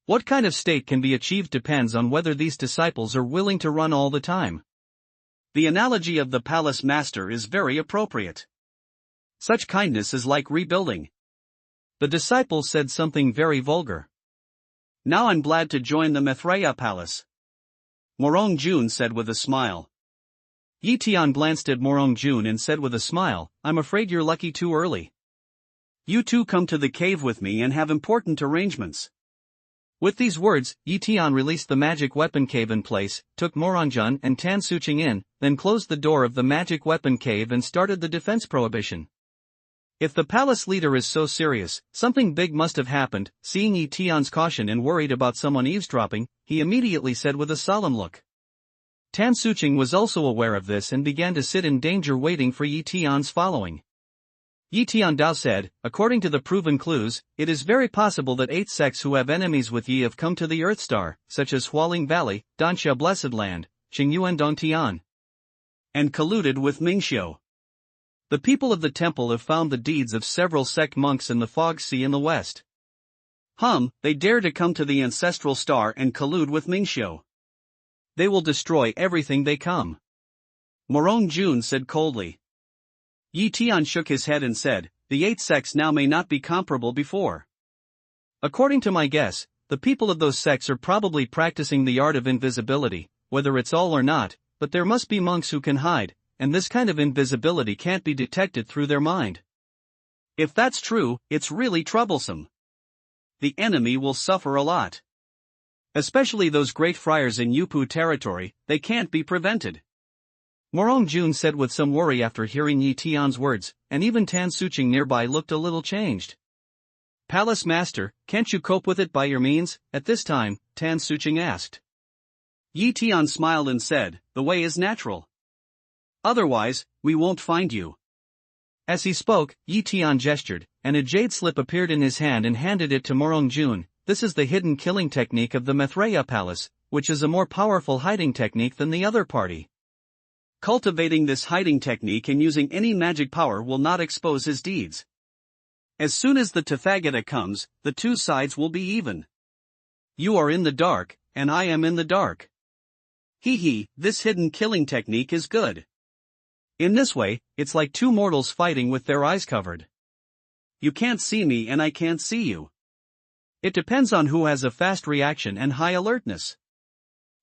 What kind of state can be achieved depends on whether these disciples are willing to run all the time. The analogy of the palace master is very appropriate. Such kindness is like rebuilding. The disciple said something very vulgar. Now I'm glad to join the Maitreya palace. Morong Jun said with a smile. Tian glanced at Morong Jun and said with a smile, I'm afraid you're lucky too early. You 2 come to the cave with me and have important arrangements. With these words, Tian released the magic weapon cave in place, took Morongjun and Tan Suching in, then closed the door of the magic weapon cave and started the defense prohibition. If the palace leader is so serious, something big must have happened. Seeing Tian's caution and worried about someone eavesdropping, he immediately said with a solemn look. Tan Suching was also aware of this and began to sit in danger waiting for Tian's following. Tian Dao said, according to the proven clues, it is very possible that 8 sects who have enemies with Yi have come to the Earth Star, such as Hualing Valley, Danxia Blessed Land, Qingyuan Dongtian, and colluded with Mingxiu. The people of the temple have found the deeds of several sect monks in the fog sea in the west. They dare to come to the ancestral star and collude with Mingxiu. They will destroy everything they come. Morong Jun said coldly. Tian shook his head and said, the 8 sects now may not be comparable before. According to my guess, the people of those sects are probably practicing the art of invisibility, whether it's all or not, but there must be monks who can hide, and this kind of invisibility can't be detected through their mind. If that's true, it's really troublesome. The enemy will suffer a lot. Especially those great friars in Yupu territory, they can't be prevented. Morong Jun said with some worry after hearing Tian's words, and even Tan Suching nearby looked a little changed. Palace master, can't you cope with it by your means? At this time, Tan Suching asked. Tian smiled and said, the way is natural. Otherwise, we won't find you. As he spoke, Tian gestured, and a jade slip appeared in his hand and handed it to Morong Jun. This is the hidden killing technique of the Maitreya Palace, which is a more powerful hiding technique than the other party. Cultivating this hiding technique and using any magic power will not expose his deeds. As soon as the Tathagata comes, the 2 sides will be even. You are in the dark, and I am in the dark. This hidden killing technique is good. In this way, it's like 2 mortals fighting with their eyes covered. You can't see me and I can't see you. It depends on who has a fast reaction and high alertness.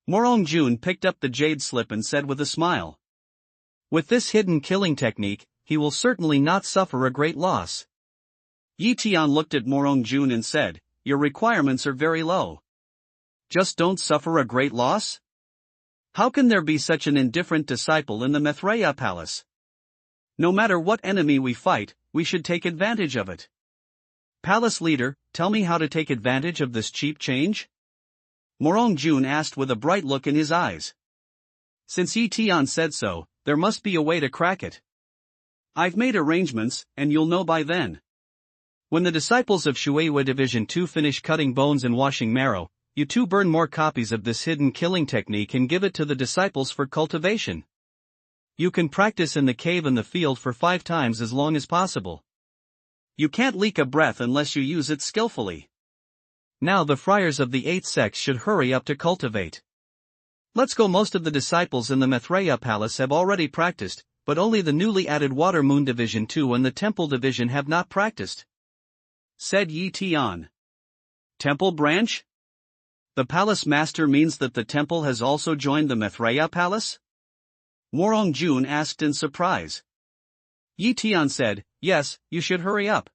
Morongjun picked up the jade slip and said with a smile. With this hidden killing technique, he will certainly not suffer a great loss. Yi Tian looked at Morongjun and said, your requirements are very low. Just don't suffer a great loss? How can there be such an indifferent disciple in the Maitreya Palace? No matter what enemy we fight, we should take advantage of it. Palace leader, tell me how to take advantage of this cheap change? Morongjun asked with a bright look in his eyes. Since Yi Tian said so, there must be a way to crack it. I've made arrangements, and you'll know by then. When the disciples of Shueihua Division 2 finish cutting bones and washing marrow, you two burn more copies of this hidden killing technique and give it to the disciples for cultivation. You can practice in the cave and the field for 5 times as long as possible. You can't leak a breath unless you use it skillfully. Now the friars of the 8th sect should hurry up to cultivate. Let's go. Most of the disciples in the Maitreya Palace have already practiced, but only the newly added Water Moon Division 2 and the Temple Division have not practiced, said Yi Tian. Temple branch? The palace master means that the temple has also joined the Maitreya Palace? Morongjun asked in surprise. Yi Tian said, yes, you should hurry up.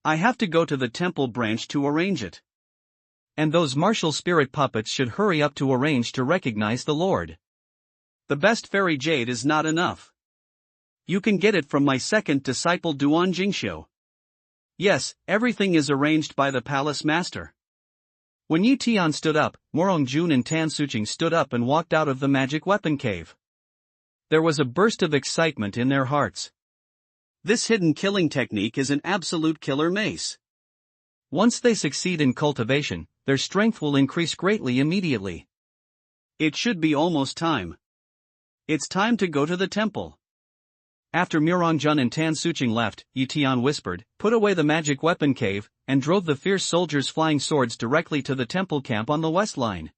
I have to go to the temple branch to arrange it. And those martial spirit puppets should hurry up to arrange to recognize the Lord. The best fairy jade is not enough. You can get it from my second disciple Duan Jingxiu. Yes, everything is arranged by the palace master. When Yi Tian stood up, Morongjun and Tan Suching stood up and walked out of the magic weapon cave. There was a burst of excitement in their hearts. This hidden killing technique is an absolute killer mace. Once they succeed in cultivation, their strength will increase greatly immediately. It should be almost time. It's time to go to the temple. After Morongjun and Tan Suching left, Yi Tian whispered, put away the magic weapon cave, and drove the fierce soldiers flying swords directly to the temple camp on the west line.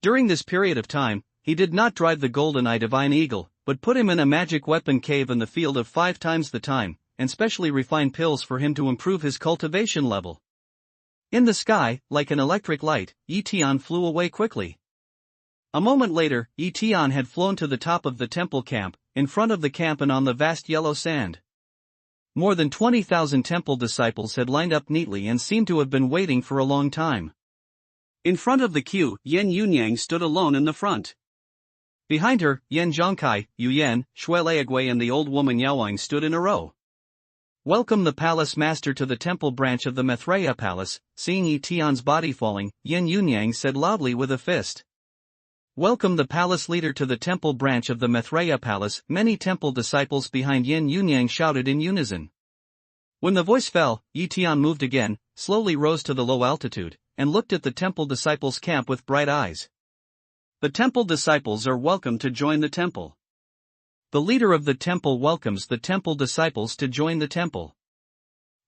During this period of time, he did not drive the Golden Eye Divine Eagle, but put him in a magic weapon cave in the field of 5 times the time, and specially refined pills for him to improve his cultivation level. In the sky, like an electric light, Yi Tian flew away quickly. A moment later, Yi Tian had flown to the top of the temple camp, in front of the camp and on the vast yellow sand. More than 20,000 temple disciples had lined up neatly and seemed to have been waiting for a long time. In front of the queue, Yan Yunyang stood alone in the front. Behind her, Yan Zhongkai, Yu Yan, Shui Leigui and the old woman Yaowang stood in a row. Welcome the palace master to the temple branch of the Maitreya Palace. Seeing Yi Tian's body falling, Yan Yunyang said loudly with a fist. Welcome the palace leader to the temple branch of the Maitreya Palace. Many temple disciples behind Yan Yunyang shouted in unison. When the voice fell, Yi Tian moved again, slowly rose to the low altitude, and looked at the temple disciples' camp with bright eyes. The temple disciples are welcome to join the temple. The leader of the temple welcomes the temple disciples to join the temple.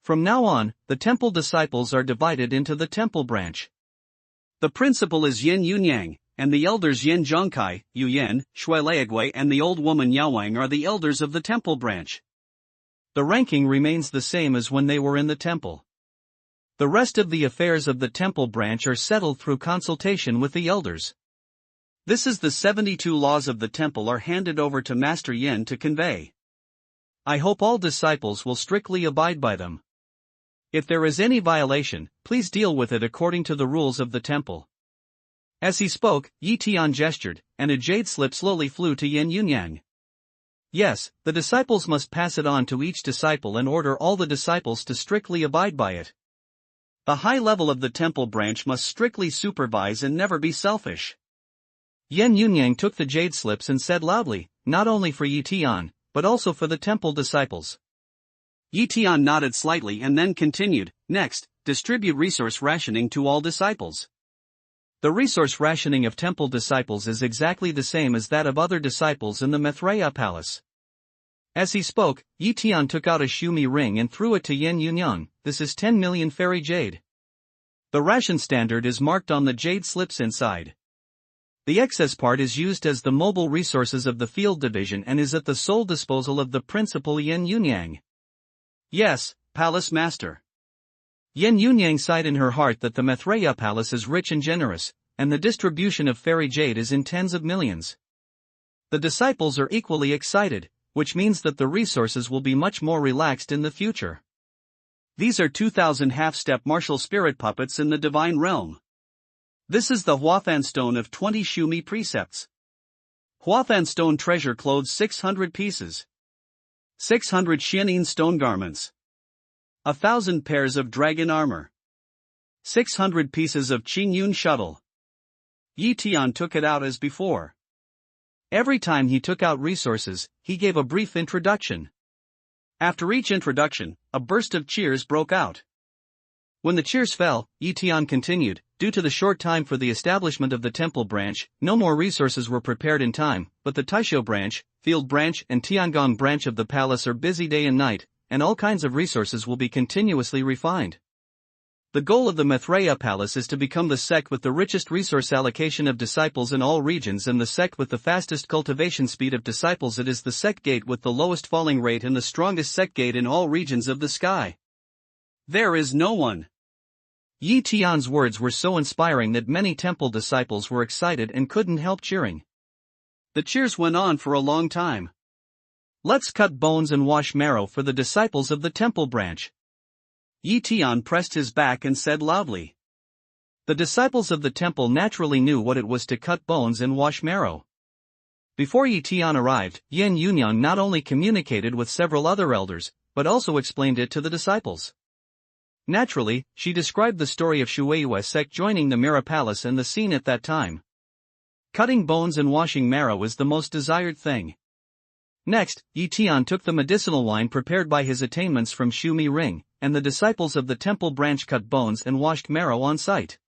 From now on, the temple disciples are divided into the temple branch. The principal is Yan Yunyang, and the elders Yan Zhongkai, Yu Yan, Shui Leigui and the old woman Yaowang are the elders of the temple branch. The ranking remains the same as when they were in the temple. The rest of the affairs of the temple branch are settled through consultation with the elders. This is the 72 laws of the temple are handed over to Master Yin to convey. I hope all disciples will strictly abide by them. If there is any violation, please deal with it according to the rules of the temple. As he spoke, Yi Tian gestured, and a jade slip slowly flew to Yan Yunyang. Yes, the disciples must pass it on to each disciple and order all the disciples to strictly abide by it. The high level of the temple branch must strictly supervise and never be selfish. Yan Yunyang took the jade slips and said loudly, not only for Yi Tian, but also for the temple disciples. Yi Tian nodded slightly and then continued, next, distribute resource rationing to all disciples. The resource rationing of temple disciples is exactly the same as that of other disciples in the Maitreya Palace. As he spoke, Yi Tian took out a Shumi ring and threw it to Yan Yunyang. This is 10 million fairy jade. The ration standard is marked on the jade slips inside. The excess part is used as the mobile resources of the field division and is at the sole disposal of the principal Yan Yunyang. Yes, Palace Master. Yan Yunyang sighed in her heart that the Maitreya Palace is rich and generous, and the distribution of fairy jade is in tens of millions. The disciples are equally excited, which means that the resources will be much more relaxed in the future. These are 2,000 half-step martial spirit puppets in the divine realm. This is the Huathan stone of 20 Shumi precepts. Huathan stone treasure clothes 600 pieces. 600 Xianin stone garments. 1,000 pairs of dragon armor. 600 pieces of Qingyun shuttle. Yi Tian took it out as before. Every time he took out resources, he gave a brief introduction. After each introduction, a burst of cheers broke out. When the cheers fell, Yi Tian continued, due to the short time for the establishment of the temple branch, no more resources were prepared in time, but the Taisho branch, Field branch and Tiangong branch of the palace are busy day and night, and all kinds of resources will be continuously refined. The goal of the Maitreya Palace is to become the sect with the richest resource allocation of disciples in all regions and the sect with the fastest cultivation speed of disciples. It is the sect gate with the lowest falling rate and the strongest sect gate in all regions of the sky. There is no one. Yi Tian's words were so inspiring that many temple disciples were excited and couldn't help cheering. The cheers went on for a long time. Let's cut bones and wash marrow for the disciples of the temple branch. Yi Tian pressed his back and said loudly. The disciples of the temple naturally knew what it was to cut bones and wash marrow. Before Yi Tian arrived, Yan Yunyang not only communicated with several other elders, but also explained it to the disciples. Naturally, she described the story of Shueiyue sect joining the Mirror Palace and the scene at that time. Cutting bones and washing marrow is the most desired thing. Next, Yi Tian took the medicinal wine prepared by his attainments from Shumi Ring, and the disciples of the temple branch cut bones and washed marrow on site.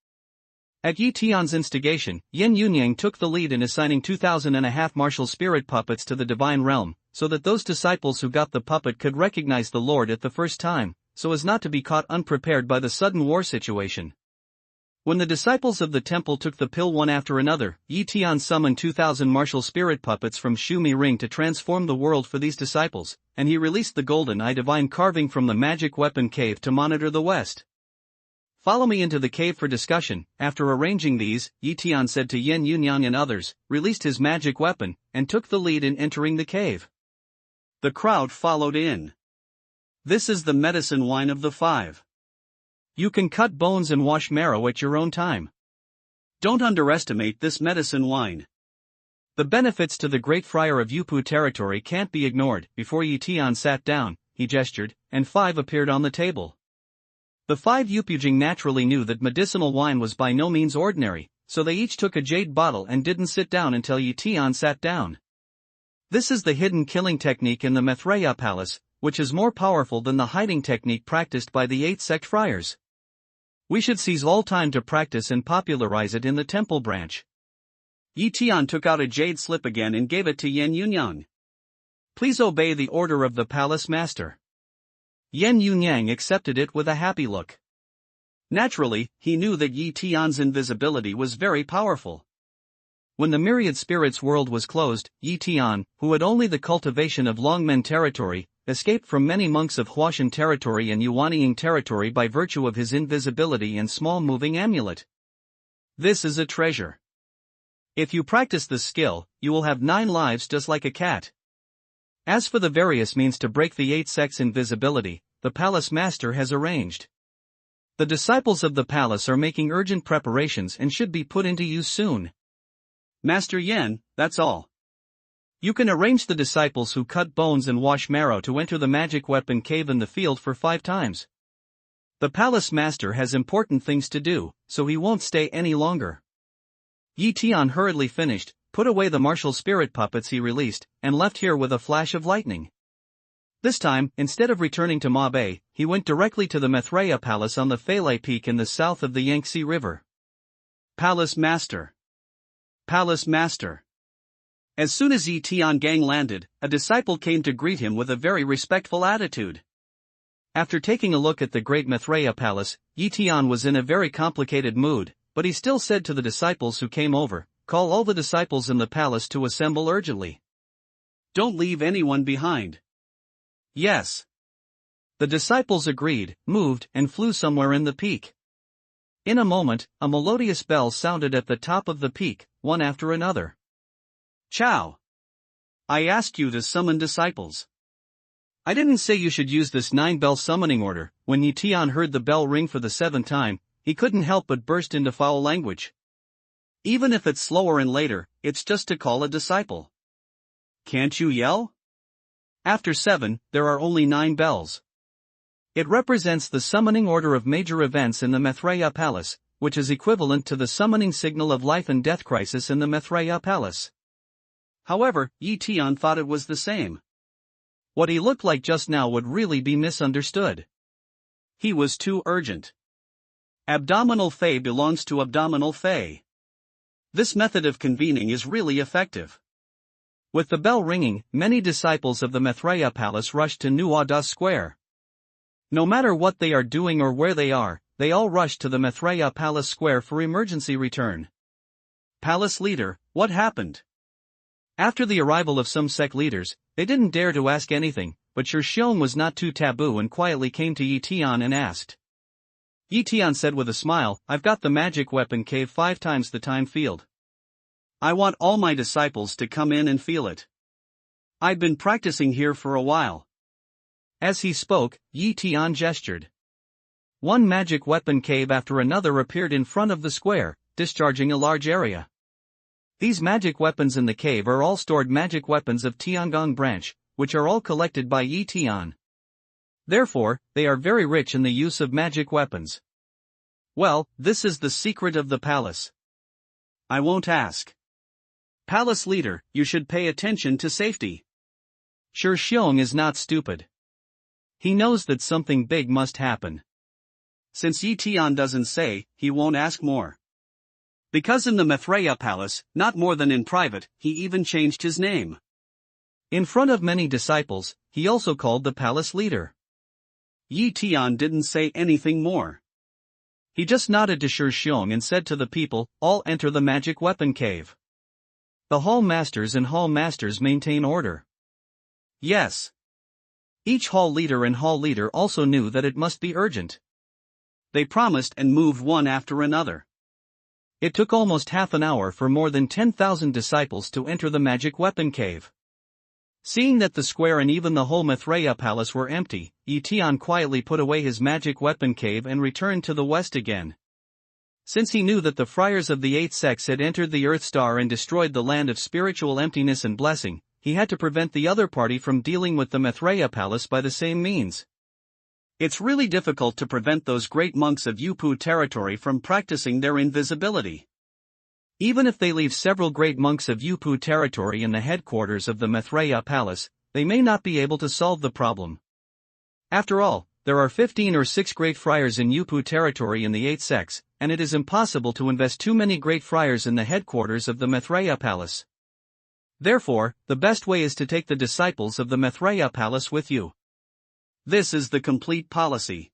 At Yi Tian's instigation, Yan Yunyang took the lead in assigning 2,500 martial spirit puppets to the divine realm, so that those disciples who got the puppet could recognize the Lord at the first time, so as not to be caught unprepared by the sudden war situation. When the disciples of the temple took the pill one after another, Yi Tian summoned 2,000 martial spirit puppets from Shumi Ring to transform the world for these disciples, and he released the golden eye divine carving from the magic weapon cave to monitor the west. Follow me into the cave for discussion. After arranging these, Yi Tian said to Yan Yunyang and others, released his magic weapon, and took the lead in entering the cave. The crowd followed in. This is the medicine wine of the five. You can cut bones and wash marrow at your own time. Don't underestimate this medicine wine. The benefits to the great friar of Yupu territory can't be ignored. Before Yi Tian sat down, he gestured, and 5 appeared on the table. The 5 Yupujing naturally knew that medicinal wine was by no means ordinary, so they each took a jade bottle and didn't sit down until Yi Tian sat down. This is the hidden killing technique in the Maitreya Palace, which is more powerful than the hiding technique practiced by the 8 sect friars. We should seize all time to practice and popularize it in the temple branch. Yi Tian took out a jade slip again and gave it to Yan Yunyang. Please obey the order of the palace master. Yan Yunyang accepted it with a happy look. Naturally, he knew that Yi Tian's invisibility was very powerful. When the myriad spirits world was closed, Yi Tian, who had only the cultivation of Longmen territory, escaped from many monks of Huashan territory and Yuanying territory by virtue of his invisibility and small moving amulet. This is a treasure. If you practice this skill, you will have 9 lives just like a cat. As for the various means to break the 8 sects' invisibility, the palace master has arranged. The disciples of the palace are making urgent preparations and should be put into use soon. Master Yan, that's all. You can arrange the disciples who cut bones and wash marrow to enter the magic weapon cave in the field for 5 times. The palace master has important things to do, so he won't stay any longer. Yi Tian hurriedly finished, put away the martial spirit puppets he released, and left here with a flash of lightning. This time, instead of returning to Ma Bay, he went directly to the Maitreya Palace on the Phalai Peak in the south of the Yangtze River. Palace Master. Palace Master. As soon as Yi Tian Gang landed, a disciple came to greet him with a very respectful attitude. After taking a look at the great Maitreya Palace, Yi Tian was in a very complicated mood, but he still said to the disciples who came over, "Call all the disciples in the palace to assemble urgently. Don't leave anyone behind." Yes. The disciples agreed, moved, and flew somewhere in the peak. In a moment, a melodious bell sounded at the top of the peak, one after another. Chow. I asked you to summon disciples. I didn't say you should use this 9-bell summoning order. When Tian heard the bell ring for the 7th time, he couldn't help but burst into foul language. Even if it's slower and later, it's just to call a disciple. Can't you yell? After 7, there are only 9 bells. It represents the summoning order of major events in the Maitreya Palace, which is equivalent to the summoning signal of life and death crisis in the Maitreya Palace. However, Tian thought it was the same. What he looked like just now would really be misunderstood. He was too urgent. Abdominal Fei belongs to Abdominal Fei. This method of convening is really effective. With the bell ringing, many disciples of the Maitreya Palace rushed to Nuada Square. No matter what they are doing or where they all rush to the Maitreya Palace Square for emergency return. Palace leader, what happened? After the arrival of some sect leaders, they didn't dare to ask anything, but Xiong was not too taboo and quietly came to Tian and asked. Tian said with a smile, I've got the magic weapon cave 5 times the time field. I want all my disciples to come in and feel it. I've been practicing here for a while. As he spoke, Tian gestured. One magic weapon cave after another appeared in front of the square, discharging a large area. These magic weapons in the cave are all stored magic weapons of Tiangong branch, which are all collected by Tian. Therefore, they are very rich in the use of magic weapons. Well, this is the secret of the palace. I won't ask. Palace leader, you should pay attention to safety. Xiong is not stupid. He knows that something big must happen. Since Tian doesn't say, he won't ask more. Because in the Maitreya Palace, not more than in private, he even changed his name. In front of many disciples, he also called the palace leader. Tian didn't say anything more. He just nodded to Xiong and said to the people, all enter the magic weapon cave. The hall masters and hall masters maintain order. Yes. Each hall leader and hall leader also knew that it must be urgent. They promised and moved one after another. It took almost half an hour for more than 10,000 disciples to enter the magic weapon cave. Seeing that the square and even the whole Maitreya Palace were empty, Tian quietly put away his magic weapon cave and returned to the west again. Since he knew that the friars of the 8 sects had entered the Earth Star and destroyed the land of spiritual emptiness and blessing, he had to prevent the other party from dealing with the Maitreya Palace by the same means. It's really difficult to prevent those great monks of Yupu territory from practicing their invisibility. Even if they leave several great monks of Yupu territory in the headquarters of the Maitreya Palace, they may not be able to solve the problem. After all, there are 15 or 6 great friars in Yupu territory in the 8 sects, and it is impossible to invest too many great friars in the headquarters of the Maitreya Palace. Therefore, the best way is to take the disciples of the Maitreya Palace with you. This is the complete policy.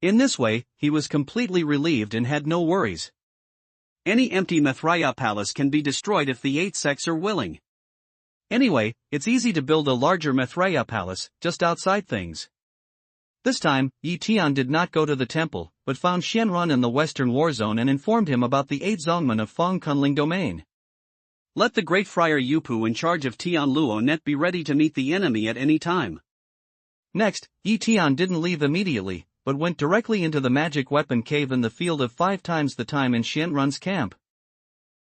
In this way, he was completely relieved and had no worries. Any empty Maitreya Palace can be destroyed if the 8 sects are willing. Anyway, it's easy to build a larger Maitreya Palace, just outside things. This time, Tian did not go to the temple, but found Shenrun in the western war zone and informed him about the 8 Zongmen of Feng Kunling domain. Let the great friar Yupu in charge of Tianluo Net be ready to meet the enemy at any time. Next, Tian didn't leave immediately, but went directly into the magic weapon cave in the field of 5 times the time in Shenrun's camp.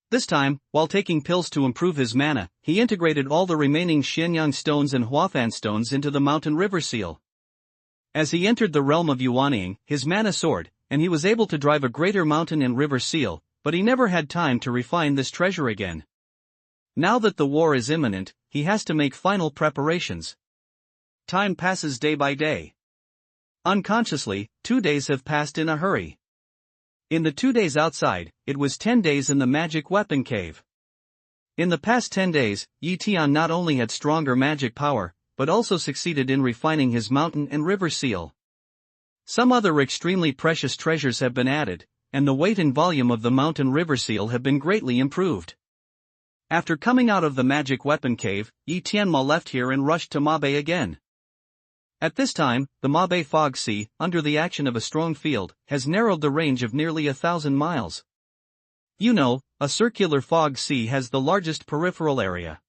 This time, while taking pills to improve his mana, he integrated all the remaining Shenyang stones and Huafan stones into the mountain river seal. As he entered the realm of Yuanying, his mana soared, and he was able to drive a greater mountain and river seal, but he never had time to refine this treasure again. Now that the war is imminent, he has to make final preparations. Time passes day by day. Unconsciously, 2 days have passed in a hurry. In the 2 days outside, it was 10 days in the magic weapon cave. In the past 10 days, Tian not only had stronger magic power, but also succeeded in refining his mountain and river seal. Some other extremely precious treasures have been added, and the weight and volume of the mountain river seal have been greatly improved. After coming out of the magic weapon cave, Tianma left here and rushed to Mabe again. At this time, the Mabe fog sea, under the action of a strong field, has narrowed the range of nearly 1,000 miles. You know, a circular fog sea has the largest peripheral area.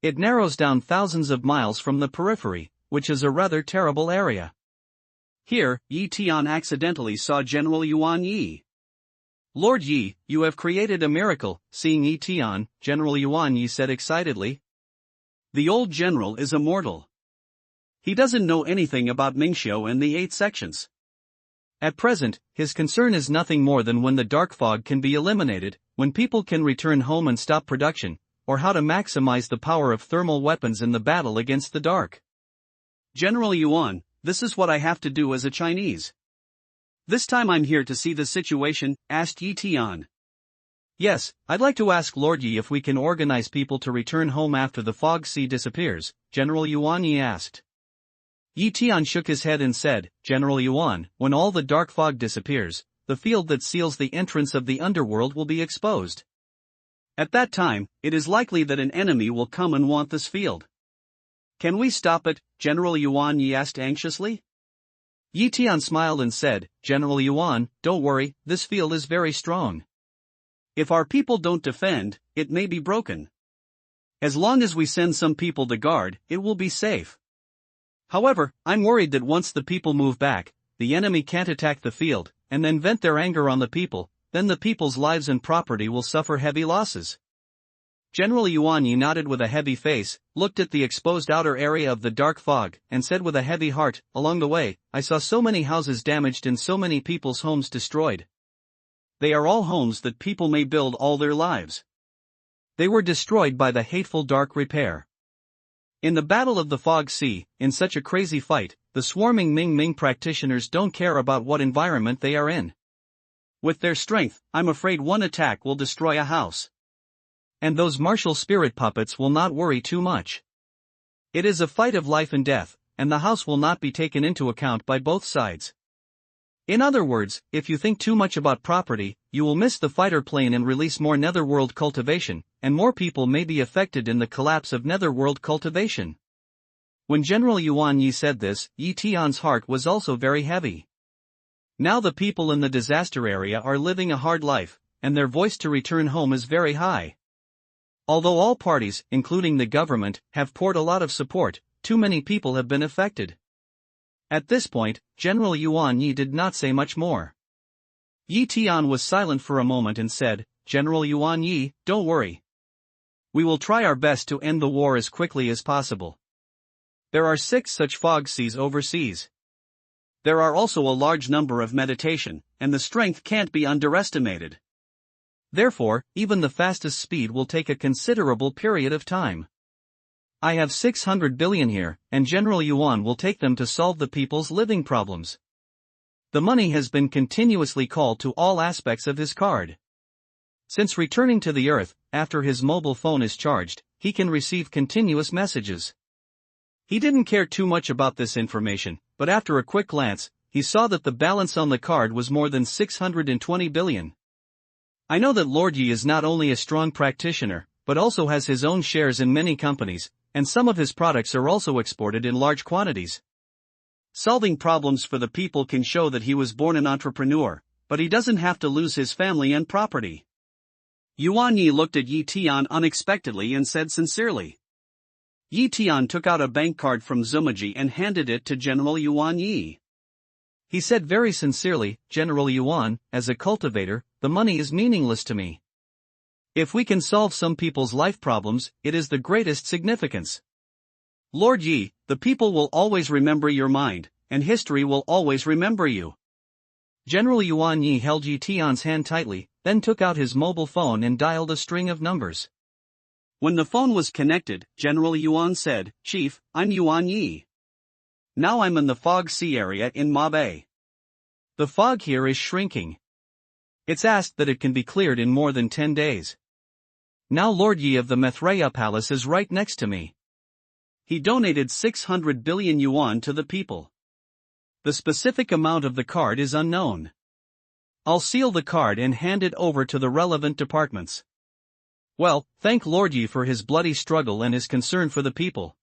It narrows down thousands of miles from the periphery, which is a rather terrible area. Here, Yi Tian accidentally saw General Yuan Yi. Lord Yi, you have created a miracle, seeing Yi Tian, General Yuan Yi said excitedly. The old general is immortal. He doesn't know anything about Mingxiu and the 8 sections. At present, his concern is nothing more than when the dark fog can be eliminated, when people can return home and stop production, or how to maximize the power of thermal weapons in the battle against the dark. General Yuan, this is what I have to do as a Chinese. This time I'm here to see the situation, asked Yi Tian. Yes, I'd like to ask Lord Yi if we can organize people to return home after the fog sea disappears, General Yuan Yi asked. Yi Tian shook his head and said, General Yuan, when all the dark fog disappears, the field that seals the entrance of the underworld will be exposed. At that time, it is likely that an enemy will come and want this field. Can we stop it? General Yuan Yi asked anxiously. Yi Tian smiled and said, General Yuan, don't worry, this field is very strong. If our people don't defend, it may be broken. As long as we send some people to guard, it will be safe. However, I'm worried that once the people move back, the enemy can't attack the field, and then vent their anger on the people, then the people's lives and property will suffer heavy losses. General Yuan Yi nodded with a heavy face, looked at the exposed outer area of the dark fog, and said with a heavy heart, along the way, I saw so many houses damaged and so many people's homes destroyed. They are all homes that people may build all their lives. They were destroyed by the hateful dark repair. In the Battle of the Fog Sea, in such a crazy fight, the swarming Ming practitioners don't care about what environment they are in. With their strength, I'm afraid one attack will destroy a house. And those martial spirit puppets will not worry too much. It is a fight of life and death, and the house will not be taken into account by both sides. In other words, if you think too much about property, you will miss the fighter plane and release more netherworld cultivation, and more people may be affected in the collapse of netherworld cultivation. When General Yuan Yi said this, Yi Tian's heart was also very heavy. Now the people in the disaster area are living a hard life, and their voice to return home is very high. Although all parties, including the government, have poured a lot of support, too many people have been affected. At this point, General Yuan Yi did not say much more. Yi Tian was silent for a moment and said, General Yuan Yi, don't worry. We will try our best to end the war as quickly as possible. There are 6 such fog seas overseas. There are also a large number of meditation, and the strength can't be underestimated. Therefore, even the fastest speed will take a considerable period of time. I have 600 billion here, and General Yuan will take them to solve the people's living problems. The money has been continuously called to all aspects of his card. Since returning to the Earth, after his mobile phone is charged, he can receive continuous messages. He didn't care too much about this information, but after a quick glance, he saw that the balance on the card was more than 620 billion. I know that Lord Yi is not only a strong practitioner, but also has his own shares in many companies, and some of his products are also exported in large quantities. Solving problems for the people can show that he was born an entrepreneur, but he doesn't have to lose his family and property. Yuan Yi looked at Yi Tian unexpectedly and said sincerely. Yi Tian took out a bank card from Zumaji and handed it to General Yuan Yi. He said very sincerely, General Yuan, as a cultivator, the money is meaningless to me. If we can solve some people's life problems, it is the greatest significance. Lord Yi, the people will always remember your mind, and history will always remember you. General Yuan Yi held Yi Tian's hand tightly, then took out his mobile phone and dialed a string of numbers. When the phone was connected, General Yuan said, Chief, I'm Yuan Yi. Now I'm in the fog sea area in Mabe. The fog here is shrinking. It's asked that it can be cleared in more than 10 days. Now Lord Yi of the Maitreya Palace is right next to me. He donated 600 billion yuan to the people. The specific amount of the card is unknown. I'll seal the card and hand it over to the relevant departments. Well, thank Lord Yi for his bloody struggle and his concern for the people.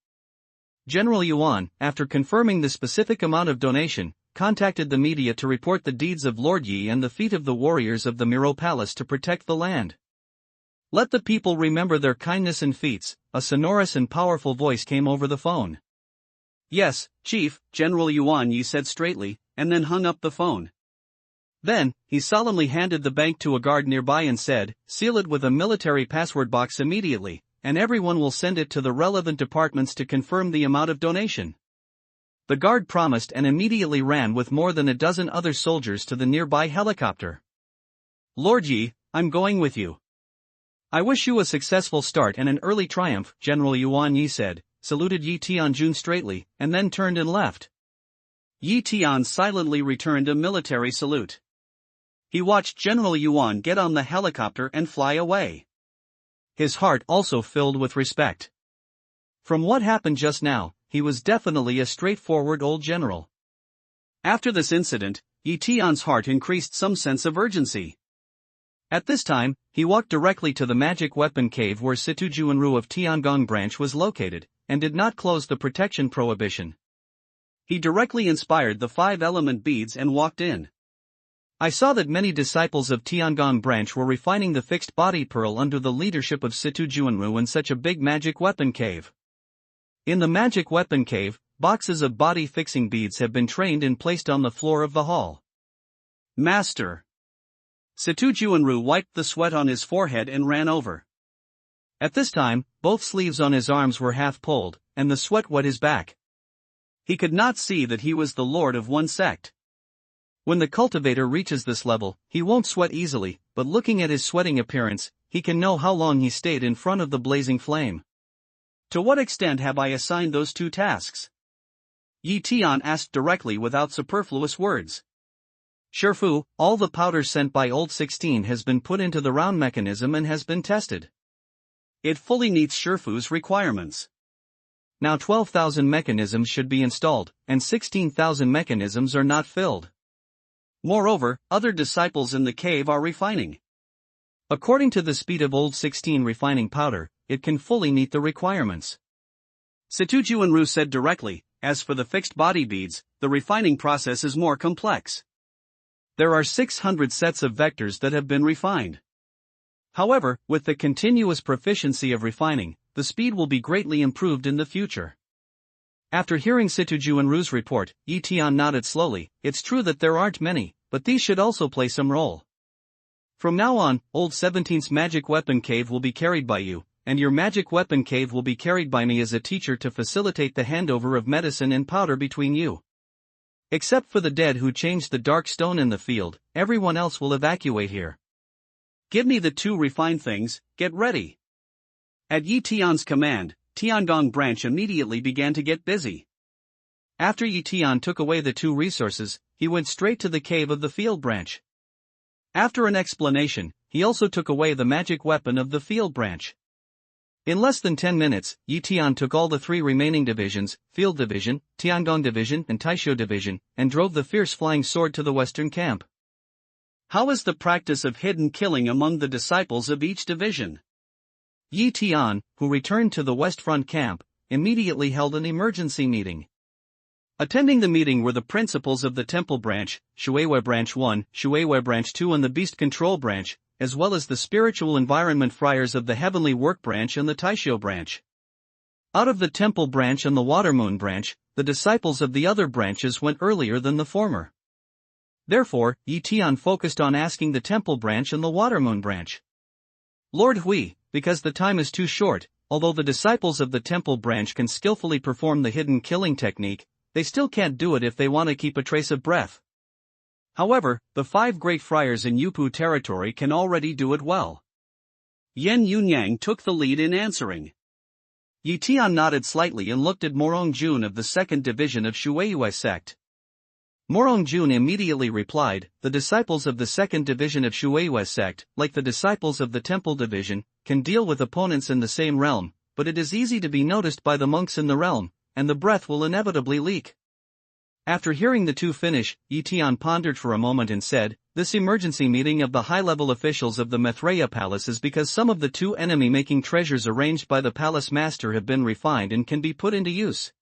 General Yuan, after confirming the specific amount of donation, contacted the media to report the deeds of Lord Yi and the feat of the warriors of the Miro Palace to protect the land. Let the people remember their kindness and feats, a sonorous and powerful voice came over the phone. Yes, Chief, General Yuan Yi said straightly, and then hung up the phone. Then, he solemnly handed the bank to a guard nearby and said, seal it with a military password box immediately, and everyone will send it to the relevant departments to confirm the amount of donation. The guard promised and immediately ran with more than a dozen other soldiers to the nearby helicopter. Lord Yi, I'm going with you. I wish you a successful start and an early triumph, General Yuan Yi said, saluted Yi Tianjun straightly, and then turned and left. Yi Tian silently returned a military salute. He watched General Yuan get on the helicopter and fly away. His heart also filled with respect. From what happened just now, he was definitely a straightforward old general. After this incident, Yi Tian's heart increased some sense of urgency. At this time, he walked directly to the magic weapon cave where Situjuanru of Tiangong branch was located, and did not close the protection prohibition. He directly inspired the 5 element beads and walked in. I saw that many disciples of Tiangong branch were refining the fixed body pearl under the leadership of Situjuanru in such a big magic weapon cave. In the magic weapon cave, boxes of body fixing beads have been trained and placed on the floor of the hall. Master. Situjuanru wiped the sweat on his forehead and ran over. At this time, both sleeves on his arms were half pulled, and the sweat wet his back. He could not see that he was the lord of one sect. When the cultivator reaches this level, he won't sweat easily, but looking at his sweating appearance, he can know how long he stayed in front of the blazing flame. To what extent have I assigned those 2 tasks? Yi Tian asked directly without superfluous words. Shifu, all the powder sent by Old 16 has been put into the round mechanism and has been tested. It fully meets Shifu's requirements. Now 12,000 mechanisms should be installed, and 16,000 mechanisms are not filled. Moreover, other disciples in the cave are refining. According to the speed of Old 16 refining powder, it can fully meet the requirements. Situjuanru said directly, as for the fixed body beads, the refining process is more complex. There are 600 sets of vectors that have been refined. However, with the continuous proficiency of refining, the speed will be greatly improved in the future. After hearing Situjuanru's report, Yi Tian nodded slowly. It's true that there aren't many, but these should also play some role. From now on, Old 17's magic weapon cave will be carried by you, and your magic weapon cave will be carried by me as a teacher to facilitate the handover of medicine and powder between you. Except for the dead who changed the dark stone in the field, everyone else will evacuate here. Give me the 2 refined things, get ready. At Yi Tian's command, Tiangong branch immediately began to get busy. After Yi Tian took away the 2 resources, he went straight to the cave of the field branch. After an explanation, he also took away the magic weapon of the field branch. In less than 10 minutes, Yi Tian took all the 3 remaining divisions, Field Division, Tiangong Division and Taisho Division, and drove the fierce flying sword to the western camp. How is the practice of hidden killing among the disciples of each division? Yi Tian, who returned to the West Front camp, immediately held an emergency meeting. Attending the meeting were the principals of the Temple Branch, Shuiwei Branch 1, Shuiwei Branch 2 and the Beast Control Branch, as well as the Spiritual Environment Friars of the Heavenly Work Branch and the Taisho Branch. Out of the Temple Branch and the Water Moon Branch, the disciples of the other branches went earlier than the former. Therefore, Yi Tian focused on asking the Temple Branch and the Water Moon Branch. Lord Hui, because the time is too short, although the disciples of the Temple Branch can skillfully perform the hidden killing technique, they still can't do it if they want to keep a trace of breath. However, the 5 great friars in Yupu territory can already do it well. Yan Yunyang took the lead in answering. Yi Tian nodded slightly and looked at Morong Jun of the 2nd Division of Shuiwei sect. Morong Jun immediately replied, the disciples of the 2nd Division of Shuiwei sect, like the disciples of the Temple Division, can deal with opponents in the same realm, but it is easy to be noticed by the monks in the realm, and the breath will inevitably leak. After hearing the 2 finish, Yi Tian pondered for a moment and said, this emergency meeting of the high-level officials of the Maitreya Palace is because some of the 2 enemy-making treasures arranged by the palace master have been refined and can be put into use.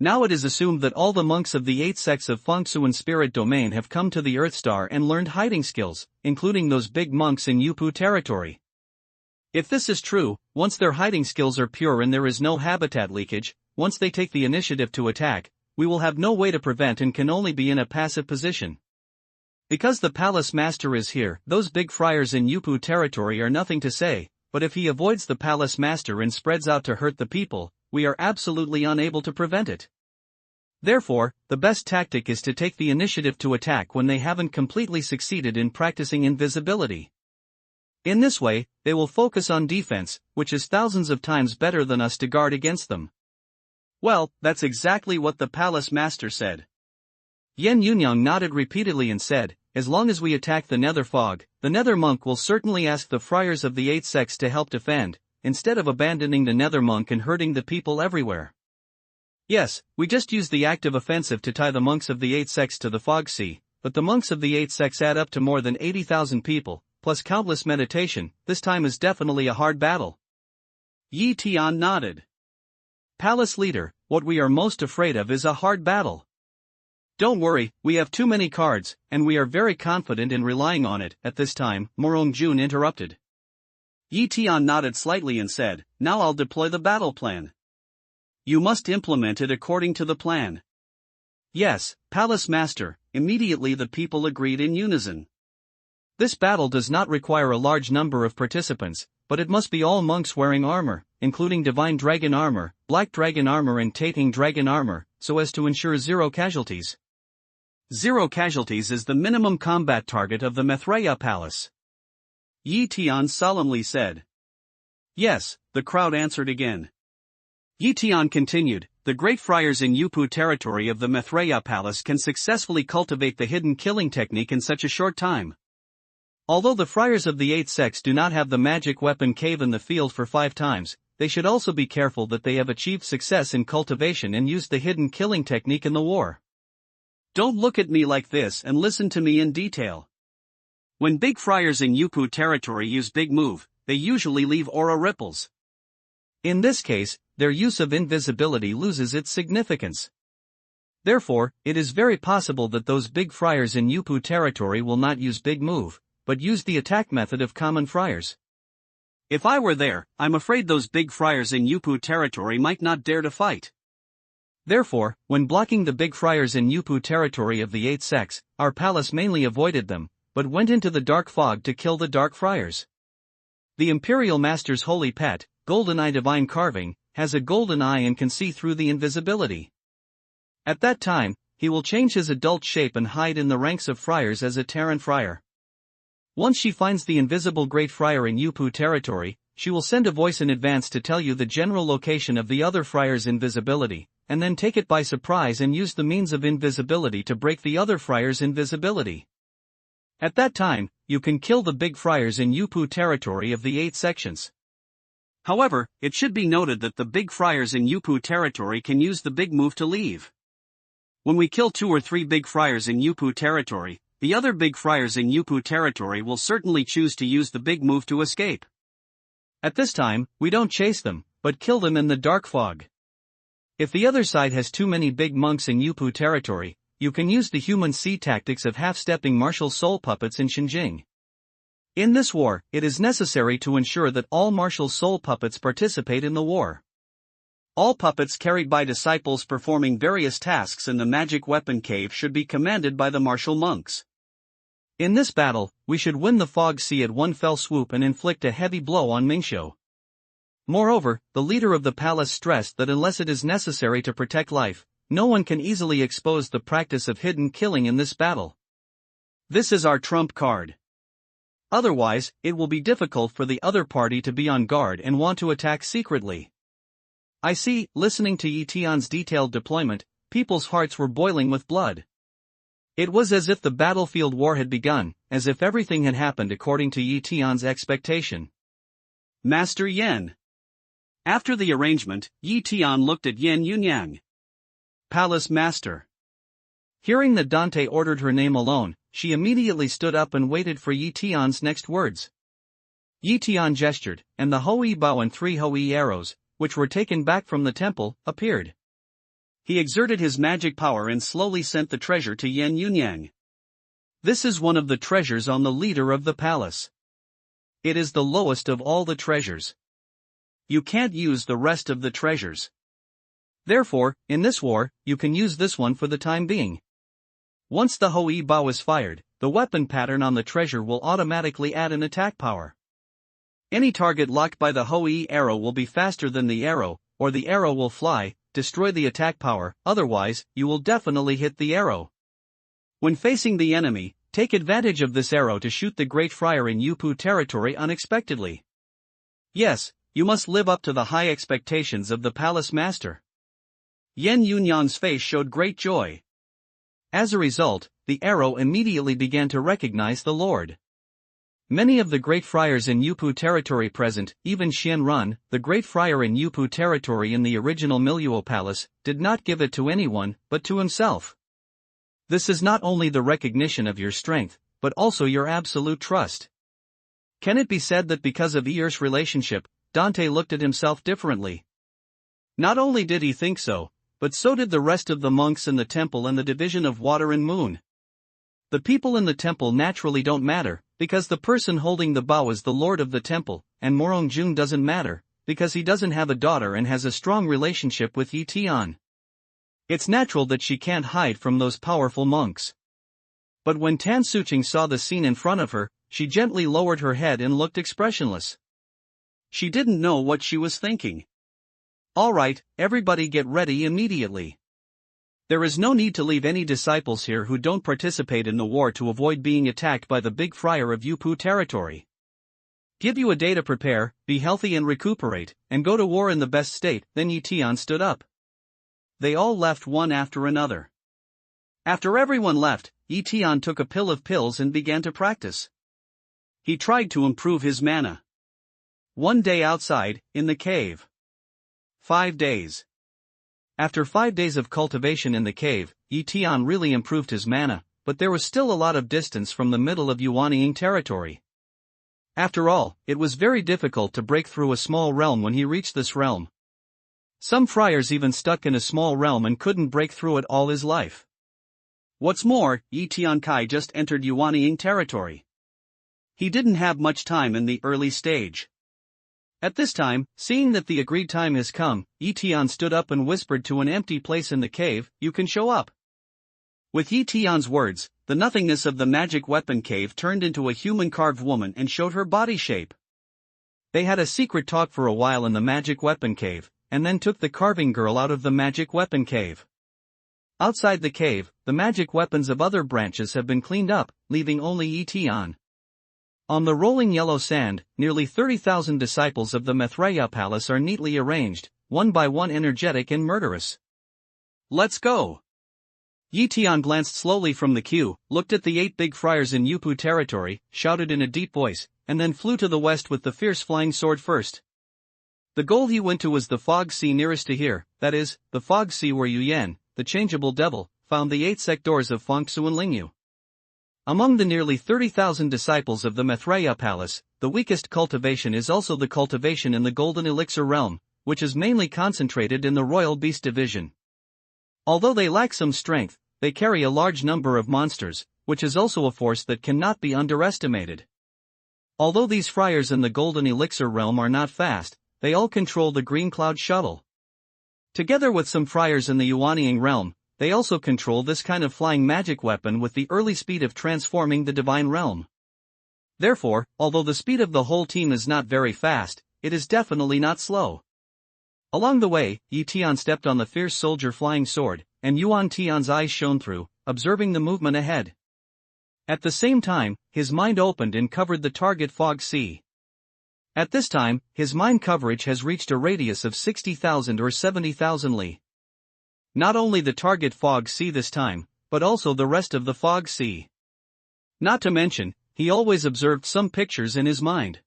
Now it is assumed that all the monks of the 8 sects of Fengsuan spirit domain have come to the Earth Star and learned hiding skills, including those big monks in Yupu territory. If this is true, once their hiding skills are pure and there is no habitat leakage, once they take the initiative to attack, we will have no way to prevent and can only be in a passive position. Because the palace master is here, those big friars in Yupu territory are nothing to say, but if he avoids the palace master and spreads out to hurt the people, we are absolutely unable to prevent it. Therefore, the best tactic is to take the initiative to attack when they haven't completely succeeded in practicing invisibility. In this way, they will focus on defense, which is thousands of times better than us to guard against them. Well, that's exactly what the palace master said. Yen Yunyang nodded repeatedly and said, as long as we attack the nether fog, the nether monk will certainly ask the friars of the 8 sects to help defend, instead of abandoning the nether monk and hurting the people everywhere. Yes, we just use the active offensive to tie the monks of the 8 sects to the fog sea, but the monks of the 8 sects add up to more than 80,000 people, plus countless meditation. This time is definitely a hard battle. Yi Tian nodded. Palace leader, what we are most afraid of is a hard battle. Don't worry, we have too many cards, and we are very confident in relying on it. At this time, Morong Jun interrupted. Yi Tian nodded slightly and said, now I'll deploy the battle plan. You must implement it according to the plan. Yes, Palace Master. Immediately the people agreed in unison. This battle does not require a large number of participants, but it must be all monks wearing armor, including Divine Dragon armor, Black Dragon armor and Tating Dragon armor, so as to ensure 0 casualties. 0 casualties is the minimum combat target of the Maitreya Palace. Yi Tian solemnly said. Yes, the crowd answered again. Yi Tian continued, the great friars in Yupu territory of the Maitreya Palace can successfully cultivate the hidden killing technique in such a short time. Although the friars of the 8 sects do not have the magic weapon cave in the field for 5 times, they should also be careful that they have achieved success in cultivation and used the hidden killing technique in the war. Don't look at me like this and listen to me in detail. When big friars in Yupu territory use big move, they usually leave aura ripples. In this case, their use of invisibility loses its significance. Therefore, it is very possible that those big friars in Yupu territory will not use big move, but use the attack method of common friars. If I were there, I'm afraid those big friars in Yupu territory might not dare to fight. Therefore, when blocking the big friars in Yupu territory of the 8 sects, our palace mainly avoided them, but went into the dark fog to kill the dark friars. The Imperial Master's holy pet, Golden Eye Divine Carving, has a golden eye and can see through the invisibility. At that time, he will change his adult shape and hide in the ranks of friars as a Terran friar. Once she finds the invisible Great Friar in Yupu territory, she will send a voice in advance to tell you the general location of the other friar's invisibility, and then take it by surprise and use the means of invisibility to break the other friar's invisibility. At that time, you can kill the big friars in Yupu territory of the 8 sections. However, it should be noted that the big friars in Yupu territory can use the big move to leave. When we kill 2 or 3 big friars in Yupu territory, the other big friars in Yupu territory will certainly choose to use the big move to escape. At this time, we don't chase them, but kill them in the dark fog. If the other side has too many big monks in Yupu territory, you can use the human sea tactics of half-stepping martial soul puppets in Xinjing. In this war, it is necessary to ensure that all martial soul puppets participate in the war. All puppets carried by disciples performing various tasks in the magic weapon cave should be commanded by the martial monks. In this battle, we should win the fog sea at one fell swoop and inflict a heavy blow on Mingxiu. Moreover, the leader of the palace stressed that unless it is necessary to protect life, no one can easily expose the practice of hidden killing in this battle. This is our trump card. Otherwise, it will be difficult for the other party to be on guard and want to attack secretly. I see, listening to Yi Tian's detailed deployment, people's hearts were boiling with blood. It was as if the battlefield war had begun, as if everything had happened according to Yi Tian's expectation. Master Yen. After the arrangement, Yi Tian looked at Yen Yunyang. Palace Master. Hearing that Dante ordered her name alone, she immediately stood up and waited for Yi Tian's next words. Yi Tian gestured, and the Hoi Bao and 3 Hoi arrows, which were taken back from the temple, appeared. He exerted his magic power and slowly sent the treasure to Yan Yunyang. This is one of the treasures on the leader of the palace. It is the lowest of all the treasures. You can't use the rest of the treasures. Therefore, in this war, you can use this one for the time being. Once the Hoi Bao is fired, the weapon pattern on the treasure will automatically add an attack power. Any target locked by the Hoi arrow will be faster than the arrow, or the arrow will fly, destroy the attack power, otherwise, you will definitely hit the arrow. When facing the enemy, take advantage of this arrow to shoot the Great Friar in Yupu territory unexpectedly. Yes, you must live up to the high expectations of the palace master. Yan Yunyang's face showed great joy. As a result, the arrow immediately began to recognize the Lord. Many of the Great Friars in Yupu territory present, even Xian Run, the Great Friar in Yupu territory in the original Miluo Palace, did not give it to anyone, but to himself. This is not only the recognition of your strength, but also your absolute trust. Can it be said that because of Earth's relationship, Dante looked at himself differently? Not only did he think so, but so did the rest of the monks in the temple and the division of water and moon. The people in the temple naturally don't matter, because the person holding the bow is the lord of the temple, and Morongjun doesn't matter, because he doesn't have a daughter and has a strong relationship with Yi Tian. It's natural that she can't hide from those powerful monks. But when Tan Suching saw the scene in front of her, she gently lowered her head and looked expressionless. She didn't know what she was thinking. Alright, everybody get ready immediately. There is no need to leave any disciples here who don't participate in the war to avoid being attacked by the big friar of Yupu territory. Give you a day to prepare, be healthy and recuperate, and go to war in the best state. Then Yi Tian stood up. They all left one after another. After everyone left, Yi Tian took a pill of pills and began to practice. He tried to improve his mana. One day outside, in the cave. 5 days. After 5 days of cultivation in the cave, Yi Tian really improved his mana, but there was still a lot of distance from the middle of Yuanying territory. After all, it was very difficult to break through a small realm when he reached this realm. Some friars even stuck in a small realm and couldn't break through it all his life. What's more, Yi Tiankai just entered Yuanying territory. He didn't have much time in the early stage. At this time, seeing that the agreed time has come, Yi Tian stood up and whispered to an empty place in the cave, "You can show up." With Yi Tian's words, the nothingness of the magic weapon cave turned into a human-carved woman and showed her body shape. They had a secret talk for a while in the magic weapon cave, and then took the carving girl out of the magic weapon cave. Outside the cave, the magic weapons of other branches have been cleaned up, leaving only Yi Tian. On the rolling yellow sand, nearly 30,000 disciples of the Maitreya Palace are neatly arranged, one by one energetic and murderous. Let's go! Yi Tian glanced slowly from the queue, looked at the 8 big friars in Yupu territory, shouted in a deep voice, and then flew to the west with the fierce flying sword first. The goal he went to was the fog sea nearest to here, that is, the fog sea where Yu Yan, the changeable devil, found the 8 sectors of Fangsu and Lingyu. Among the nearly 30,000 disciples of the Maitreya Palace, the weakest cultivation is also the cultivation in the Golden Elixir realm, which is mainly concentrated in the Royal Beast Division. Although they lack some strength, they carry a large number of monsters, which is also a force that cannot be underestimated. Although these friars in the Golden Elixir realm are not fast, they all control the Green Cloud Shuttle. Together with some friars in the Yuanying realm, they also control this kind of flying magic weapon with the early speed of transforming the divine realm. Therefore, although the speed of the whole team is not very fast, it is definitely not slow. Along the way, Yi Tian stepped on the fierce soldier flying sword, and Yuan Tian's eyes shone through, observing the movement ahead. At the same time, his mind opened and covered the target fog sea. At this time, his mind coverage has reached a radius of 60,000 or 70,000 li. Not only the target fog sea this time, but also the rest of the fog sea. Not to mention, he always observed some pictures in his mind.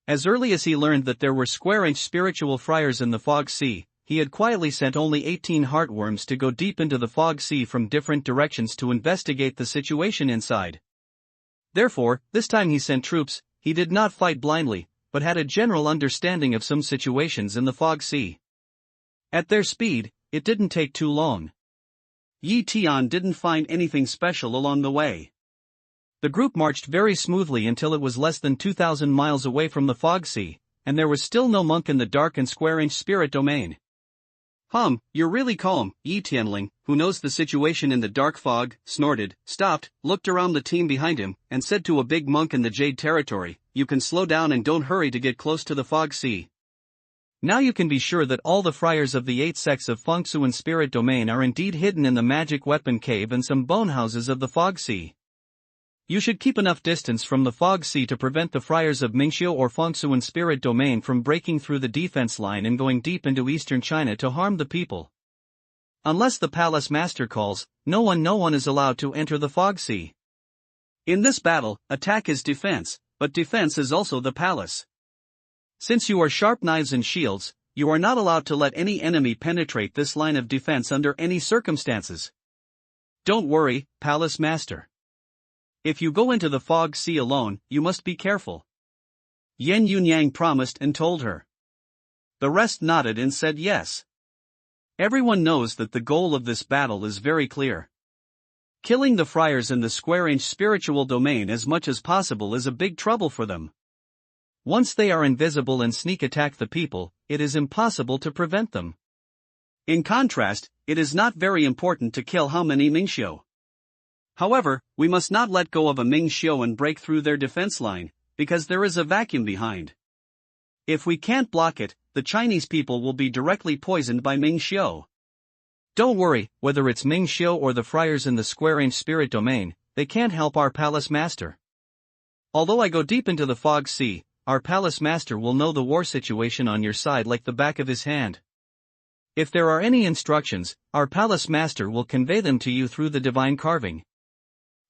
As early as he learned that there were square-inch spiritual friars in the fog sea, he had quietly sent only 18 heartworms to go deep into the fog sea from different directions to investigate the situation inside. Therefore, this time he sent troops. He did not fight blindly, but had a general understanding of some situations in the fog sea. At their speed, it didn't take too long. Yi Tian didn't find anything special along the way. The group marched very smoothly until it was less than 2,000 miles away from the fog sea, and there was still no monk in the dark and square-inch spirit domain. You're really calm, Yi Tianling, who knows the situation in the dark fog, snorted, stopped, looked around the team behind him, and said to a big monk in the Jade territory, "You can slow down and don't hurry to get close to the fog sea. Now you can be sure that all the friars of the 8 sects of Fengsuan spirit domain are indeed hidden in the magic weapon cave and some bone houses of the fog sea. You should keep enough distance from the fog sea to prevent the friars of Mingxiu or Fengsuan spirit domain from breaking through the defense line and going deep into eastern China to harm the people. Unless the palace master calls, no one is allowed to enter the fog sea. In this battle, attack is defense, but defense is also the palace. Since you are sharp knives and shields, you are not allowed to let any enemy penetrate this line of defense under any circumstances. Don't worry, palace master. If you go into the fog sea alone, you must be careful." Yan Yunyang promised and told her. The rest nodded and said yes. Everyone knows that the goal of this battle is very clear. Killing the friars in the square-inch spiritual domain as much as possible is a big trouble for them. Once they are invisible and sneak attack the people, it is impossible to prevent them. In contrast, it is not very important to kill how many Mingxiu. However, we must not let go of a Mingxiu and break through their defense line, because there is a vacuum behind. If we can't block it, the Chinese people will be directly poisoned by Mingxiu. Don't worry, whether it's Mingxiu or the friars in the square-inch spirit domain, they can't help our palace master. Although I go deep into the fog sea, our palace master will know the war situation on your side like the back of his hand. If there are any instructions, our palace master will convey them to you through the divine carving.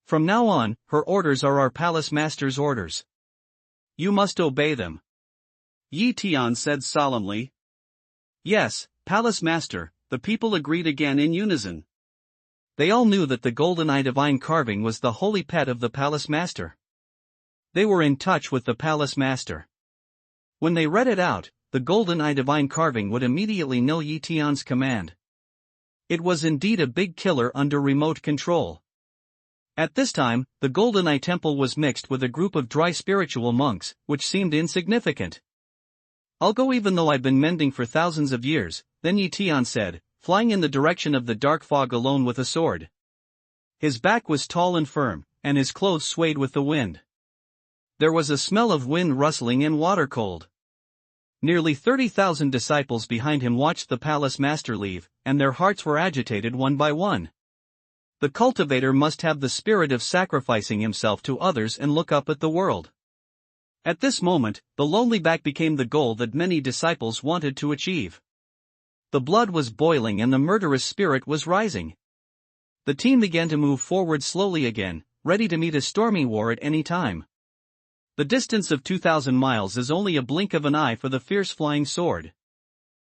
From now on, her orders are our palace master's orders. You must obey them." Yi Tian said solemnly. "Yes, palace master," the people agreed again in unison. They all knew that the golden eye divine carving was the holy pet of the palace master. They were in touch with the palace master. When they read it out, the golden eye divine carving would immediately know Yi Tian's command. It was indeed a big killer under remote control. At this time, the Golden Eye Temple was mixed with a group of dry spiritual monks, which seemed insignificant. "I'll go even though I've been mending for thousands of years," then Yi Tian said, flying in the direction of the dark fog alone with a sword. His back was tall and firm, and his clothes swayed with the wind. There was a smell of wind rustling and water cold. Nearly 30,000 disciples behind him watched the palace master leave, and their hearts were agitated one by one. The cultivator must have the spirit of sacrificing himself to others and look up at the world. At this moment, the lonely back became the goal that many disciples wanted to achieve. The blood was boiling and the murderous spirit was rising. The team began to move forward slowly again, ready to meet a stormy war at any time. The distance of 2,000 miles is only a blink of an eye for the fierce flying sword.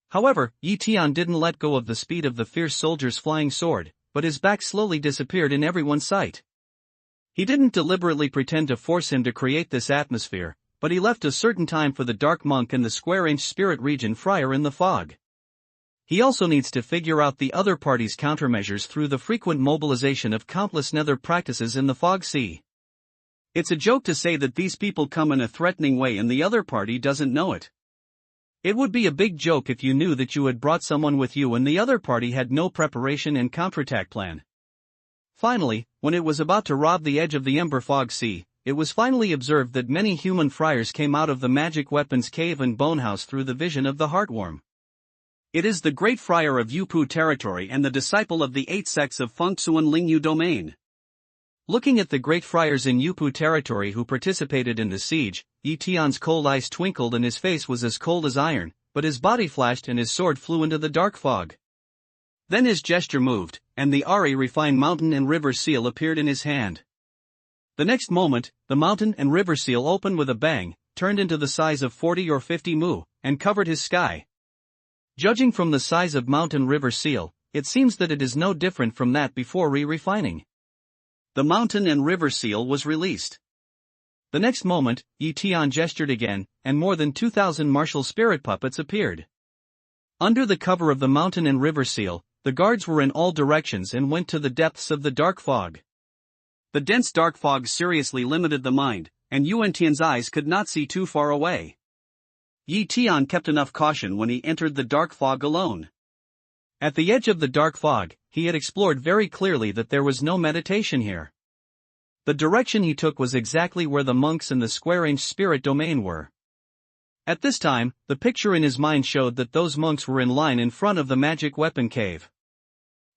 However, Yi Tian didn't let go of the speed of the fierce soldier's flying sword, but his back slowly disappeared in everyone's sight. He didn't deliberately pretend to force him to create this atmosphere, but he left a certain time for the dark monk and the square-inch spirit region friar in the fog. He also needs to figure out the other party's countermeasures through the frequent mobilization of countless nether practices in the fog sea. It's a joke to say that these people come in a threatening way and the other party doesn't know it. It would be a big joke if you knew that you had brought someone with you and the other party had no preparation and counterattack plan. Finally, when it was about to rob the edge of the Ember Fog Sea, it was finally observed that many human friars came out of the magic weapons cave and bonehouse through the vision of the Heartworm. It is the great friar of Yupu territory and the disciple of the 8 sects of Fengsuan Lingyu domain. Looking at the great friars in Yupu territory who participated in the siege, Yi Tian's cold eyes twinkled and his face was as cold as iron, but his body flashed and his sword flew into the dark fog. Then his gesture moved, and the Ari refined mountain and river seal appeared in his hand. The next moment, the mountain and river seal opened with a bang, turned into the size of 40 or 50 mu, and covered his sky. Judging from the size of mountain river seal, it seems that it is no different from that before re-refining. The mountain and river seal was released. The next moment, Yi Tian gestured again, and more than 2,000 martial spirit puppets appeared. Under the cover of the mountain and river seal, the guards were in all directions and went to the depths of the dark fog. The dense dark fog seriously limited the mind, and Yuan Tian's eyes could not see too far away. Tian kept enough caution when he entered the dark fog alone. At the edge of the dark fog, he had explored very clearly that there was no meditation here. The direction he took was exactly where the monks in the square-inch spirit domain were. At this time, the picture in his mind showed that those monks were in line in front of the magic weapon cave.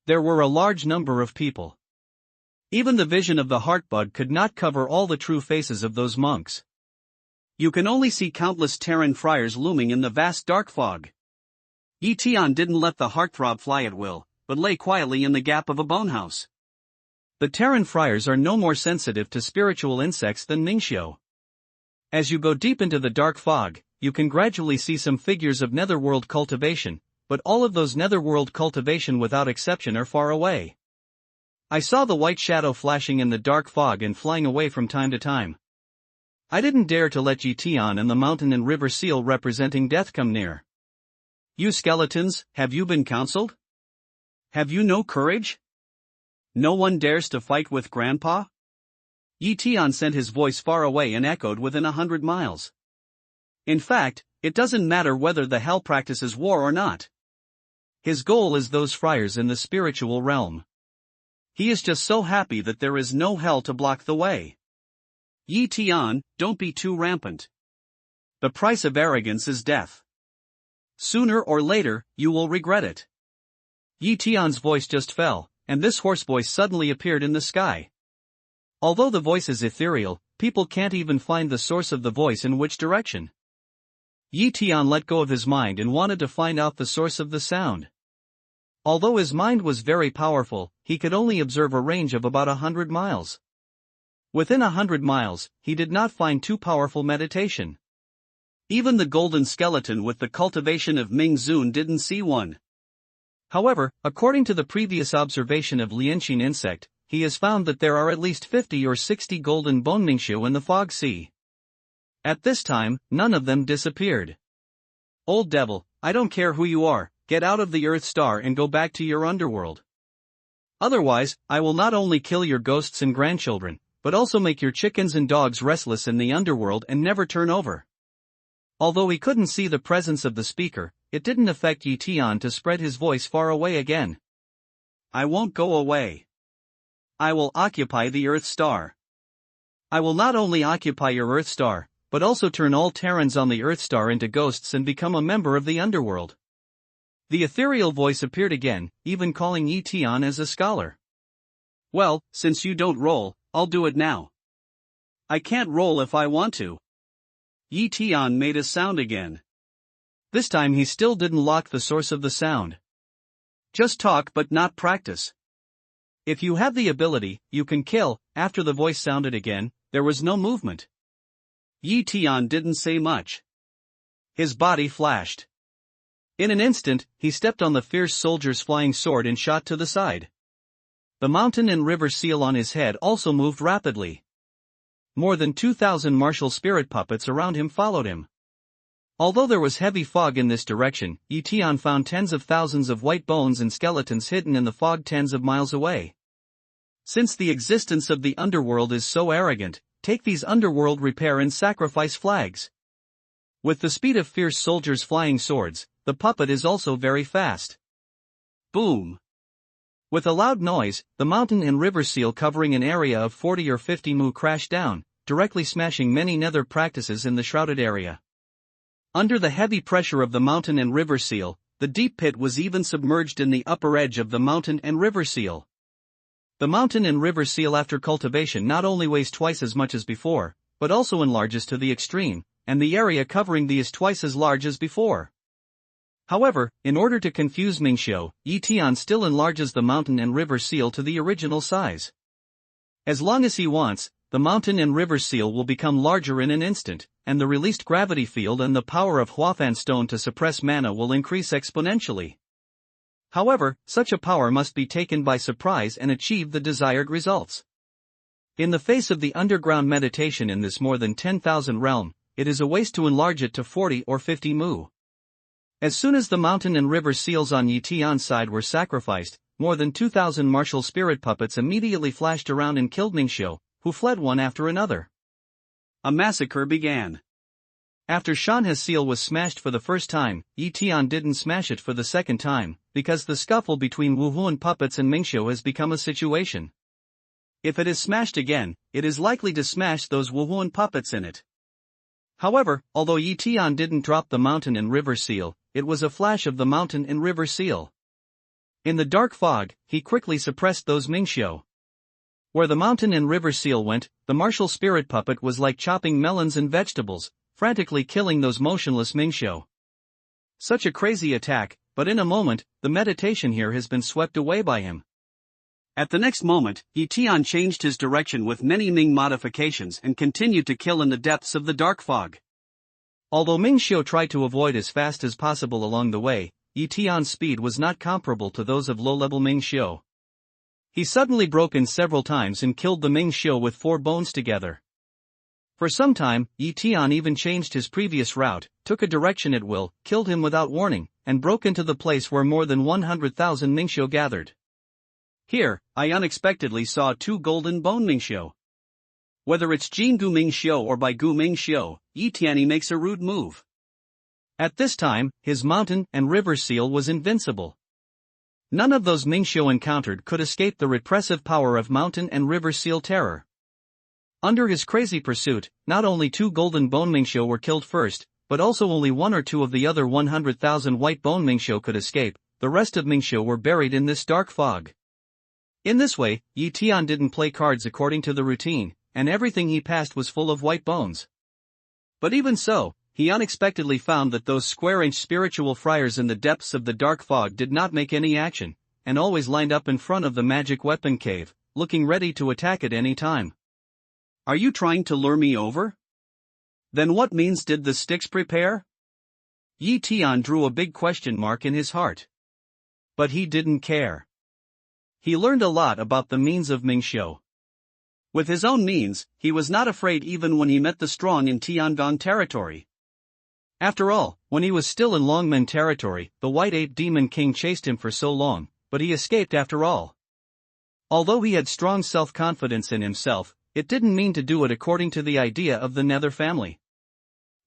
There were a large number of people. Even the vision of the heartbug could not cover all the true faces of those monks. You can only see countless Terran friars looming in the vast dark fog. Tian didn't let the heartthrob fly at will, but lay quietly in the gap of a bonehouse. The Terran friars are no more sensitive to spiritual insects than Mingxiu. As you go deep into the dark fog, you can gradually see some figures of netherworld cultivation, but all of those netherworld cultivation without exception are far away. I saw the white shadow flashing in the dark fog and flying away from time to time. I didn't dare to let Tian and the mountain and river seal representing death come near. You skeletons, have you been counseled? Have you no courage? No one dares to fight with Grandpa? Tian sent his voice far away and echoed within 100 miles. In fact, it doesn't matter whether the hell practices war or not. His goal is those friars in the spiritual realm. He is just so happy that there is no hell to block the way. Tian, don't be too rampant. The price of arrogance is death. Sooner or later, you will regret it. Tian's voice just fell, and this hoarse voice suddenly appeared in the sky. Although the voice is ethereal, people can't even find the source of the voice in which direction. Tian let go of his mind and wanted to find out the source of the sound. Although his mind was very powerful, he could only observe a range of about 100 miles. Within 100 miles, he did not find too powerful meditation. Even the golden skeleton with the cultivation of Ming Zun didn't see one. However, according to the previous observation of Lianxin insect, he has found that there are at least 50 or 60 golden bone Mingxiu in the fog sea. At this time, none of them disappeared. Old devil, I don't care who you are, get out of the Earth Star and go back to your underworld. Otherwise, I will not only kill your ghosts and grandchildren, but also make your chickens and dogs restless in the underworld and never turn over. Although he couldn't see the presence of the speaker, it didn't affect Tian to spread his voice far away again. I won't go away. I will occupy the Earth Star. I will not only occupy your Earth Star, but also turn all Terrans on the Earth Star into ghosts and become a member of the underworld. The ethereal voice appeared again, even calling Tian as a scholar. Well, since you don't roll, I'll do it now. I can't roll if I want to. Tian made a sound again. This time he still didn't lock the source of the sound. Just talk but not practice. If you have the ability, you can kill. After the voice sounded again, there was no movement. Tian didn't say much. His body flashed. In an instant, he stepped on the fierce soldier's flying sword and shot to the side. The mountain and river seal on his head also moved rapidly. More than 2,000 martial spirit puppets around him followed him. Although there was heavy fog in this direction, Tian found tens of thousands of white bones and skeletons hidden in the fog tens of miles away. Since the existence of the underworld is so arrogant, take these underworld repair and sacrifice flags. With the speed of fierce soldiers flying swords, the puppet is also very fast. Boom! With a loud noise, the mountain and river seal covering an area of 40 or 50 mu crashed down, directly smashing many nether practices in the shrouded area. Under the heavy pressure of the mountain and river seal, the deep pit was even submerged in the upper edge of the mountain and river seal. The mountain and river seal after cultivation not only weighs twice as much as before, but also enlarges to the extreme, and the area covering thee is twice as large as before. However, in order to confuse Mingxiu, Tian still enlarges the mountain and river seal to the original size. As long as he wants, the mountain and river seal will become larger in an instant, and the released gravity field and the power of Huafan stone to suppress mana will increase exponentially. However, such a power must be taken by surprise and achieve the desired results. In the face of the underground meditation in this more than 10,000 realm, it is a waste to enlarge it to 40 or 50 mu. As soon as the mountain and river seals on Yi Tian's side were sacrificed, more than 2,000 martial spirit puppets immediately flashed around and killed Mingxiu, who fled one after another. A massacre began. After Shanhe's seal was smashed for the first time, Yi Tian didn't smash it for the second time, because the scuffle between Wu Huan puppets and Mingxiu has become a situation. If it is smashed again, it is likely to smash those Wu Huan puppets in it. However, although Yi Tian didn't drop the mountain and river seal, it was a flash of the mountain and river seal. In the dark fog, he quickly suppressed those Mingxiu. Where the mountain and river seal went, the martial spirit puppet was like chopping melons and vegetables, frantically killing those motionless Mingxiu. Such a crazy attack, but in a moment, the meditation here has been swept away by him. At the next moment, Yi Tian changed his direction with many Ming modifications and continued to kill in the depths of the dark fog. Although Mingxiu tried to avoid as fast as possible along the way, Yi Tian's speed was not comparable to those of low-level Mingxiu. He suddenly broke in several times and killed the Mingxiu with 4 bones together. For some time, Yi Tian even changed his previous route, took a direction at will, killed him without warning, and broke into the place where more than 100,000 Mingxiu gathered. Here, I unexpectedly saw 2 golden bone Mingxiu. Whether it's Jingu Mingxiu or Baigu Mingxiu, Yi Tian makes a rude move. At this time, his mountain and river seal was invincible. None of those Mingxiu encountered could escape the repressive power of mountain and river seal terror. Under his crazy pursuit, not only 2 golden bone Mingxiu were killed first, but also only 1 or 2 of the other 100,000 white bone Mingxiu could escape. The rest of Mingxiu were buried in this dark fog. In this way, Yi Tian didn't play cards according to the routine, and everything he passed was full of white bones. But even so, he unexpectedly found that those square-inch spiritual friars in the depths of the dark fog did not make any action, and always lined up in front of the magic weapon cave, looking ready to attack at any time. Are you trying to lure me over? Then what means did the sticks prepare? Yi Tian drew a big question mark in his heart. But he didn't care. He learned a lot about the means of Mingxiu. With his own means, he was not afraid even when he met the strong in Tiangong territory. After all, when he was still in Longmen territory, the White Ape Demon King chased him for so long, but he escaped after all. Although he had strong self-confidence in himself, it didn't mean to do it according to the idea of the Nether family.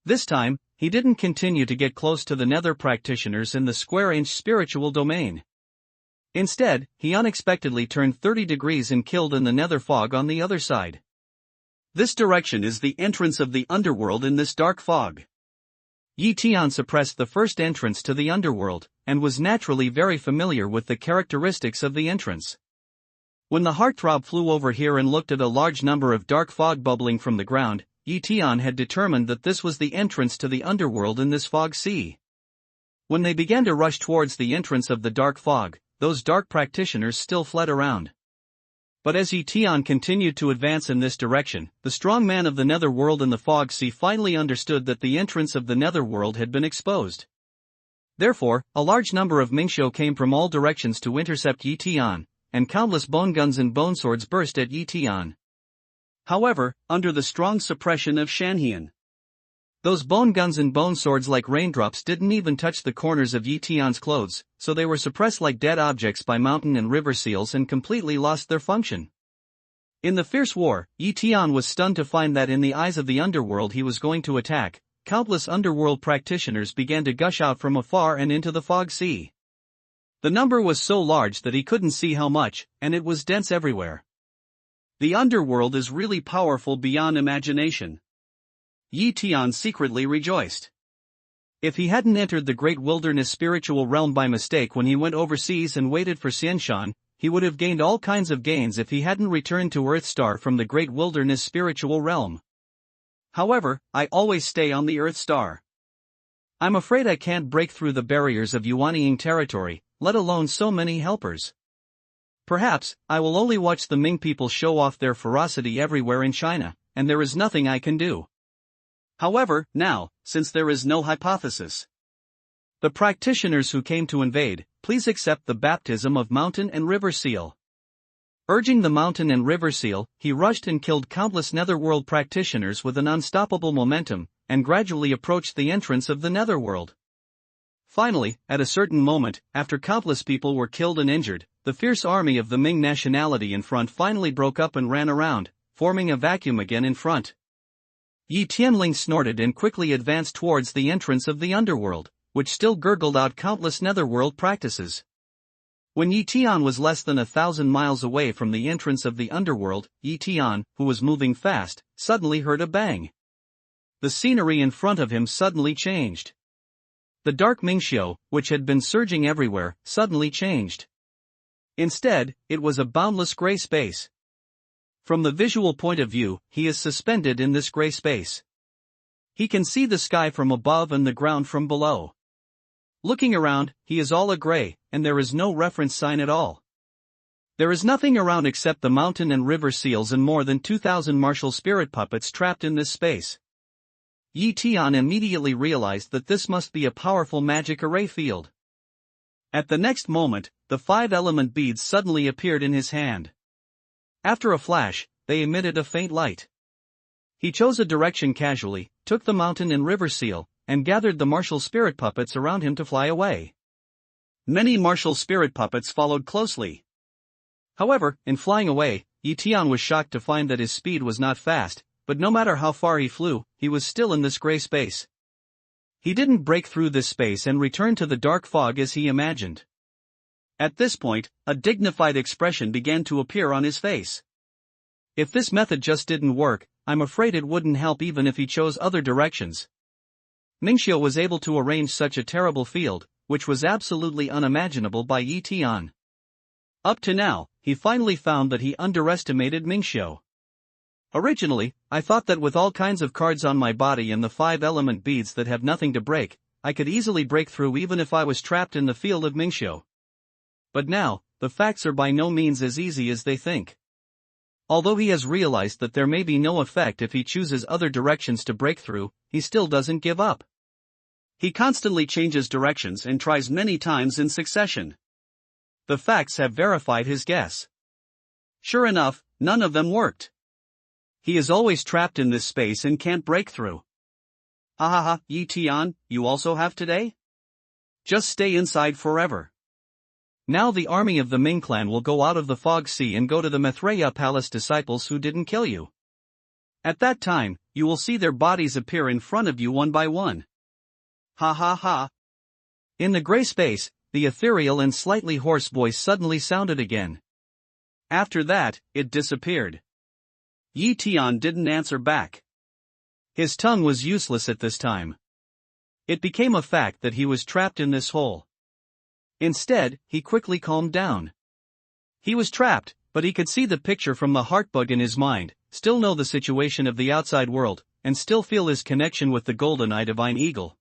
This time, he didn't continue to get close to the Nether practitioners in the square-inch spiritual domain. Instead, he unexpectedly turned 30 degrees and killed in the Nether fog on the other side. This direction is the entrance of the underworld in this dark fog. Yi Tian suppressed the first entrance to the underworld, and was naturally very familiar with the characteristics of the entrance. When the heartthrob flew over here and looked at a large number of dark fog bubbling from the ground, Yi Tian had determined that this was the entrance to the underworld in this fog sea. When they began to rush towards the entrance of the dark fog, those dark practitioners still fled around. But as Yi Tian continued to advance in this direction, the strong man of the Nether world in the fog sea finally understood that the entrance of the Nether world had been exposed. Therefore, a large number of Mingxiu came from all directions to intercept Yi Tian, and countless bone guns and bone swords burst at Yi Tian. However, under the strong suppression of Shanhian, those bone guns and bone swords like raindrops didn't even touch the corners of Yi Tian's clothes, so they were suppressed like dead objects by mountain and river seals and completely lost their function. In the fierce war, Yi Tian was stunned to find that in the eyes of the underworld he was going to attack, countless underworld practitioners began to gush out from afar and into the fog sea. The number was so large that he couldn't see how much, and it was dense everywhere. The underworld is really powerful beyond imagination. Yi Tian secretly rejoiced. If he hadn't entered the great wilderness spiritual realm by mistake when he went overseas and waited for Xianshan, he would have gained all kinds of gains if he hadn't returned to Earthstar from the great wilderness spiritual realm. However, I always stay on the Earthstar. I'm afraid I can't break through the barriers of Yuanying territory, let alone so many helpers. Perhaps, I will only watch the Ming people show off their ferocity everywhere in China, and there is nothing I can do. However, now, since there is no hypothesis, the practitioners who came to invade, please accept the baptism of Mountain and River Seal. Urging the Mountain and River Seal, he rushed and killed countless Netherworld practitioners with an unstoppable momentum, and gradually approached the entrance of the Netherworld. Finally, at a certain moment, after countless people were killed and injured, the fierce army of the Ming nationality in front finally broke up and ran around, forming a vacuum again in front. Yi Tianling snorted and quickly advanced towards the entrance of the underworld, which still gurgled out countless netherworld practices. When Yi Tian was less than 1,000 miles away from the entrance of the underworld, Yi Tian, who was moving fast, suddenly heard a bang. The scenery in front of him suddenly changed. The dark Mingxiu, which had been surging everywhere, suddenly changed. Instead, it was a boundless gray space. From the visual point of view, he is suspended in this gray space. He can see the sky from above and the ground from below. Looking around, he is all a gray, and there is no reference sign at all. There is nothing around except the mountain and river seals and more than 2,000 martial spirit puppets trapped in this space. Yi Tian immediately realized that this must be a powerful magic array field. At the next moment, the 5-element beads suddenly appeared in his hand. After a flash, they emitted a faint light. He chose a direction casually, took the mountain and river seal, and gathered the martial spirit puppets around him to fly away. Many martial spirit puppets followed closely. However, in flying away, Yi Tian was shocked to find that his speed was not fast, but no matter how far he flew, he was still in this gray space. He didn't break through this space and return to the dark fog as he imagined. At this point, a dignified expression began to appear on his face. If this method just didn't work, I'm afraid it wouldn't help even if he chose other directions. Mingxiu was able to arrange such a terrible field, which was absolutely unimaginable by Yi Tian. Up to now, he finally found that he underestimated Mingxiu. Originally, I thought that with all kinds of cards on my body and the 5-element beads that have nothing to break, I could easily break through even if I was trapped in the field of Mingxiu. But now, the facts are by no means as easy as they think. Although he has realized that there may be no effect if he chooses other directions to break through, he still doesn't give up. He constantly changes directions and tries many times in succession. The facts have verified his guess. Sure enough, none of them worked. He is always trapped in this space and can't break through. Ahaha, Yi Tian, you also have today? Just stay inside forever. Now the army of the Ming clan will go out of the Fog Sea and go to the Maitreya Palace disciples who didn't kill you. At that time, you will see their bodies appear in front of you one by one. Ha ha ha. In the gray space, the ethereal and slightly hoarse voice suddenly sounded again. After that, it disappeared. Yi Tian didn't answer back. His tongue was useless at this time. It became a fact that he was trapped in this hole. Instead, he quickly calmed down. He was trapped, but he could see the picture from the heartbug in his mind, still know the situation of the outside world, and still feel his connection with the golden eye divine eagle.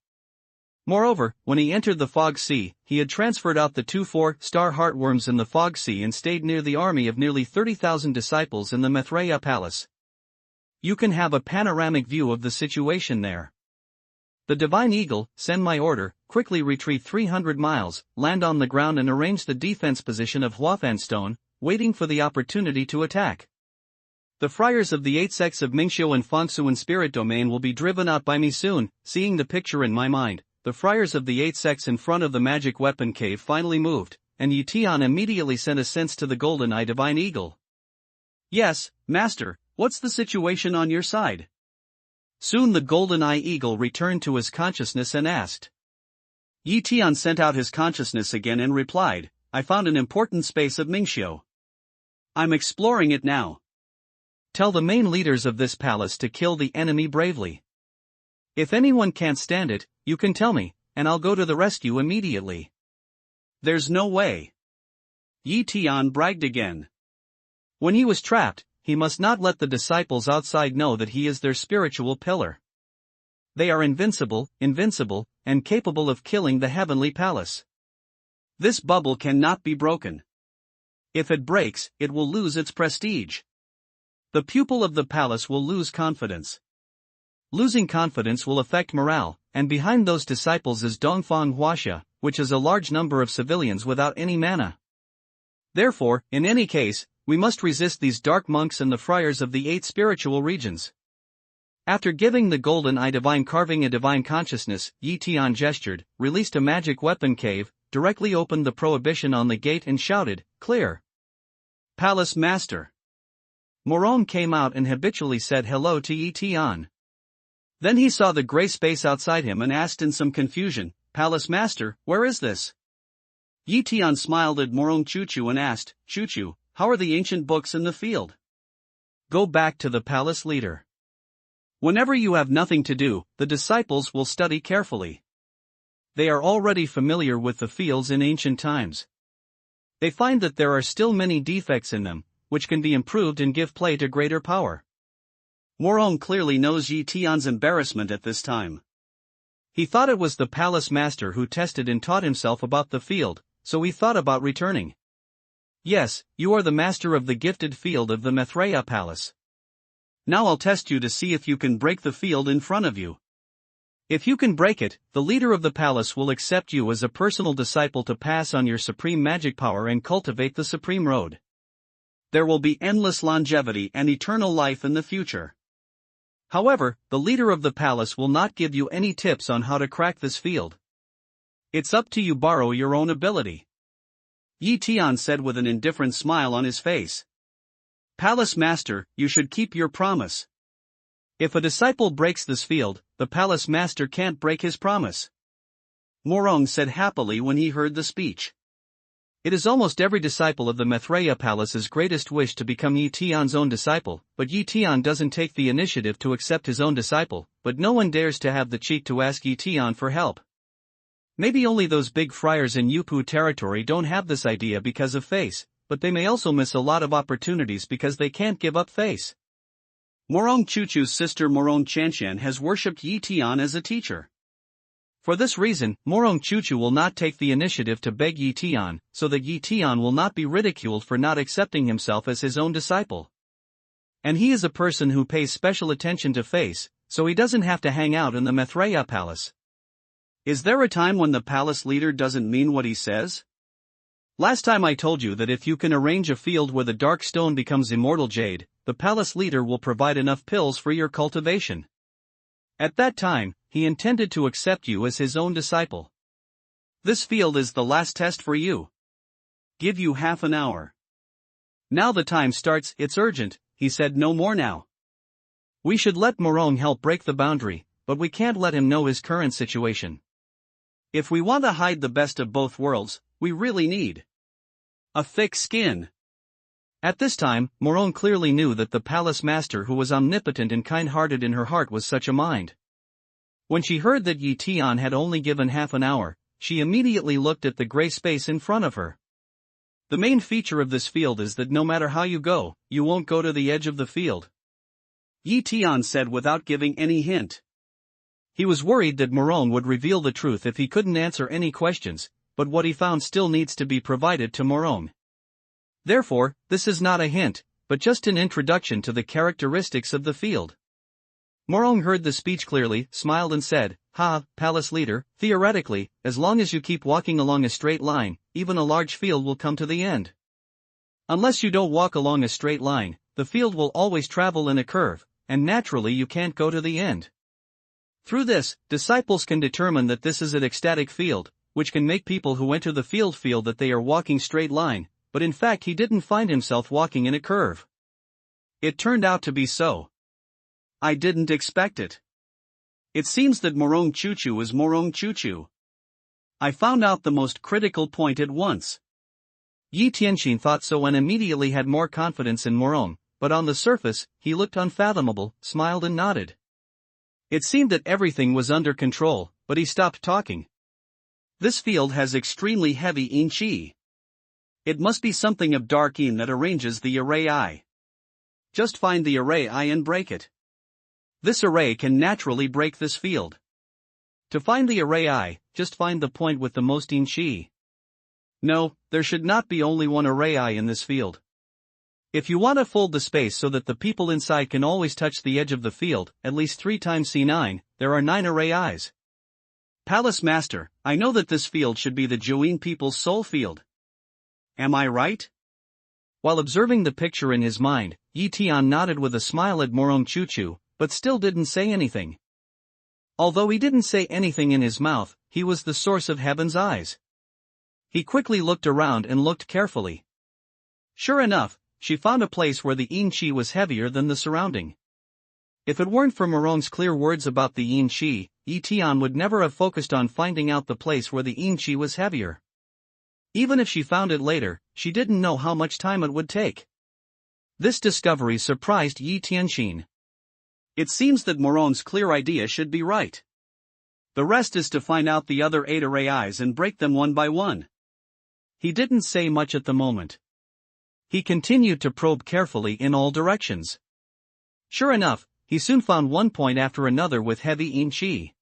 Moreover, when he entered the Fog Sea, he had transferred out the 2 4-star heartworms in the Fog Sea and stayed near the army of nearly 30,000 disciples in the Maitreya Palace. You can have a panoramic view of the situation there. The divine eagle, send my order, quickly retreat 300 miles, land on the ground and arrange the defense position of Huafan Stone, waiting for the opportunity to attack. The friars of the 8 sects of Mingxiu and Fangsuan spirit domain will be driven out by me soon. Seeing the picture in my mind, the friars of the 8 sects in front of the magic weapon cave finally moved, and Yi Tian immediately sent a sense to the golden eye divine eagle. Yes, master, what's the situation on your side? Soon the golden eye eagle returned to his consciousness and asked. Yi Tian sent out his consciousness again and replied, I found an important space of Mingxiu. I'm exploring it now. Tell the main leaders of this palace to kill the enemy bravely. If anyone can't stand it, you can tell me, and I'll go to the rescue immediately. There's no way. Yi Tian bragged again. When he was trapped, he must not let the disciples outside know that he is their spiritual pillar. They are invincible, and capable of killing the heavenly palace. This bubble cannot be broken. If it breaks, it will lose its prestige. The pupil of the palace will lose confidence. Losing confidence will affect morale, and behind those disciples is Dongfang Huaxia, which is a large number of civilians without any mana. Therefore, in any case, we must resist these dark monks and the friars of the 8 spiritual regions. After giving the golden eye divine carving a divine consciousness, Yi Tian gestured, released a magic weapon cave, directly opened the prohibition on the gate and shouted, "Clear!" Palace Master. Morong came out and habitually said hello to Yi Tian. Then he saw the gray space outside him and asked in some confusion, "Palace Master, where is this?" Yi Tian smiled at Morong Chuchu and asked, "Chuchu, how are the ancient books in the field?" "Go back to the palace leader. Whenever you have nothing to do, the disciples will study carefully. They are already familiar with the fields in ancient times. They find that there are still many defects in them, which can be improved and give play to greater power." Morong clearly knows Yi Tian's embarrassment at this time. He thought it was the palace master who tested and taught himself about the field, so he thought about returning. "Yes, you are the master of the gifted field of the Maitreya Palace. Now I'll test you to see if you can break the field in front of you. If you can break it, the leader of the palace will accept you as a personal disciple to pass on your supreme magic power and cultivate the supreme road. There will be endless longevity and eternal life in the future. However, the leader of the palace will not give you any tips on how to crack this field. It's up to you, borrow your own ability." Yi Tian said with an indifferent smile on his face. "Palace Master, you should keep your promise." "If a disciple breaks this field, the palace master can't break his promise," Morong said happily when he heard the speech. It is almost every disciple of the Maitreya Palace's greatest wish to become Yi Tian's own disciple, but Yi Tian doesn't take the initiative to accept his own disciple, but no one dares to have the cheek to ask Yi Tian for help. Maybe only those big friars in Yupu territory don't have this idea because of face, but they may also miss a lot of opportunities because they can't give up face. Morong Chuchu's sister Morong Chanshan has worshipped Yi Tian as a teacher. For this reason, Morong Chuchu will not take the initiative to beg Yi Tian, so that Yi Tian will not be ridiculed for not accepting himself as his own disciple. And he is a person who pays special attention to face, so he doesn't have to hang out in the Maitreya Palace. Is there a time when the palace leader doesn't mean what he says? Last time I told you that if you can arrange a field where the dark stone becomes immortal jade, the palace leader will provide enough pills for your cultivation. At that time, he intended to accept you as his own disciple. This field is the last test for you. Give you half an hour. Now the time starts, it's urgent, he said, no more now. We should let Morong help break the boundary, but we can't let him know his current situation. If we want to hide the best of both worlds, we really need a thick skin. At this time, Morong clearly knew that the palace master who was omnipotent and kind-hearted in her heart was such a mind. When she heard that Yi Tian had only given half an hour, she immediately looked at the gray space in front of her. The main feature of this field is that no matter how you go, you won't go to the edge of the field, Yi Tian said without giving any hint. He was worried that Morong would reveal the truth if he couldn't answer any questions, but what he found still needs to be provided to Morong. Therefore, this is not a hint, but just an introduction to the characteristics of the field. Morong heard the speech clearly, smiled and said, "Ha, palace leader, theoretically, as long as you keep walking along a straight line, even a large field will come to the end. Unless you don't walk along a straight line, the field will always travel in a curve, and naturally you can't go to the end. Through this, disciples can determine that this is an ecstatic field, which can make people who enter the field feel that they are walking straight line, but in fact he didn't find himself walking in a curve. It turned out to be so. I didn't expect it. It seems that Morong Chuchu is Morong Chuchu. I found out the most critical point at once." Yi Tianxin thought so and immediately had more confidence in Morong, but on the surface, he looked unfathomable, smiled and nodded. It seemed that everything was under control, but he stopped talking. "This field has extremely heavy yin qi. It must be something of dark yin that arranges the array I. Just find the array I and break it. This array can naturally break this field. To find the array I, just find the point with the most yin qi. No, there should not be only one array I in this field. If you want to fold the space so that the people inside can always touch the edge of the field, at least 3 times C9, there are 9 array I's. Palace Master, I know that this field should be the Juin people's soul field. Am I right?" While observing the picture in his mind, Yi Tian nodded with a smile at Morong Chuchu, but still didn't say anything. Although he didn't say anything in his mouth, he was the source of Heaven's eyes. He quickly looked around and looked carefully. Sure enough, she found a place where the yin qi was heavier than the surrounding. If it weren't for Moron's clear words about the yin qi, Tian would never have focused on finding out the place where the yin qi was heavier. Even if she found it later, she didn't know how much time it would take. This discovery surprised Yi Tianxin. It seems that Moron's clear idea should be right. The rest is to find out the other 8 array eyes and break them one by one. He didn't say much at the moment. He continued to probe carefully in all directions. Sure enough, he soon found one point after another with heavy yin qi.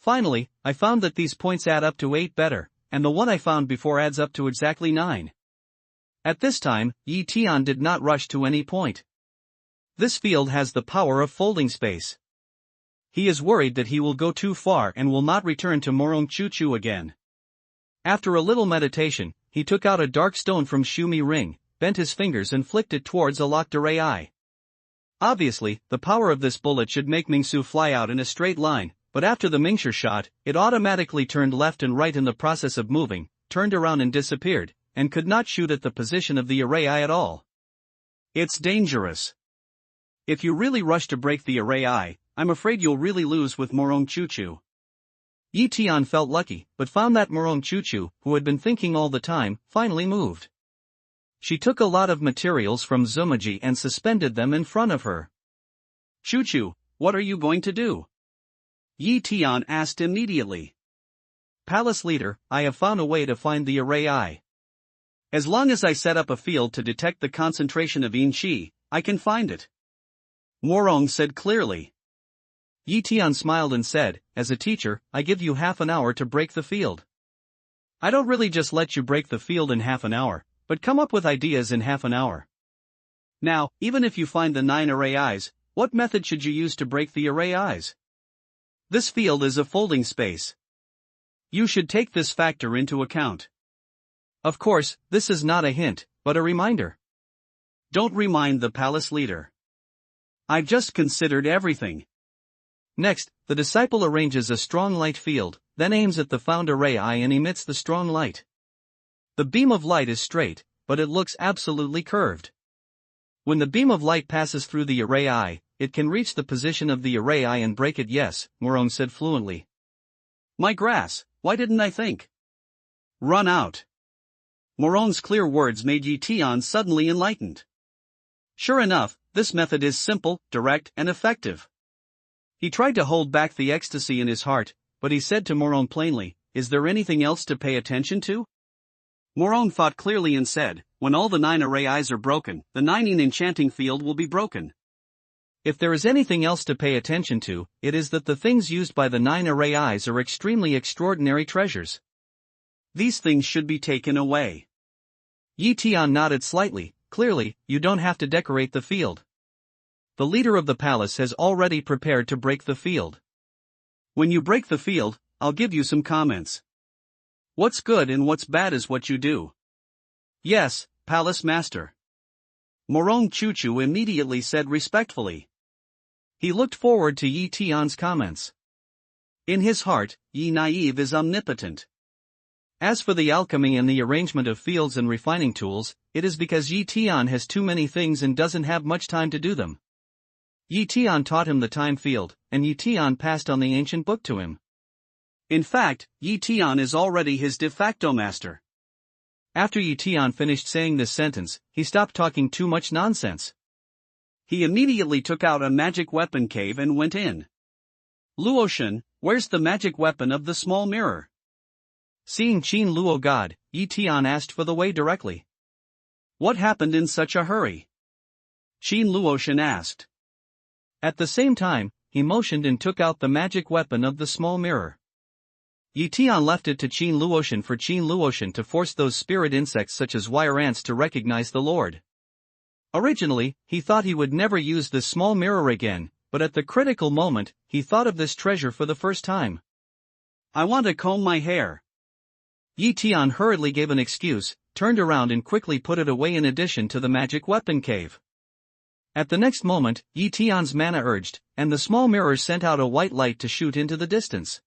Finally, I found that these points add up to 8 better, and the one I found before adds up to exactly 9. At this time, Yi Tian did not rush to any point. This field has the power of folding space. He is worried that he will go too far and will not return to Morong Chu Chu again. After a little meditation, he took out a dark stone from Shu Mi Ring, bent his fingers and flicked it towards a locked array eye. Obviously, the power of this bullet should make Mingsu fly out in a straight line, but after the Mingshi shot, it automatically turned left and right in the process of moving, turned around and disappeared, and could not shoot at the position of the array eye at all. It's dangerous. If you really rush to break the array eye, I'm afraid you'll really lose with Morong Chu Chu. Yi Tian felt lucky, but found that Morong Chu Chu, who had been thinking all the time, finally moved. She took a lot of materials from Zumaji and suspended them in front of her. Chu Chu, what are you going to do? Yi Tian asked immediately. Palace leader, I have found a way to find the array eye. As long as I set up a field to detect the concentration of yin qi, I can find it. Morong said clearly. Yi Tian smiled and said, as a teacher, I give you half an hour to break the field. I don't really just let you break the field in half an hour, but come up with ideas in half an hour. Now, even if you find the 9 array eyes, what method should you use to break the array eyes? This field is a folding space. You should take this factor into account. Of course, this is not a hint, but a reminder. Don't remind the palace leader. I've just considered everything. Next, the disciple arranges a strong light field, then aims at the found array eye and emits the strong light. The beam of light is straight, but it looks absolutely curved. When the beam of light passes through the array eye, it can reach the position of the array eye and break it. Yes, Morong said fluently. My grass, why didn't I think? Run out. Morong's clear words made Yi Tian suddenly enlightened. Sure enough, this method is simple, direct, and effective. He tried to hold back the ecstasy in his heart, but he said to Morong plainly, is there anything else to pay attention to? Morong thought clearly and said, when all the 9 array eyes are broken, the 9 enchanting field will be broken. If there is anything else to pay attention to, it is that the things used by the 9 array eyes are extremely extraordinary treasures. These things should be taken away. Yi Tian nodded slightly. Clearly, you don't have to decorate the field. The leader of the palace has already prepared to break the field. When you break the field, I'll give you some comments. What's good and what's bad is what you do. Yes, Palace Master. Morong Chu Chu immediately said respectfully. He looked forward to Yi Tian's comments. In his heart, Yi Naive is omnipotent. As for the alchemy and the arrangement of fields and refining tools, it is because Yi Tian has too many things and doesn't have much time to do them. Yi Tian taught him the time field, and Yi Tian passed on the ancient book to him. In fact, Yi Tian is already his de facto master. After Yi Tian finished saying this sentence, he stopped talking too much nonsense. He immediately took out a magic weapon cave and went in. Luoshan, where's the magic weapon of the small mirror? Seeing Qin Luo God, Yi Tian asked for the way directly. What happened in such a hurry? Qin Luoshan asked. At the same time, he motioned and took out the magic weapon of the small mirror. Yi Tian left it to Qin Luoshan for Qin Luoshan to force those spirit insects such as wire ants to recognize the Lord. Originally, he thought he would never use this small mirror again, but at the critical moment, he thought of this treasure for the first time. I want to comb my hair. Yi Tian hurriedly gave an excuse, turned around and quickly put it away in addition to the magic weapon cave. At the next moment, Yi Tian's mana urged, and the small mirror sent out a white light to shoot into the distance.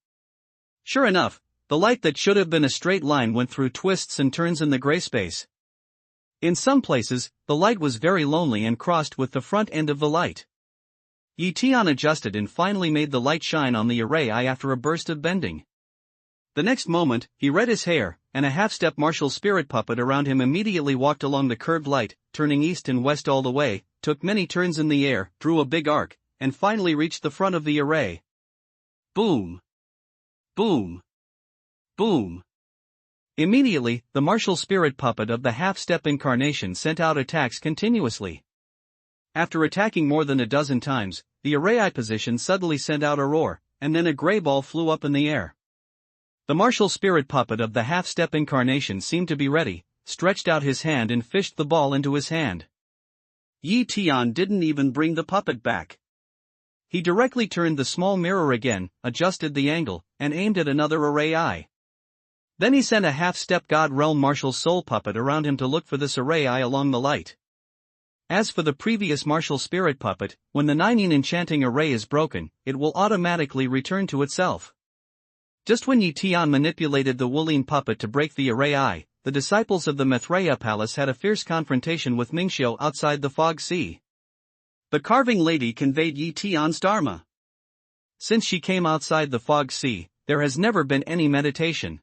Sure enough, the light that should have been a straight line went through twists and turns in the gray space. In some places, the light was very lonely and crossed with the front end of the light. Yi Tian adjusted and finally made the light shine on the array eye after a burst of bending. The next moment, he read his hair, and a half-step martial spirit puppet around him immediately walked along the curved light, turning east and west all the way, took many turns in the air, drew a big arc, and finally reached the front of the array. Boom! Boom! Boom! Immediately, the martial spirit puppet of the half-step incarnation sent out attacks continuously. After attacking more than a dozen times, the array eye position suddenly sent out a roar, and then a gray ball flew up in the air. The martial spirit puppet of the half-step incarnation seemed to be ready, stretched out his hand and fished the ball into his hand. Yi Tian didn't even bring the puppet back. He directly turned the small mirror again, adjusted the angle, and aimed at another array eye. Then he sent a half-step God Realm martial soul puppet around him to look for this array eye along the light. As for the previous martial spirit puppet, when the 9 enchanting array is broken, it will automatically return to itself. Just when Yi Tian manipulated the Wulin puppet to break the array eye, the disciples of the Maitreya Palace had a fierce confrontation with Mingxiu outside the Fog Sea. The carving lady conveyed Yi Tian's dharma. Since she came outside the Fog Sea, there has never been any meditation.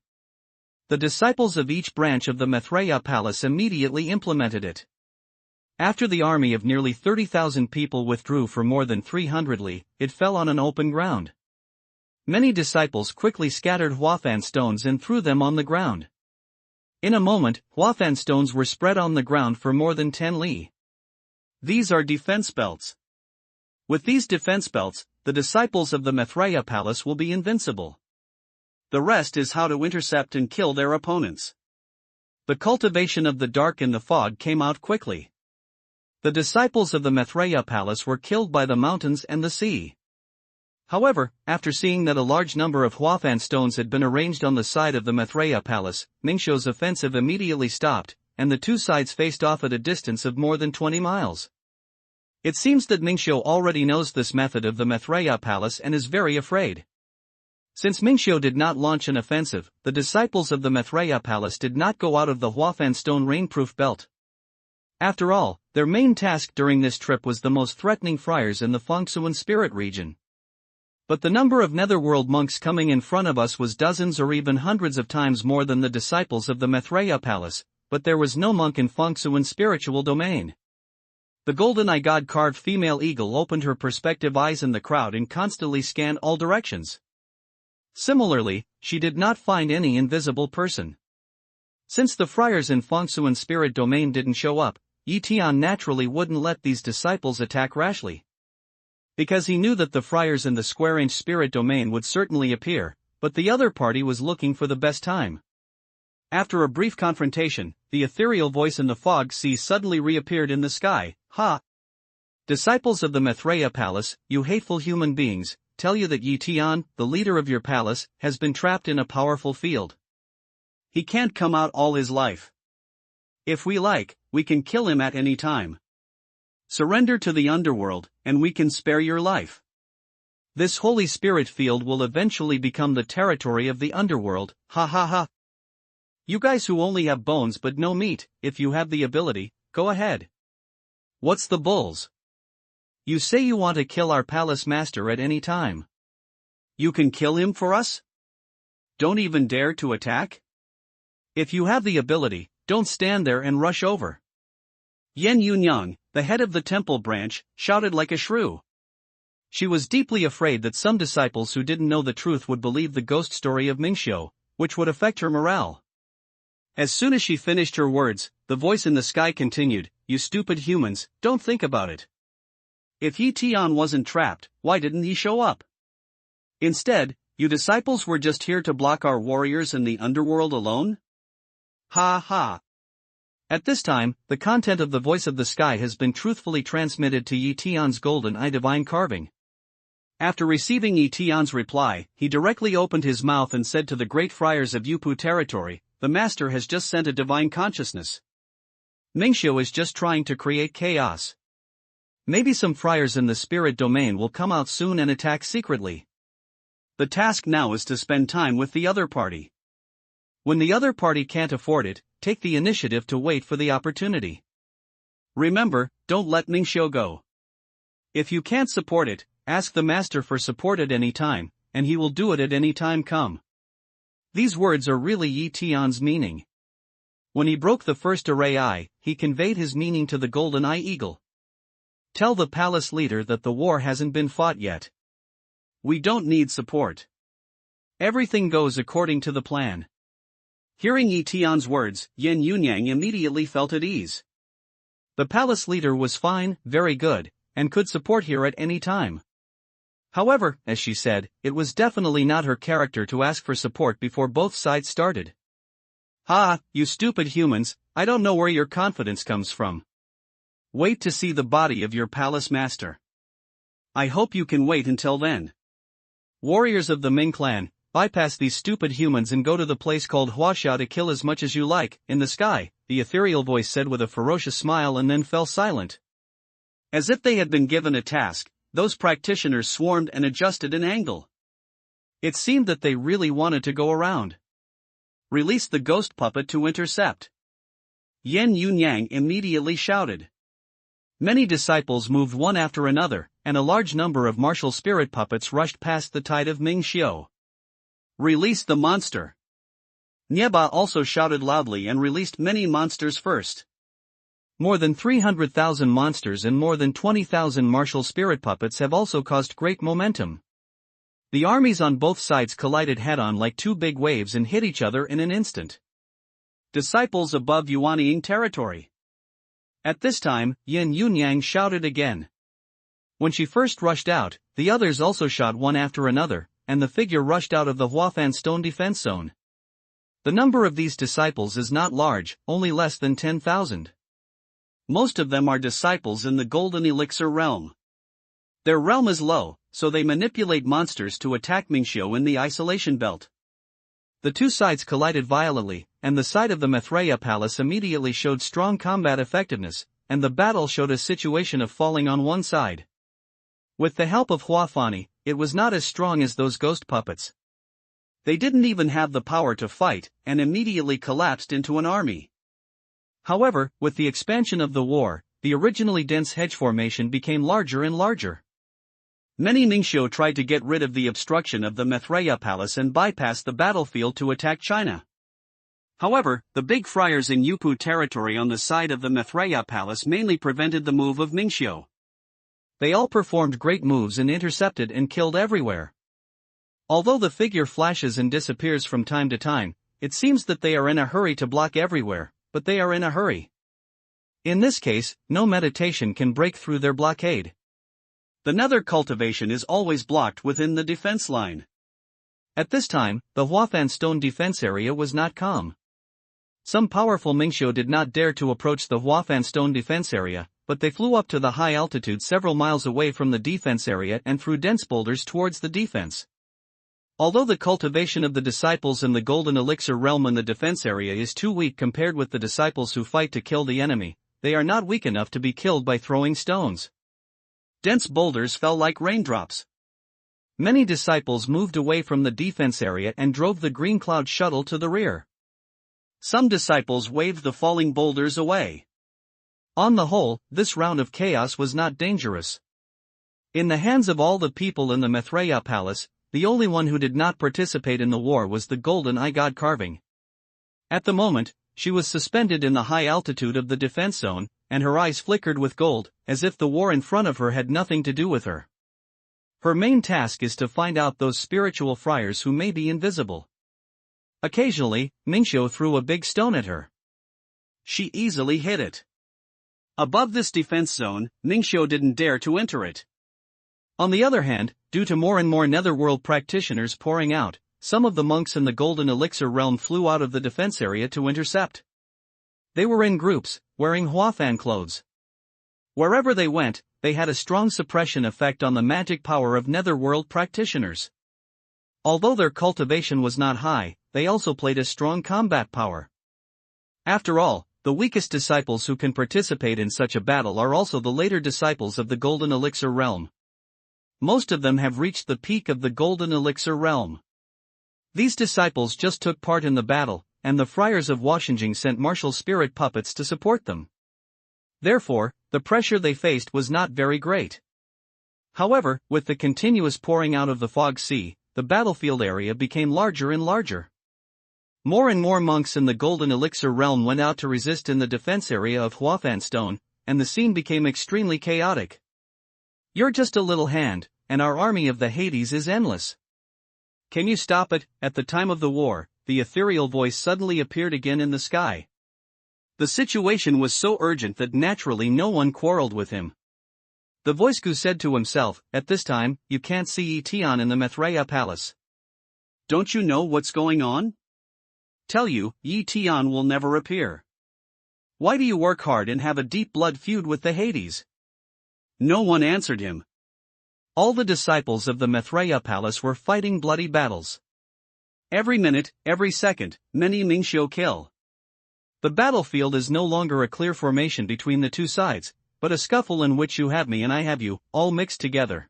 The disciples of each branch of the Maitreya Palace immediately implemented it. After the army of nearly 30,000 people withdrew for more than 300 li, it fell on an open ground. Many disciples quickly scattered Huafan stones and threw them on the ground. In a moment, Huafan stones were spread on the ground for more than 10 li. These are defense belts. With these defense belts, the disciples of the Maitreya Palace will be invincible. The rest is how to intercept and kill their opponents. The cultivation of the dark in the fog came out quickly. The disciples of the Maitreya Palace were killed by the mountains and the sea. However, after seeing that a large number of Huafan stones had been arranged on the side of the Maitreya Palace, Mingxiu's offensive immediately stopped, and the two sides faced off at a distance of more than 20 miles. It seems that Mingxiu already knows this method of the Maitreya Palace and is very afraid. Since Mingxiu did not launch an offensive, the disciples of the Maitreya Palace did not go out of the Huafan stone rainproof belt. After all, their main task during this trip was the most threatening friars in the Fengsuan spirit region. But the number of netherworld monks coming in front of us was dozens or even hundreds of times more than the disciples of the Maitreya Palace, but there was no monk in Fengsuan spiritual domain. The golden-eye god-carved female eagle opened her perspective eyes in the crowd and constantly scanned all directions. Similarly, she did not find any invisible person. Since the friars in Fengsuan spirit domain didn't show up, Yi Tian naturally wouldn't let these disciples attack rashly. Because he knew that the friars in the square-inch spirit domain would certainly appear, but the other party was looking for the best time. After a brief confrontation, the ethereal voice in the Fog Sea suddenly reappeared in the sky. Ha! Disciples of the Maitreya Palace, you hateful human beings, tell you that Yi Tian, the leader of your palace, has been trapped in a powerful field. He can't come out all his life. If we like, we can kill him at any time. Surrender to the underworld, and we can spare your life. This holy spirit field will eventually become the territory of the underworld, ha ha ha. You guys who only have bones but no meat, if you have the ability, go ahead. What's the bulls? You say you want to kill our palace master at any time. You can kill him for us? Don't even dare to attack? If you have the ability, don't stand there and rush over. Yan Yunyang, the head of the temple branch, shouted like a shrew. She was deeply afraid that some disciples who didn't know the truth would believe the ghost story of Mingxiu, which would affect her morale. As soon as she finished her words, the voice in the sky continued, "You stupid humans, don't think about it. If Yi Tian wasn't trapped, why didn't he show up? Instead, you disciples were just here to block our warriors in the underworld alone? Ha ha." At this time, the content of the voice of the sky has been truthfully transmitted to Yi Tian's golden eye divine carving. After receiving Yi Tian's reply, he directly opened his mouth and said to the great friars of Yupu territory, "The master has just sent a divine consciousness. Mingxiu is just trying to create chaos. Maybe some friars in the spirit domain will come out soon and attack secretly. The task now is to spend time with the other party. When the other party can't afford it, take the initiative to wait for the opportunity. Remember, don't let Mingxiu go. If you can't support it, ask the master for support at any time, and he will do it at any time come. These words are really Yi Tian's meaning. When he broke the first array eye, he conveyed his meaning to the golden eye eagle. Tell the palace leader that the war hasn't been fought yet. We don't need support. Everything goes according to the plan. Hearing Yi Tian's words, Yin Yunyang immediately felt at ease. The palace leader was fine, very good, and could support here at any time. However, as she said, it was definitely not her character to ask for support before both sides started. Ha, you stupid humans, I don't know where your confidence comes from. Wait to see the body of your palace master. I hope you can wait until then. Warriors of the Ming clan, bypass these stupid humans and go to the place called Huaxia to kill as much as you like, in the sky, the ethereal voice said with a ferocious smile and then fell silent. As if they had been given a task, those practitioners swarmed and adjusted an angle. It seemed that they really wanted to go around. Release the ghost puppet to intercept. Yin Yunyang immediately shouted. Many disciples moved one after another, and a large number of martial spirit puppets rushed past the tide of Mingxiu. Release the monster. Nieba also shouted loudly and released many monsters first. More than 300,000 monsters and more than 20,000 martial spirit puppets have also caused great momentum. The armies on both sides collided head-on like two big waves and hit each other in an instant. Disciples above Yuanying territory. At this time, Yin Yunyang shouted again. When she first rushed out, the others also shot one after another, and the figure rushed out of the Huafan stone defense zone. The number of these disciples is not large, only less than 10,000. Most of them are disciples in the Golden Elixir realm. Their realm is low, so they manipulate monsters to attack Mingxiu in the isolation belt. The two sides collided violently, and the side of the Maitreya Palace immediately showed strong combat effectiveness, and the battle showed a situation of falling on one side. With the help of Huafani, it was not as strong as those ghost puppets. They didn't even have the power to fight, and immediately collapsed into an army. However, with the expansion of the war, the originally dense hedge formation became larger and larger. Many Mingxiu tried to get rid of the obstruction of the Maitreya Palace and bypass the battlefield to attack China. However, the big friars in Yupu territory on the side of the Maitreya Palace mainly prevented the move of Mingxiu. They all performed great moves and intercepted and killed everywhere. Although the figure flashes and disappears from time to time, it seems that they are in a hurry to block everywhere, but they are in a hurry. In this case, no meditation can break through their blockade. The nether cultivation is always blocked within the defense line. At this time, the Huafan stone defense area was not calm. Some powerful Mingxiu did not dare to approach the Huafan stone defense area, but they flew up to the high altitude several miles away from the defense area and threw dense boulders towards the defense. Although the cultivation of the disciples in the Golden Elixir realm in the defense area is too weak compared with the disciples who fight to kill the enemy, they are not weak enough to be killed by throwing stones. Dense boulders fell like raindrops. Many disciples moved away from the defense area and drove the green cloud shuttle to the rear. Some disciples waved the falling boulders away. On the whole, this round of chaos was not dangerous. In the hands of all the people in the Maitreya Palace, the only one who did not participate in the war was the golden eye god carving. At the moment, she was suspended in the high altitude of the defense zone, and her eyes flickered with gold, as if the war in front of her had nothing to do with her. Her main task is to find out those spiritual friars who may be invisible. Occasionally, Mingxiu threw a big stone at her. She easily hit it. Above this defense zone, Mingxiu didn't dare to enter it. On the other hand, due to more and more netherworld practitioners pouring out, some of the monks in the Golden Elixir realm flew out of the defense area to intercept. They were in groups, wearing Huafan clothes. Wherever they went, they had a strong suppression effect on the magic power of netherworld practitioners. Although their cultivation was not high, they also played a strong combat power. After all, the weakest disciples who can participate in such a battle are also the later disciples of the Golden Elixir realm. Most of them have reached the peak of the Golden Elixir realm. These disciples just took part in the battle, and the friars of Washinjing sent martial spirit puppets to support them. Therefore, the pressure they faced was not very great. However, with the continuous pouring out of the fog sea, the battlefield area became larger and larger. More and more monks in the Golden Elixir realm went out to resist in the defense area of Huafan Stone, and the scene became extremely chaotic. "You're just a little hand, and our army of the Hades is endless. Can you stop it?" At the time of the war, the ethereal voice suddenly appeared again in the sky. The situation was so urgent that naturally no one quarreled with him. The voice Gu said to himself, "At this time, you can't see Tian in the Maitreya palace. Don't you know what's going on? Tell you, Tian will never appear. Why do you work hard and have a deep blood feud with the Hades?" No one answered him. All the disciples of the Maitreya palace were fighting bloody battles. Every minute, every second, many Mingxiu kill. The battlefield is no longer a clear formation between the two sides, but a scuffle in which you have me and I have you, all mixed together.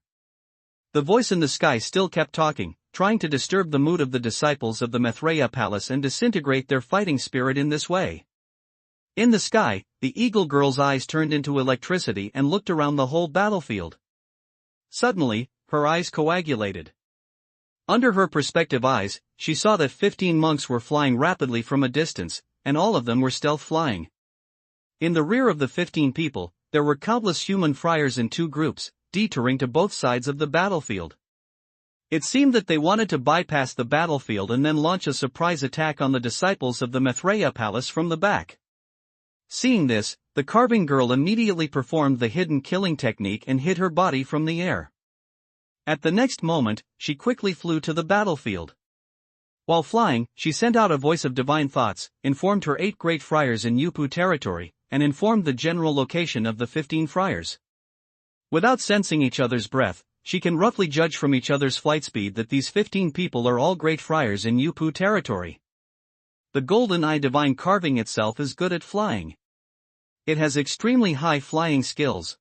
The voice in the sky still kept talking, trying to disturb the mood of the disciples of the Maitreya palace and disintegrate their fighting spirit in this way. In the sky, the eagle girl's eyes turned into electricity and looked around the whole battlefield. Suddenly, her eyes coagulated. Under her perspective eyes, she saw that 15 monks were flying rapidly from a distance, and all of them were stealth flying. In the rear of the 15 people, there were countless human friars in two groups, detouring to both sides of the battlefield. It seemed that they wanted to bypass the battlefield and then launch a surprise attack on the disciples of the Maitreya palace from the back. Seeing this, the carving girl immediately performed the hidden killing technique and hid her body from the air. At the next moment, she quickly flew to the battlefield. While flying, she sent out a voice of divine thoughts, informed her 8 great friars in Yupu territory, and informed the general location of the 15 friars. Without sensing each other's breath, she can roughly judge from each other's flight speed that these 15 people are all great friars in Yupu territory. The golden eye divine carving itself is good at flying. It has extremely high flying skills.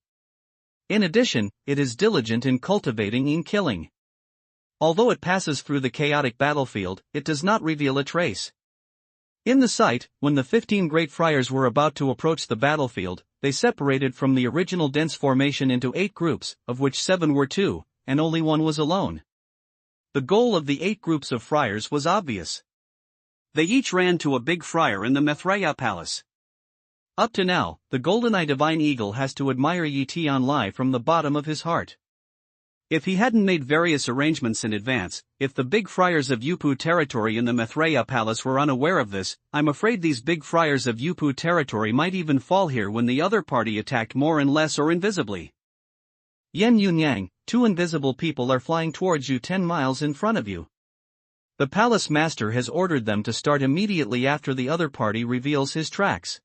In addition, it is diligent in cultivating and killing. Although it passes through the chaotic battlefield, it does not reveal a trace. In the sight, when the 15 great friars were about to approach the battlefield, they separated from the original dense formation into 8 groups, of which 7 were 2, and only 1 was alone. The goal of the 8 groups of friars was obvious. They each ran to a big friar in the Maitreya palace. Up to now, the golden eye divine eagle has to admire Yi Tian Lai from the bottom of his heart. If he hadn't made various arrangements in advance, if the big friars of Yupu territory in the Maitreya palace were unaware of this, I'm afraid these big friars of Yupu territory might even fall here when the other party attacked more and less or invisibly. Yen Yunyang, 2 invisible people are flying towards you 10 miles in front of you. The palace master has ordered them to start immediately after the other party reveals his tracks.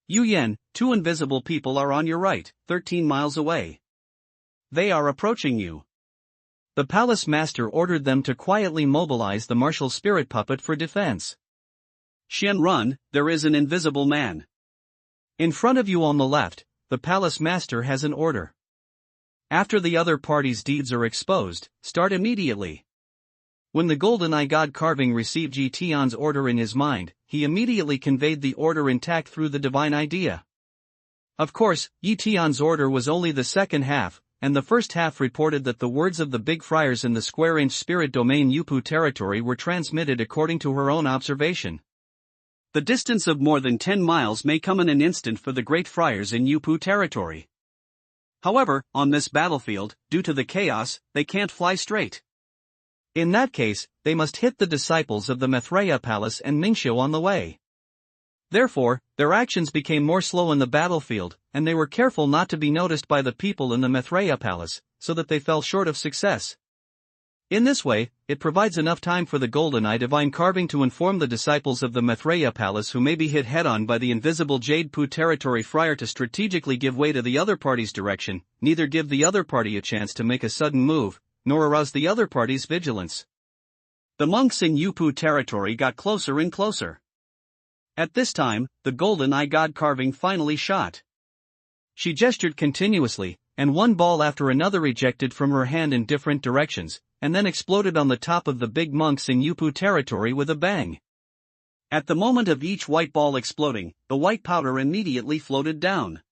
Yu Yen, 2 invisible people are on your right, 13 miles away. They are approaching you. The palace master ordered them to quietly mobilize the martial spirit puppet for defense. Xian run, there is an invisible man. In front of you on the left, the palace master has an order. After the other party's deeds are exposed, start immediately. When the golden eye god carving received Yi Tian's order in his mind, he immediately conveyed the order intact through the divine idea. Of course, Yi Tian's order was only the second half, and the first half reported that the words of the big friars in the square-inch spirit domain Yupu territory were transmitted according to her own observation. The distance of more than 10 miles may come in an instant for the great friars in Yupu territory. However, on this battlefield, due to the chaos, they can't fly straight. In that case, they must hit the disciples of the Maitreya palace and Mingxiu on the way. Therefore, their actions became more slow in the battlefield, and they were careful not to be noticed by the people in the Maitreya palace, so that they fell short of success. In this way, it provides enough time for the golden eye divine carving to inform the disciples of the Maitreya palace who may be hit head-on by the invisible Jade Pu territory friar to strategically give way to the other party's direction, neither give the other party a chance to make a sudden move, nor arouse the other party's vigilance. The monks in Yupu territory got closer and closer. At this time, the golden eye god carving finally shot. She gestured continuously, and one ball after another ejected from her hand in different directions, and then exploded on the top of the big monks in Yupu territory with a bang. At the moment of each white ball exploding, the white powder immediately floated down.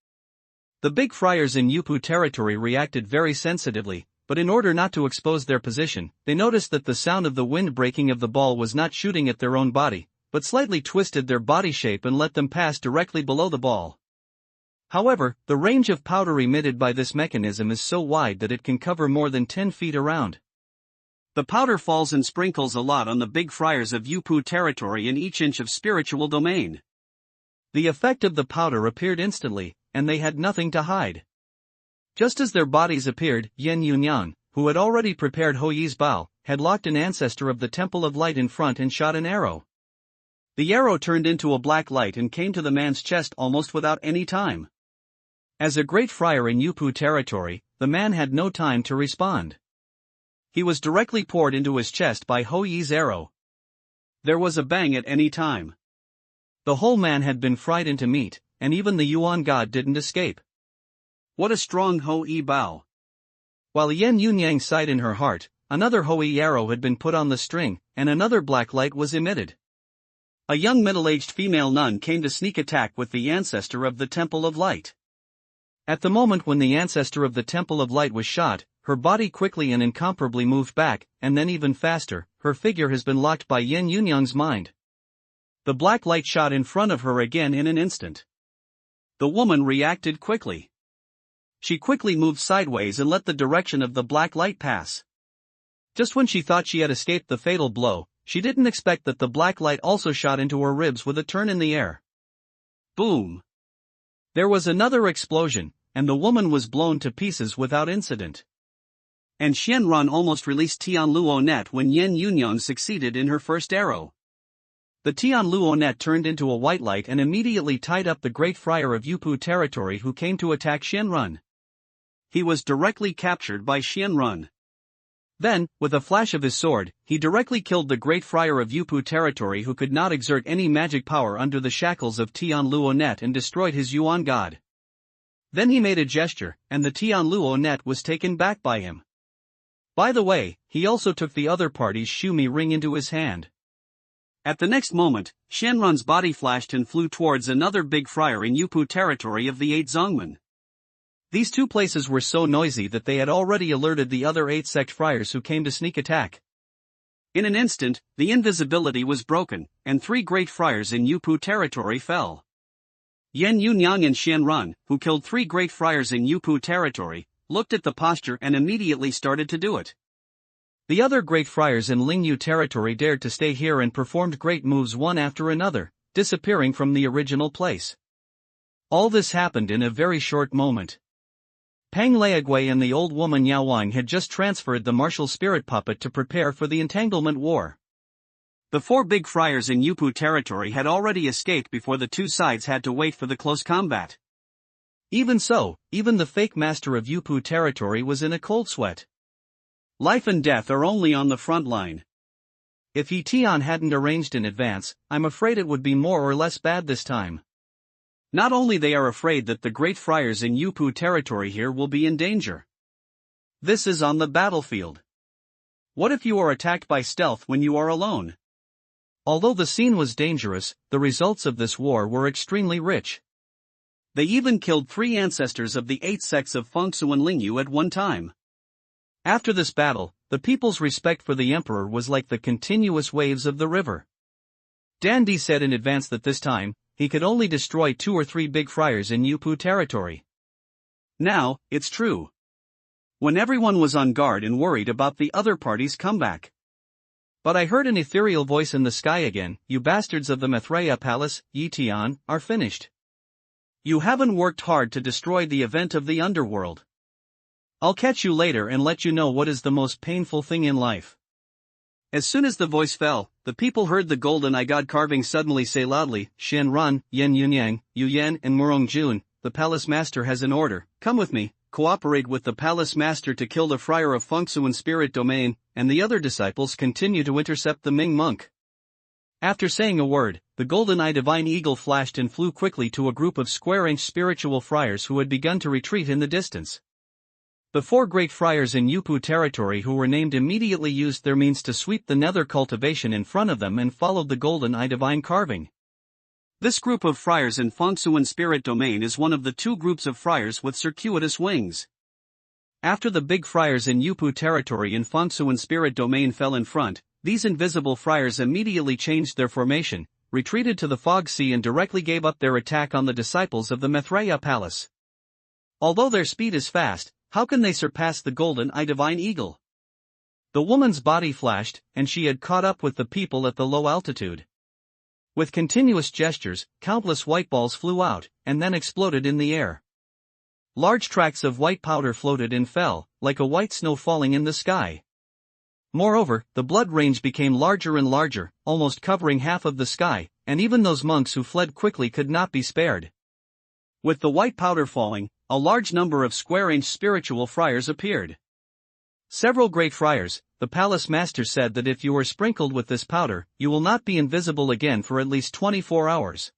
The big friars in Yupu territory reacted very sensitively, but in order not to expose their position, they noticed that the sound of the wind breaking of the ball was not shooting at their own body, but slightly twisted their body shape and let them pass directly below the ball. However, the range of powder emitted by this mechanism is so wide that it can cover more than 10 feet around. The powder falls and sprinkles a lot on the big friars of Yupu territory in each inch of spiritual domain. The effect of the powder appeared instantly, and they had nothing to hide. Just as their bodies appeared, Yen Yunyang, who had already prepared Hoyi's bow, had locked an ancestor of the Temple of Light in front and shot an arrow. The arrow turned into a black light and came to the man's chest almost without any time. As a great friar in Yupu territory, the man had no time to respond. He was directly poured into his chest by Hoyi's arrow. There was a bang at any time. The whole man had been fried into meat, and even the Yuan god didn't escape. What a strong Hoi bow! While Yen Yunyang sighed in her heart, another Hoi arrow had been put on the string, and another black light was emitted. A young middle-aged female nun came to sneak attack with the ancestor of the Temple of Light. At the moment when the ancestor of the Temple of Light was shot, her body quickly and incomparably moved back, and then even faster, her figure has been locked by Yen Yunyang's mind. The black light shot in front of her again in an instant. The woman reacted quickly. She quickly moved sideways and let the direction of the black light pass. Just when she thought she had escaped the fatal blow, she didn't expect that the black light also shot into her ribs with a turn in the air. Boom! There was another explosion, and the woman was blown to pieces without incident. And Xianran almost released Tian Luo net when Yen Yunyang succeeded in her first arrow. The Tian Luo net turned into a white light and immediately tied up the great friar of Yupu territory who came to attack Xianran. He was directly captured by Xianran. Then, with a flash of his sword, he directly killed the great friar of Yupu territory who could not exert any magic power under the shackles of Tian Luo net and destroyed his Yuan god. Then he made a gesture, and the Tian Luo net was taken back by him. By the way, he also took the other party's Shumi ring into his hand. At the next moment, Xianran's body flashed and flew towards another big friar in Yupu territory of the 8 Zongmen. These two places were so noisy that they had already alerted the other 8 sect friars who came to sneak attack. In an instant, the invisibility was broken, and 3 great friars in Yupu territory fell. Yen Yunyang and Xianran, who killed 3 great friars in Yupu territory, looked at the posture and immediately started to do it. The other great friars in Lingyu territory dared to stay here and performed great moves one after another, disappearing from the original place. All this happened in a very short moment. Pang Leagui and the old woman Yao Wang had just transferred the martial spirit puppet to prepare for the entanglement war. The 4 big friars in Yupu territory had already escaped before the two sides had to wait for the close combat. Even so, even the fake master of Yupu territory was in a cold sweat. Life and death are only on the front line. If Tian hadn't arranged in advance, I'm afraid it would be more or less bad this time. Not only they are afraid that the great friars in Yupu territory here will be in danger. This is on the battlefield. What if you are attacked by stealth when you are alone? Although the scene was dangerous, the results of this war were extremely rich. They even killed 3 ancestors of the 8 sects of Fengsu and Lingyu at one time. After this battle, the people's respect for the emperor was like the continuous waves of the river. Dandy said in advance that this time, he could only destroy 2 or 3 big friars in Yupu territory. Now, it's true. When everyone was on guard and worried about the other party's comeback. But I heard an ethereal voice in the sky again, "You bastards of the Maitreya palace, Yi Tian, are finished. You haven't worked hard to destroy the event of the underworld. I'll catch you later and let you know what is the most painful thing in life." As soon as the voice fell, the people heard the golden eye god carving suddenly say loudly, "Xianran, Yen Yunyang, Yu Yan and Murong Jun, the palace master has an order, come with me, cooperate with the palace master to kill the friar of Fengsu and spirit domain," and the other disciples continue to intercept the Ming monk. After saying a word, the golden-eye divine eagle flashed and flew quickly to a group of square-inch spiritual friars who had begun to retreat in the distance. The 4 great friars in Yupu territory who were named immediately used their means to sweep the nether cultivation in front of them and followed the golden-eye divine carving. This group of friars in Fengsuan spirit domain is one of the 2 groups of friars with circuitous wings. After the big friars in Yupu territory in Fengsuan spirit domain fell in front, these invisible friars immediately changed their formation, retreated to the fog sea and directly gave up their attack on the disciples of the Maitreya palace. Although their speed is fast, how can they surpass the golden-eye divine eagle? The woman's body flashed, and she had caught up with the people at the low altitude. With continuous gestures, countless white balls flew out, and then exploded in the air. Large tracts of white powder floated and fell, like a white snow falling in the sky. Moreover, the blood range became larger and larger, almost covering half of the sky, and even those monks who fled quickly could not be spared. With the white powder falling, a large number of square-inch spiritual friars appeared. Several great friars, the palace master said that if you are sprinkled with this powder, you will not be invisible again for at least 24 hours.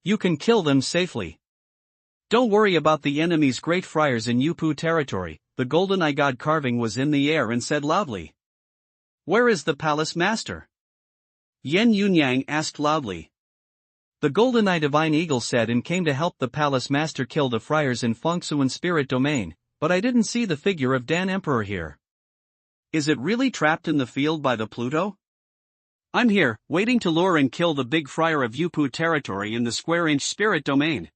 You can kill them safely. Don't worry about the enemy's great friars in Yupu territory. The golden-eye god carving was in the air and said loudly. Where is the palace master? Yen Yunyang asked loudly. The golden-eye divine eagle said and came to help the palace master kill the friars in Fengsuan spirit domain, but I didn't see the figure of Dan Emperor here. Is it really trapped in the field by the Pluto? I'm here, waiting to lure and kill the big friar of Yupu territory in the square-inch spirit domain.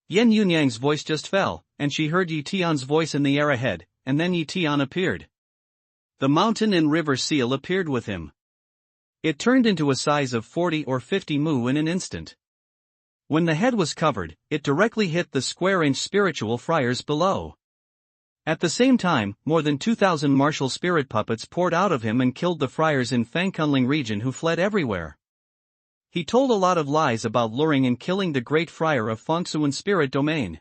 Yen Yunyang's voice just fell, and she heard Yi Tian's voice in the air ahead, and then Yi Tian appeared. The mountain and river seal appeared with him. It turned into a size of 40 or 50 mu in an instant. When the head was covered, it directly hit the square-inch spiritual friars below. At the same time, more than 2,000 martial spirit puppets poured out of him and killed the friars in Fangkunling region who fled everywhere. He told a lot of lies about luring and killing the great friar of Fengsuan spirit domain.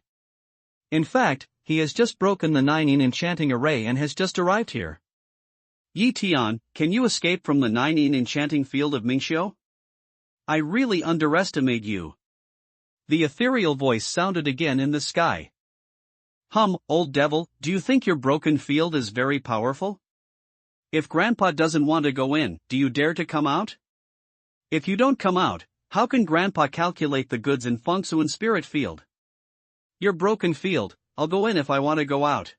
In fact, he has just broken the 9-in enchanting array and has just arrived here. Yi Tian, can you escape from the 9-in enchanting field of Mingxiu? I really underestimate you. The ethereal voice sounded again in the sky. Old devil, do you think your broken field is very powerful? If Grandpa doesn't want to go in, do you dare to come out? If you don't come out, how can Grandpa calculate the goods in Fengsuan spirit field? Your broken field, I'll go in if I want to go out.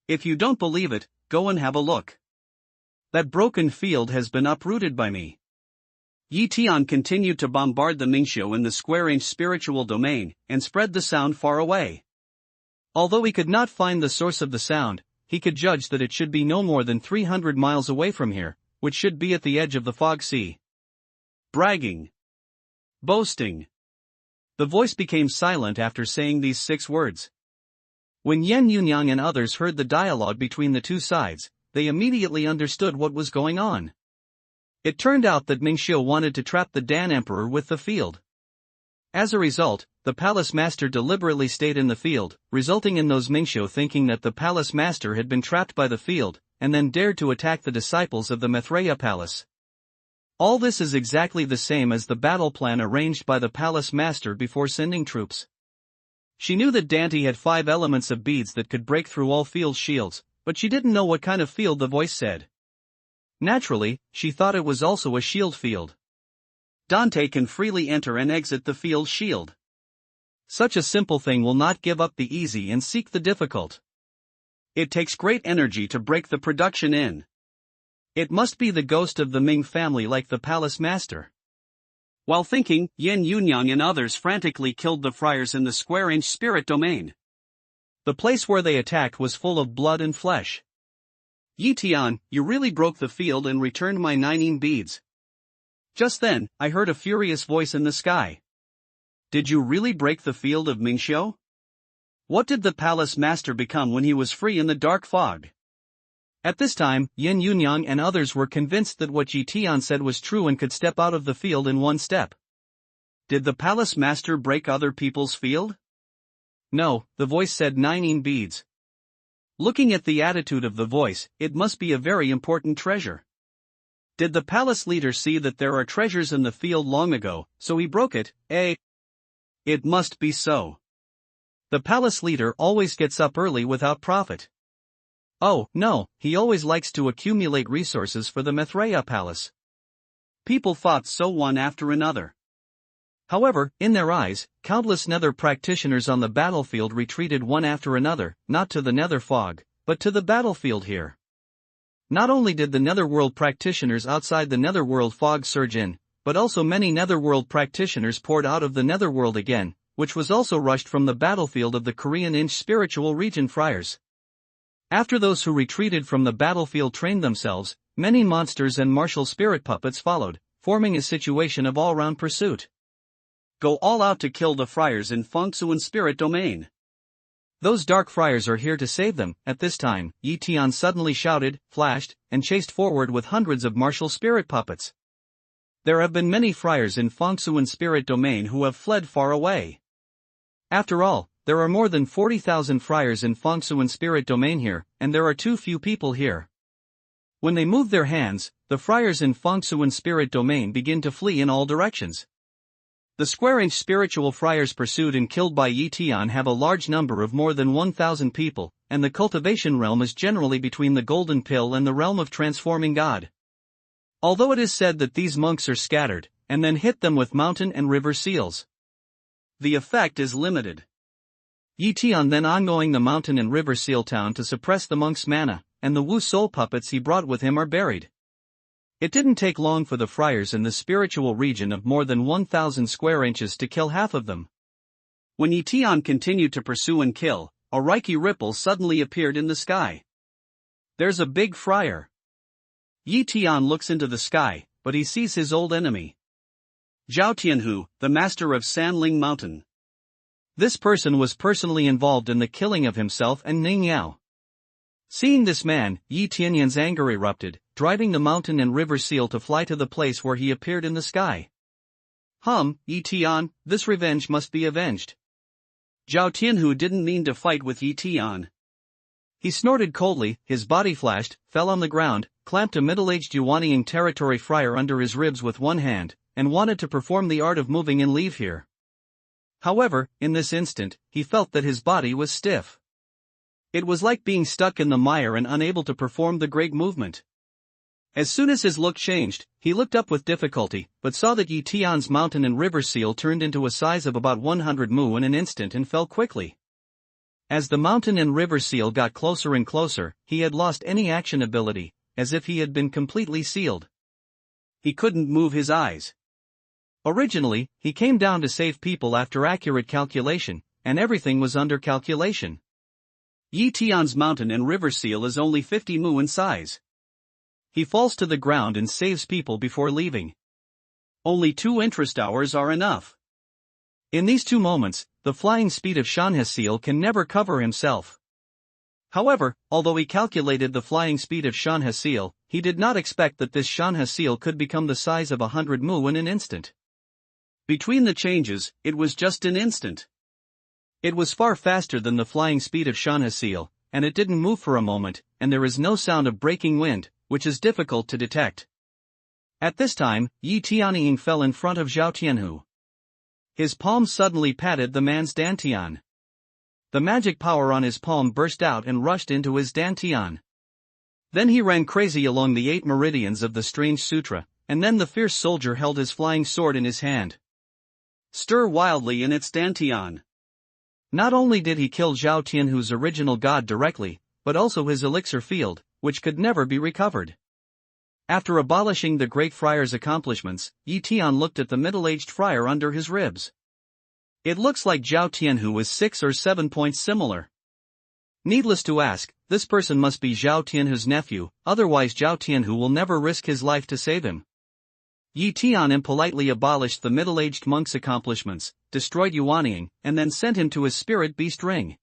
If you don't believe it, go and have a look. That broken field has been uprooted by me. Yi Tian continued to bombard the Mingxiu in the square-inch spiritual domain, and spread the sound far away. Although he could not find the source of the sound, he could judge that it should be no more than 300 miles away from here, which should be at the edge of the fog sea. Bragging. Boasting. The voice became silent after saying these 6 words. When Yen Yunyang and others heard the dialogue between the 2 sides, they immediately understood what was going on. It turned out that Mingxiu wanted to trap the Dan Emperor with the field. As a result, the palace master deliberately stayed in the field, resulting in those Mingxiu thinking that the palace master had been trapped by the field, and then dared to attack the disciples of the Maitreya palace. All this is exactly the same as the battle plan arranged by the palace master before sending troops. She knew that Dante had 5 elements of beads that could break through all field shields, but she didn't know what kind of field the voice said. Naturally, she thought it was also a shield field. Dante can freely enter and exit the field shield. Such a simple thing will not give up the easy and seek the difficult. It takes great energy to break the production in. It must be the ghost of the Ming family like the palace master. While thinking, Yen Yunyang and others frantically killed the friars in the square-inch spirit domain. The place where they attacked was full of blood and flesh. Yi Tian, you really broke the field and returned my 9-in beads. Just then, I heard a furious voice in the sky. Did you really break the field of Mingxiu? What did the palace master become when he was free in the dark fog? At this time, Yen Yunyang and others were convinced that what Yi Tian said was true and could step out of the field in one step. Did the palace master break other people's field? No, the voice said 9-in beads. Looking at the attitude of the voice, it must be a very important treasure. Did the palace leader see that there are treasures in the field long ago, so he broke it, eh? It must be so. The palace leader always gets up early without profit. Oh, no, he always likes to accumulate resources for the Mithraea palace. People fought so one after another. However, in their eyes, countless nether practitioners on the battlefield retreated one after another, not to the nether fog, but to the battlefield here. Not only did the netherworld practitioners outside the netherworld fog surge in, but also many netherworld practitioners poured out of the netherworld again, which was also rushed from the battlefield of the Korean Inch spiritual region friars. After those who retreated from the battlefield trained themselves, many monsters and martial spirit puppets followed, forming a situation of all-round pursuit. Go all out to kill the friars in Fengsuan spirit domain. Those dark friars are here to save them. At this time, Tian suddenly shouted, flashed, and chased forward with hundreds of martial spirit puppets. There have been many friars in Fengsuan spirit domain who have fled far away. After all, there are more than 40,000 friars in Fengsuan spirit domain here, and there are too few people here. When they move their hands, the friars in Fengsuan spirit domain begin to flee in all directions. The square-inch spiritual friars pursued and killed by Tian have a large number of more than 1,000 people, and the cultivation realm is generally between the golden pill and the realm of transforming God. Although it is said that these monks are scattered, and then hit them with mountain and river seals, the effect is limited. Tian then ongoing the mountain and river seal town to suppress the monks' mana, and the Wu soul puppets he brought with him are buried. It didn't take long for the friars in the spiritual region of more than 1,000 square inches to kill half of them. When Tian continued to pursue and kill, a Reiki ripple suddenly appeared in the sky. There's a big friar. Tian looks into the sky, but he sees his old enemy, Zhao Tianhu, the master of Sanling Mountain. This person was personally involved in the killing of himself and Ning Yao. Seeing this man, Tianyan's anger erupted, driving the mountain and river seal to fly to the place where he appeared in the sky. Tian, this revenge must be avenged. Zhao Tianhu didn't mean to fight with Tian. He snorted coldly, his body flashed, fell on the ground, clamped a middle-aged Yuanying territory friar under his ribs with one hand, and wanted to perform the art of moving and leave here. However, in this instant, he felt that his body was stiff. It was like being stuck in the mire and unable to perform the great movement. As soon as his look changed, he looked up with difficulty, but saw that Tian's mountain and river seal turned into a size of about 100 mu in an instant and fell quickly. As the mountain and river seal got closer and closer, he had lost any action ability, as if he had been completely sealed. He couldn't move his eyes. Originally, he came down to save people after accurate calculation, and everything was under calculation. Tian's mountain and river seal is only 50 mu in size. He falls to the ground and saves people before leaving. Only 2 interest hours are enough. In these 2 moments, the flying speed of Shanha seal can never cover himself. However, although he calculated the flying speed of Shanha seal, he did not expect that this Shanha seal could become the size of 100 mu in an instant. Between the changes, it was just an instant. It was far faster than the flying speed of Shanha seal, and it didn't move for a moment, and there is no sound of breaking wind, which is difficult to detect. At this time, Tianying fell in front of Zhao Tianhu. His palm suddenly patted the man's dantian. The magic power on his palm burst out and rushed into his dantian. Then he ran crazy along the 8 meridians of the strange sutra, and then the fierce soldier held his flying sword in his hand. Stir wildly in its dantian. Not only did he kill Zhao Tianhu's original god directly, but also his elixir field, which could never be recovered. After abolishing the great friar's accomplishments, Tian looked at the middle-aged friar under his ribs. It looks like Zhao Tianhu is 6 or 7 points similar. Needless to ask, this person must be Zhao Tianhu's nephew, otherwise Zhao Tianhu will never risk his life to save him. Tian impolitely abolished the middle-aged monk's accomplishments, destroyed Yuanying, and then sent him to his spirit beast ring.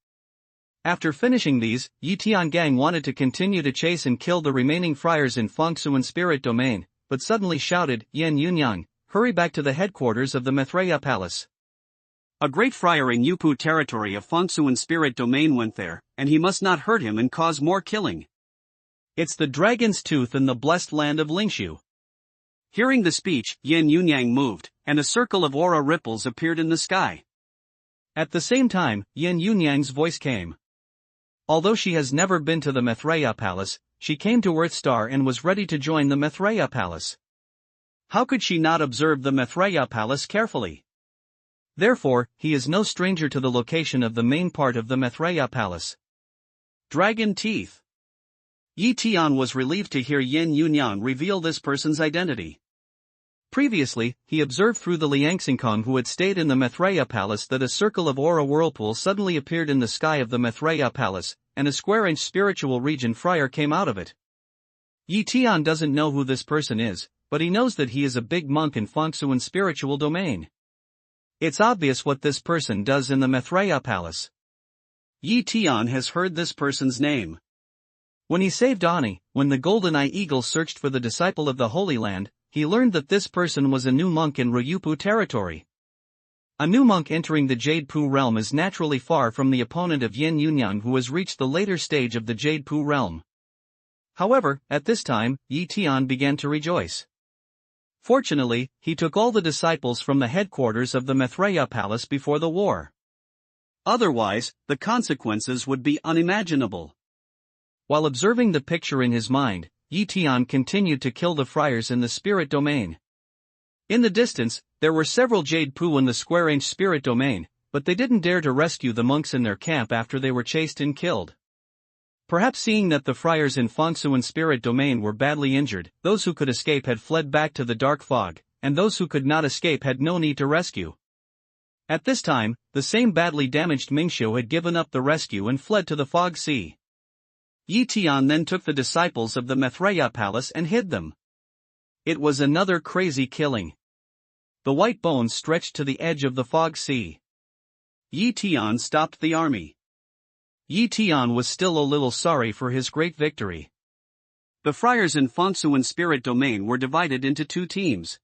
After finishing these, Tian gang wanted to continue to chase and kill the remaining friars in Fengsuan spirit domain, but suddenly shouted, Yan Yunyang, hurry back to the headquarters of the Mithraea palace. A great friar in Yupu territory of Fengsuan spirit domain went there, and he must not hurt him and cause more killing. It's the dragon's tooth in the blessed land of Lingshu. Hearing the speech, Yin Yunyang moved, and a circle of aura ripples appeared in the sky. At the same time, Yin Yunyang's voice came. Although she has never been to the Maitreya Palace, she came to Earthstar and was ready to join the Maitreya Palace. How could she not observe the Maitreya Palace carefully? Therefore, he is no stranger to the location of the main part of the Maitreya Palace. Dragon Teeth. Yi Tian was relieved to hear Yin Yunyang reveal this person's identity. Previously, he observed through the Liangxingkong who had stayed in the Maitreya Palace that a circle of aura whirlpool suddenly appeared in the sky of the Maitreya Palace, and a square-inch spiritual region friar came out of it. Yi Tian doesn't know who this person is, but he knows that he is a big monk in Fengsuan spiritual domain. It's obvious what this person does in the Maitreya Palace. Yi Tian has heard this person's name. When he saved Ani, when the Golden Eye Eagle searched for the disciple of the Holy Land, he learned that this person was a new monk in Ryupu territory. A new monk entering the Jade Pu realm is naturally far from the opponent of Yin Yunyang who has reached the later stage of the Jade Pu realm. However, at this time, Yi Tian began to rejoice. Fortunately, he took all the disciples from the headquarters of the Maitreya Palace before the war. Otherwise, the consequences would be unimaginable. While observing the picture in his mind, Yi Tian continued to kill the friars in the spirit domain. In the distance, there were several Jade Pu in the square-inch spirit domain, but they didn't dare to rescue the monks in their camp after they were chased and killed. Perhaps seeing that the friars in Fengsuan spirit domain were badly injured, those who could escape had fled back to the dark fog, and those who could not escape had no need to rescue. At this time, the same badly damaged Mingxiu had given up the rescue and fled to the fog sea. Yi Tian then took the disciples of the Maitreya Palace and hid them. It was another crazy killing. The white bones stretched to the edge of the fog sea. Yi Tian stopped the army. Yi Tian was still a little sorry for his great victory. The friars in Fengsuan spirit domain were divided into two teams.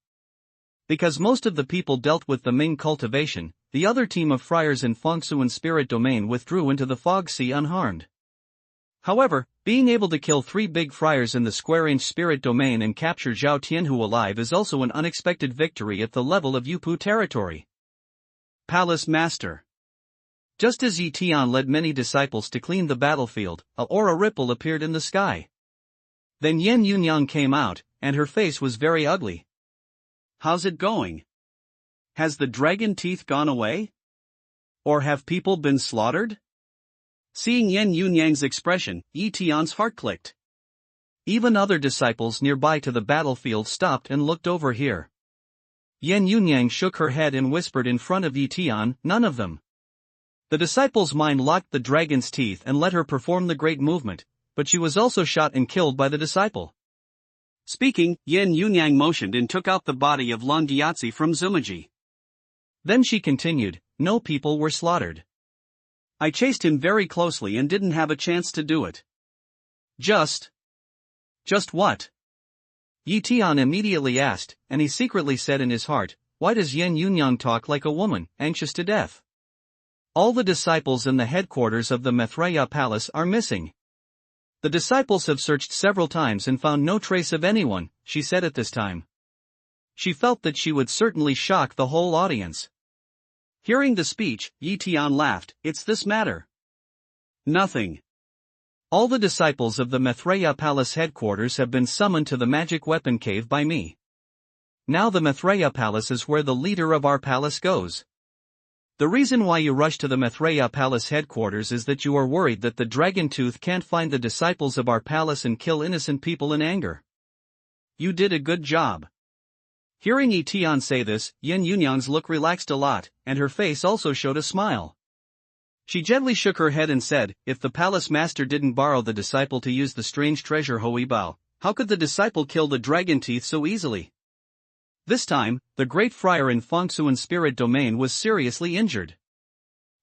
Because most of the people dealt with the Ming cultivation, the other team of friars in Fengsuan spirit domain withdrew into the fog sea unharmed. However, being able to kill 3 big friars in the square-inch spirit domain and capture Zhao Tianhu alive is also an unexpected victory at the level of Yupu territory. Palace Master. Just as Yi Tian led many disciples to clean the battlefield, a aura ripple appeared in the sky. Then Yin Yunyang came out, and her face was very ugly. How's it going? Has the dragon teeth gone away? Or have people been slaughtered? Seeing Yin Yunyang's expression, Yi Tian's heart clicked. Even other disciples nearby to the battlefield stopped and looked over here. Yin Yunyang shook her head and whispered in front of Yi Tian, none of them. The disciple's mind locked the dragon's teeth and let her perform the great movement, but she was also shot and killed by the disciple. Speaking, Yin Yunyang motioned and took out the body of Lan Gyatso from Zumaji. Then she continued, no people were slaughtered. I chased him very closely and didn't have a chance to do it. Just what? Yi Tian immediately asked, and he secretly said in his heart, why does Yin Yunyang talk like a woman, anxious to death? All the disciples in the headquarters of the Maitreya Palace are missing. The disciples have searched several times and found no trace of anyone, she said at this time. She felt that she would certainly shock the whole audience. Hearing the speech, Yi Tian laughed, it's this matter. Nothing. All the disciples of the Maitreya Palace headquarters have been summoned to the magic weapon cave by me. Now the Maitreya Palace is where the leader of our palace goes. The reason why you rush to the Maitreya Palace headquarters is that you are worried that the Dragon Tooth can't find the disciples of our palace and kill innocent people in anger. You did a good job. Hearing Yi Tian say this, Yin Yunyang's look relaxed a lot, and her face also showed a smile. She gently shook her head and said, if the palace master didn't borrow the disciple to use the strange treasure Hui Bao, how could the disciple kill the dragon teeth so easily? This time, the great friar in Fengsuan spirit domain was seriously injured.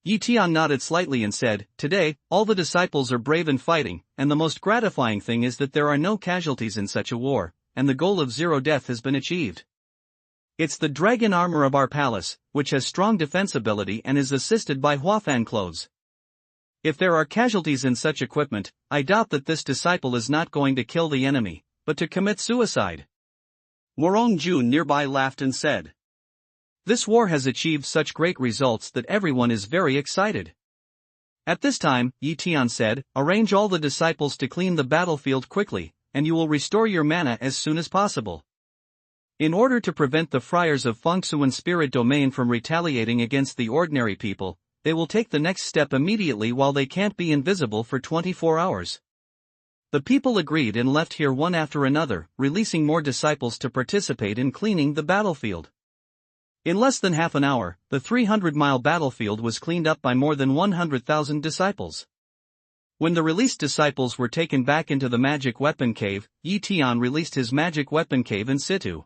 Yi Tian nodded slightly and said, today, all the disciples are brave and fighting, and the most gratifying thing is that there are no casualties in such a war, and the goal of 0 death has been achieved. It's the dragon armor of our palace, which has strong defensibility and is assisted by Huafan clothes. If there are casualties in such equipment, I doubt that this disciple is not going to kill the enemy, but to commit suicide. Jun nearby laughed and said. This war has achieved such great results that everyone is very excited. At this time, Tian said, arrange all the disciples to clean the battlefield quickly, and you will restore your mana as soon as possible. In order to prevent the friars of Fengsuan spirit domain from retaliating against the ordinary people, they will take the next step immediately while they can't be invisible for 24 hours. The people agreed and left here one after another, releasing more disciples to participate in cleaning the battlefield. In less than half an hour, the 300-mile battlefield was cleaned up by more than 100,000 disciples. When the released disciples were taken back into the magic weapon cave, Tian released his magic weapon cave in situ.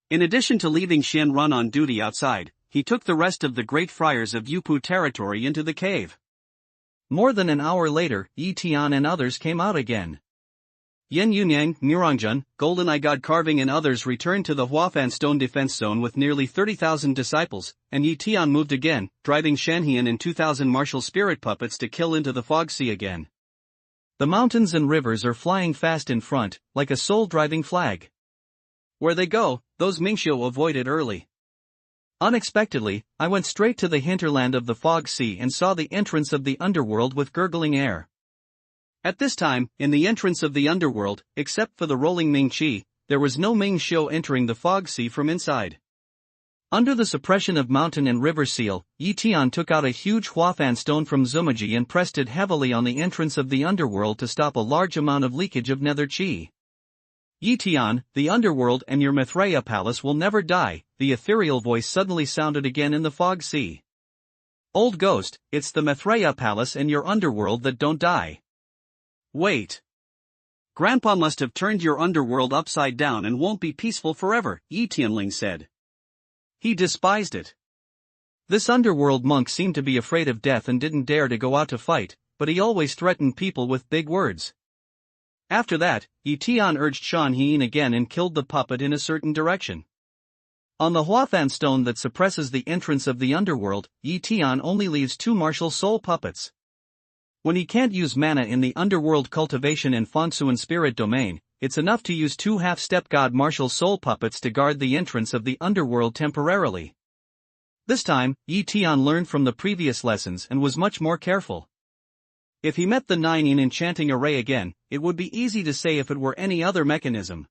In addition to leaving Shenrun on duty outside, he took the rest of the great friars of Yupu territory into the cave. More than an hour later, Tian and others came out again. Yen Yunyang, Mirangjun, Golden Eye God Carving and others returned to the Huafan Stone Defense Zone with nearly 30,000 disciples, and Tian moved again, driving Shanhian and 2,000 martial spirit puppets to kill into the Fog Sea again. The mountains and rivers are flying fast in front, like a soul-driving flag. Where they go, those Mingxiu avoided early. Unexpectedly, I went straight to the hinterland of the Fog Sea and saw the entrance of the underworld with gurgling air. At this time, in the entrance of the underworld, except for the rolling Ming-Chi, there was no Ming-Xiu entering the Fog Sea from inside. Under the suppression of mountain and river seal, Tian took out a huge Huafan stone from Zumaji and pressed it heavily on the entrance of the underworld to stop a large amount of leakage of nether chi. Tian, the underworld and your Mithraea palace will never die, the ethereal voice suddenly sounded again in the Fog Sea. Old ghost, it's the Mithraea palace and your underworld that don't die. Wait. Grandpa must have turned your underworld upside down and won't be peaceful forever, Tianling said. He despised it. This underworld monk seemed to be afraid of death and didn't dare to go out to fight, but he always threatened people with big words. After that, Tian urged Shan Hien again and killed the puppet in a certain direction. On the Huafan stone that suppresses the entrance of the underworld, Tian only leaves 2 martial soul puppets. When he can't use mana in the underworld cultivation and Fengsuan spirit domain, it's enough to use 2 half-step god martial soul puppets to guard the entrance of the underworld temporarily. This time, Tian learned from the previous lessons and was much more careful. If he met the 9 in enchanting array again, it would be easy to say if it were any other mechanism.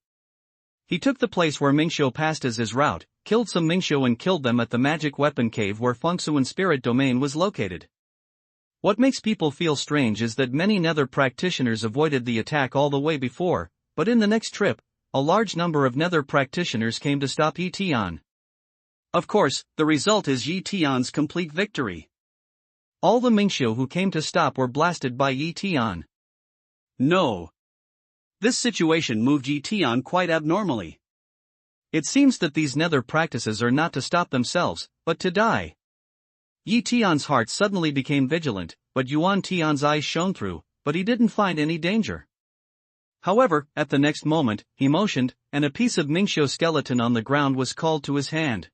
He took the place where Mingxiu passed as his route, killed some Mingxiu and killed them at the magic weapon cave where Fengsuan spirit domain was located. What makes people feel strange is that many nether practitioners avoided the attack all the way before, but in the next trip, a large number of nether practitioners came to stop Tian. Of course, the result is Tian's complete victory. All the Mingxiu who came to stop were blasted by Tian. No. This situation moved Tian quite abnormally. It seems that these nether practices are not to stop themselves, but to die. Tian's heart suddenly became vigilant, but Yuan Tian's eyes shone through, but he didn't find any danger. However, at the next moment, he motioned, and a piece of Mingxiu skeleton on the ground was called to his hand.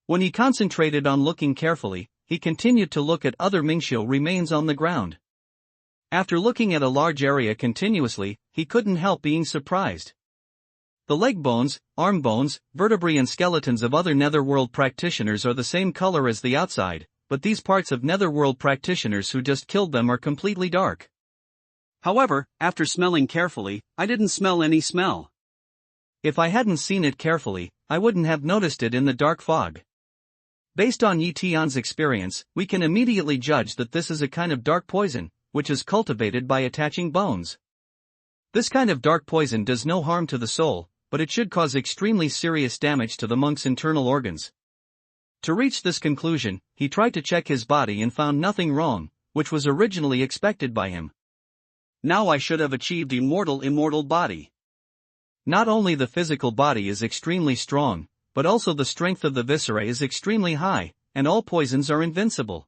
When he concentrated on looking carefully, he continued to look at other Mingxiu remains on the ground. After looking at a large area continuously, he couldn't help being surprised. The leg bones, arm bones, vertebrae and skeletons of other netherworld practitioners are the same color as the outside, but these parts of netherworld practitioners who just killed them are completely dark. However, after smelling carefully, I didn't smell any smell. If I hadn't seen it carefully, I wouldn't have noticed it in the dark fog. Based on Tian's experience, we can immediately judge that this is a kind of dark poison, which is cultivated by attaching bones. This kind of dark poison does no harm to the soul, but it should cause extremely serious damage to the monk's internal organs. To reach this conclusion, he tried to check his body and found nothing wrong, which was originally expected by him. Now I should have achieved immortal body. Not only the physical body is extremely strong, but also the strength of the viscera is extremely high, and all poisons are invincible.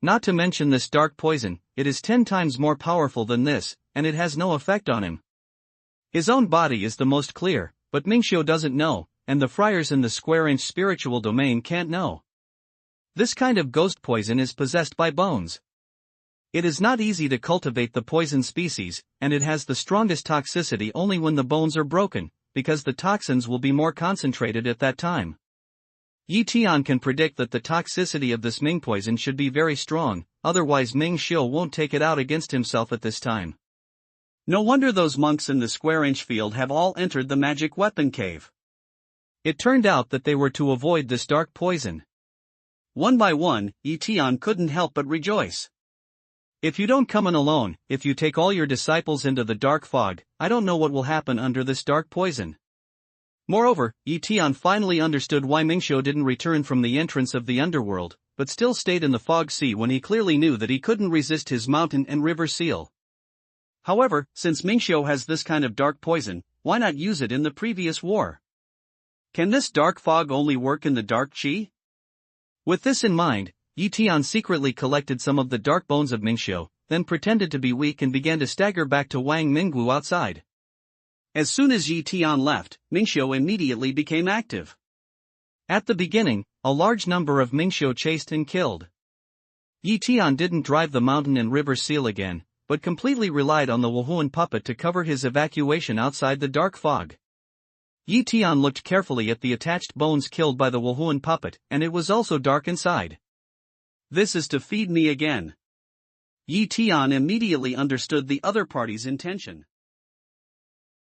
Not to mention this dark poison, it is 10 times more powerful than this, and it has no effect on him. His own body is the most clear, but Mingxiu doesn't know, and the friars in the square-inch spiritual domain can't know. This kind of ghost poison is possessed by bones. It is not easy to cultivate the poison species, and it has the strongest toxicity only when the bones are broken, because the toxins will be more concentrated at that time. Yi Tian can predict that the toxicity of this Ming poison should be very strong, otherwise Ming Xiu won't take it out against himself at this time. No wonder those monks in the square-inch field have all entered the magic weapon cave. It turned out that they were to avoid this dark poison. One by one, Yi Tian couldn't help but rejoice. If you don't come in alone, if you take all your disciples into the dark fog, I don't know what will happen under this dark poison. Moreover, Yi Tian finally understood why Mingxiu didn't return from the entrance of the underworld, but still stayed in the fog sea when he clearly knew that he couldn't resist his mountain and river seal. However, since Mingxiu has this kind of dark poison, why not use it in the previous war? Can this dark fog only work in the dark qi? With this in mind, Yi Tian secretly collected some of the dark bones of Mingxiu, then pretended to be weak and began to stagger back to Wang Minggu outside. As soon as Yi Tian left, Mingxiu immediately became active. At the beginning, a large number of Mingxiu chased and killed. Yi Tian didn't drive the mountain and river seal again, but completely relied on the Wuhuan puppet to cover his evacuation outside the dark fog. Yi Tian looked carefully at the attached bones killed by the Wuhuan puppet, and it was also dark inside. This is to feed me again. Yi Tian immediately understood the other party's intention.